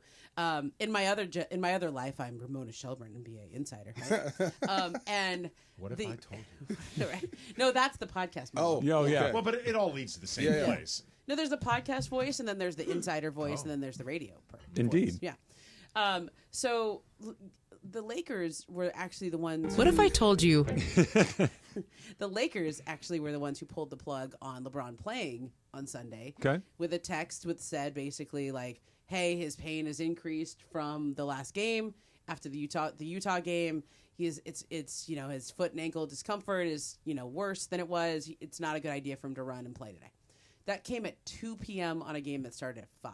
In my other life, I'm Ramona Shelburne, NBA insider. Right? And what if I told you? Right? No, that's the podcast. Yeah. Well, but it all leads to the same place. No, there's the podcast voice, and then there's the insider voice, and then there's the radio part. Indeed. Voice. Yeah. So the Lakers were actually the ones. What if I told you? The Lakers actually were the ones who pulled the plug on LeBron playing on Sunday. Okay. With a text said basically like, "Hey, his pain has increased from the last game after the Utah game. His foot and ankle discomfort is worse than it was. It's not a good idea for him to run and play today." That came at 2 p.m. on a game that started at 5.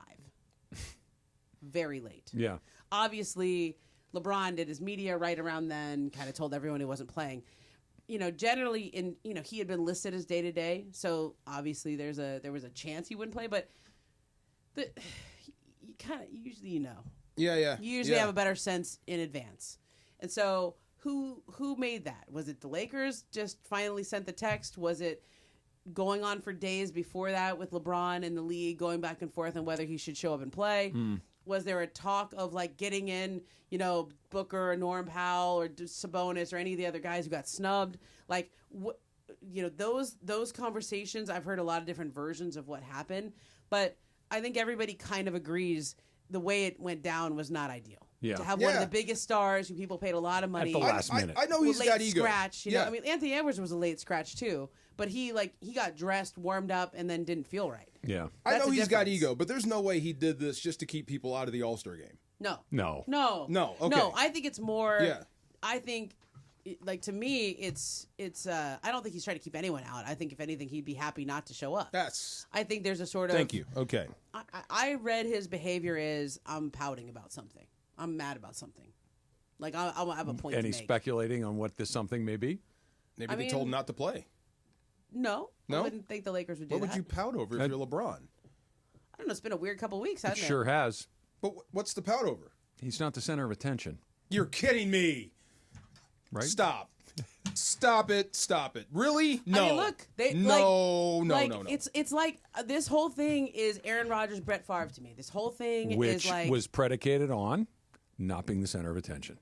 Very late. Yeah. Obviously, LeBron did his media right around then, kind of told everyone he wasn't playing. Generally he had been listed as day-to-day, so obviously there was a chance he wouldn't play, but you kind of usually Yeah. You usually have a better sense in advance. And so who made that? Was it the Lakers just finally sent the text? Was it going on for days before that with LeBron and the league going back and forth on whether he should show up and play? Was there a talk of like getting in, Booker or Norm Powell or Sabonis or any of the other guys who got snubbed? Like, those conversations, I've heard a lot of different versions of what happened, but I think everybody kind of agrees the way it went down was not ideal. Yeah. To have one of the biggest stars who people paid a lot of money at the last minute. I know he's late got ego. Scratch, I mean, Anthony Edwards was a late scratch too, but he got dressed, warmed up, and then didn't feel right. Yeah. I know he's got ego, but there's no way he did this just to keep people out of the All-Star game. No. Okay. No, I think it's more. Yeah. I think, to me, it's. I don't think he's trying to keep anyone out. I think if anything, he'd be happy not to show up. I think there's a sort of. Thank you. Okay. I read his behavior is I'm pouting about something. I'm mad about something. Like I have a point. And to he's make. speculating on what this something may be. Maybe they told him not to play. No. I wouldn't think the Lakers would do what that. What would you pout over if you're LeBron? I don't know. It's been a weird couple of weeks, hasn't it? Sure has. But what's the pout over? He's not the center of attention. You're kidding me. Right? Stop. Stop it. Really? No. I mean, look. No. It's like this whole thing is Aaron Rodgers, Brett Favre to me. This whole thing Which is like. was predicated on not being the center of attention.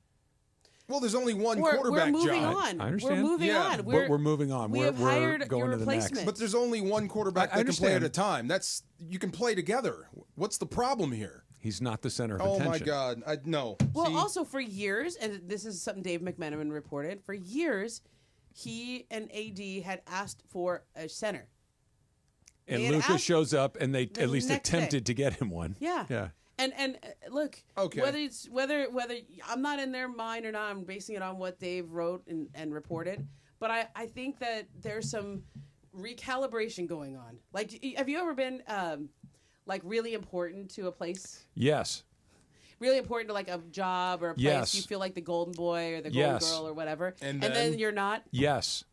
Well, there's only one quarterback we're moving job. on. I understand. We're moving on. But we're moving on. We have hired going your to the next. replacement. But there's only one quarterback that can play at a time. You can play together. What's the problem here? He's not the center of oh attention. My God! No. Well, See? also for years, and this is something Dave McMenamin reported. For years, he and AD had asked for a center. And Lucas shows up, and they at least attempted to get him one. Yeah. Yeah. And look, okay. whether I'm not in their mind or not, I'm basing it on what Dave wrote and reported. But I think that there's some recalibration going on. Like, have you ever been like really important to a place? Yes. Really important to like a job or a place. Yes. You feel like the golden boy or the golden girl or whatever. And then you're not. Yes.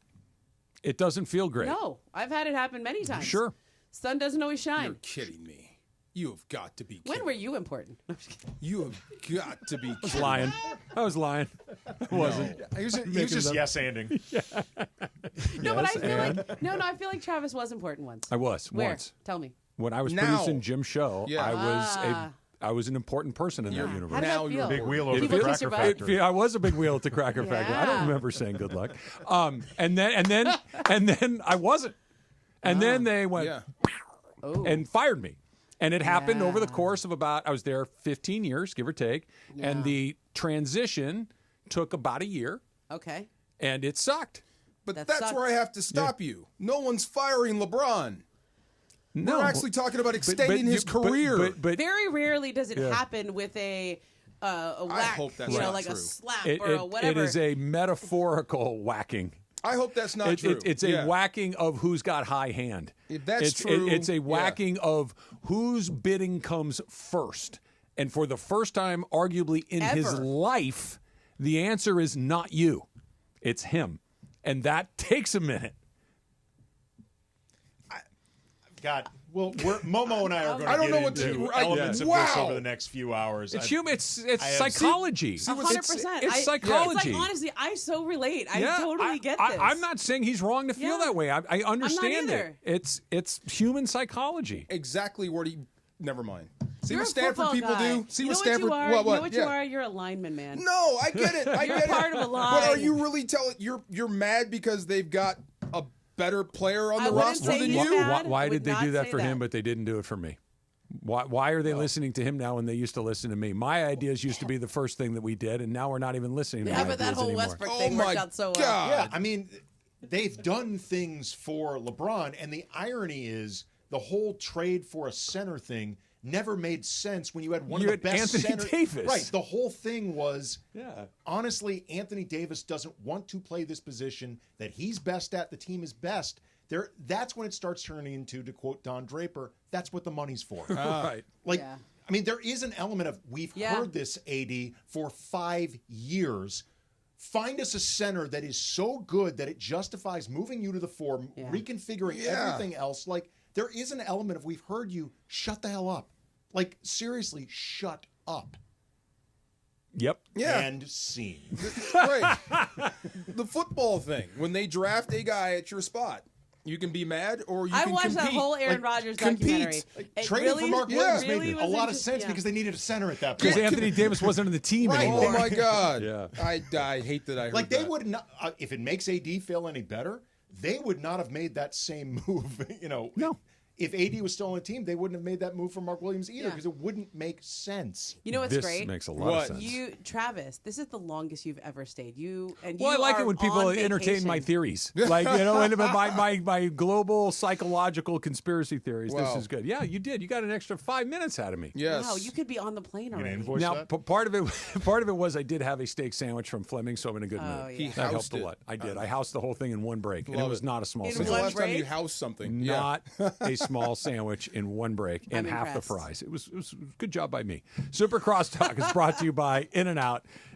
It doesn't feel great. No, I've had it happen many times. Sure. Sun doesn't always shine. You're kidding me. You have got to be kidding. When were you important? You have got to be kidding. Lying. I was lying. I wasn't. He was just yes-anding. No, but I feel like I feel like Travis was important once. I was Where? once. Tell me. When I was Now. producing Jim's show, Yeah. I was an important person in that How universe. did that feel? Big wheel over People the kiss your Cracker butt? Factory. I was a big wheel at the Cracker Factory. I don't remember saying good luck. And then I wasn't. And then they went and fired me. And it happened over the course of I was there 15 years, give or take. Yeah. And the transition took about a year. Okay. And it sucked. But That that's sucks. where I have to stop you. No one's firing LeBron. No. We're actually talking about extending his career. But Very rarely does it happen with a whack. hope that's you know, not like true. a slap it, or a it whatever. is a metaphorical whacking. I hope that's not true. It's a whacking of who's got high hand. If that's it's, true, it's a whacking of whose bidding comes first. And for the first time, arguably in his Ever. life, the answer is not you. It's him. And that takes a minute. God. Well, Momo and I are going to I don't get know what to into do. elements of this over the next few hours. It's human. It's psychology. 100%. It's psychology. It's like, honestly, I so relate. I totally get this. I'm not saying he's wrong to feel that way. I understand either. it. It's human psychology. Exactly what he. Never mind. See You're what a Stanford football people guy. do. See you what know Stanford. What you are? What? You know what you Yeah. are? You're a lineman, man. No, I get it. I You're get part it. of a line. But are you really telling you're mad because they've got a better player on the roster than you? Why did they do that for him, but they didn't do it for me? Why are they listening to him now when they used to listen to me? My ideas used to be the first thing that we did, and now we're not even listening to my but that ideas whole anymore. Westbrook thing worked out so well. Yeah, I mean, they've done things for LeBron, and the irony is the whole trade for a center thing never made sense when you had one of the best Anthony centers. Davis. Right. The whole thing was, honestly, Anthony Davis doesn't want to play this position that he's best at, the team is best. That's when it starts turning into, to quote Don Draper, that's what the money's for. Right. Like, I mean, there is an element of, we've heard this, AD, for 5 years. Find us a center that is so good that it justifies moving you to the 4, reconfiguring everything else. Like, there is an element of, we've heard you, shut the hell up. Like, seriously, shut up. Yep. Yeah. And scene. Right. The football thing. When they draft a guy at your spot, you can be mad or you I can watched compete. that whole Aaron Rodgers documentary. It Trading really- for Mark it Williams really made was a lot of interest- sense yeah. because they needed a center at that point. Because Anthony Davis wasn't on the team Right. anymore. Oh my God. Yeah. I hate that I heard Like, they that. would not, if it makes AD feel any better, they would not have made that same move. No. If AD was still on the team, they wouldn't have made that move for Mark Williams either because it wouldn't make sense. You know what's This great? makes a lot of sense. Travis, this is the longest you've ever stayed. Well, I like it when people entertain my theories, like and my global psychological conspiracy theories. Wow. This is good. Yeah, you did. You got an extra 5 minutes out of me. Yes. Wow, you could be on the plane already. Now, part of it was I did have a steak sandwich from Fleming, so I'm in a good mood. He That housed helped a it. lot. I did. I housed the whole thing in one break, and it Love was it. not a small When's sandwich. the last time you housed something? Not a small sandwich in one break and I'm half the impressed. fries. It was a good job by me. Super Crosstalk is brought to you by In-N-Out.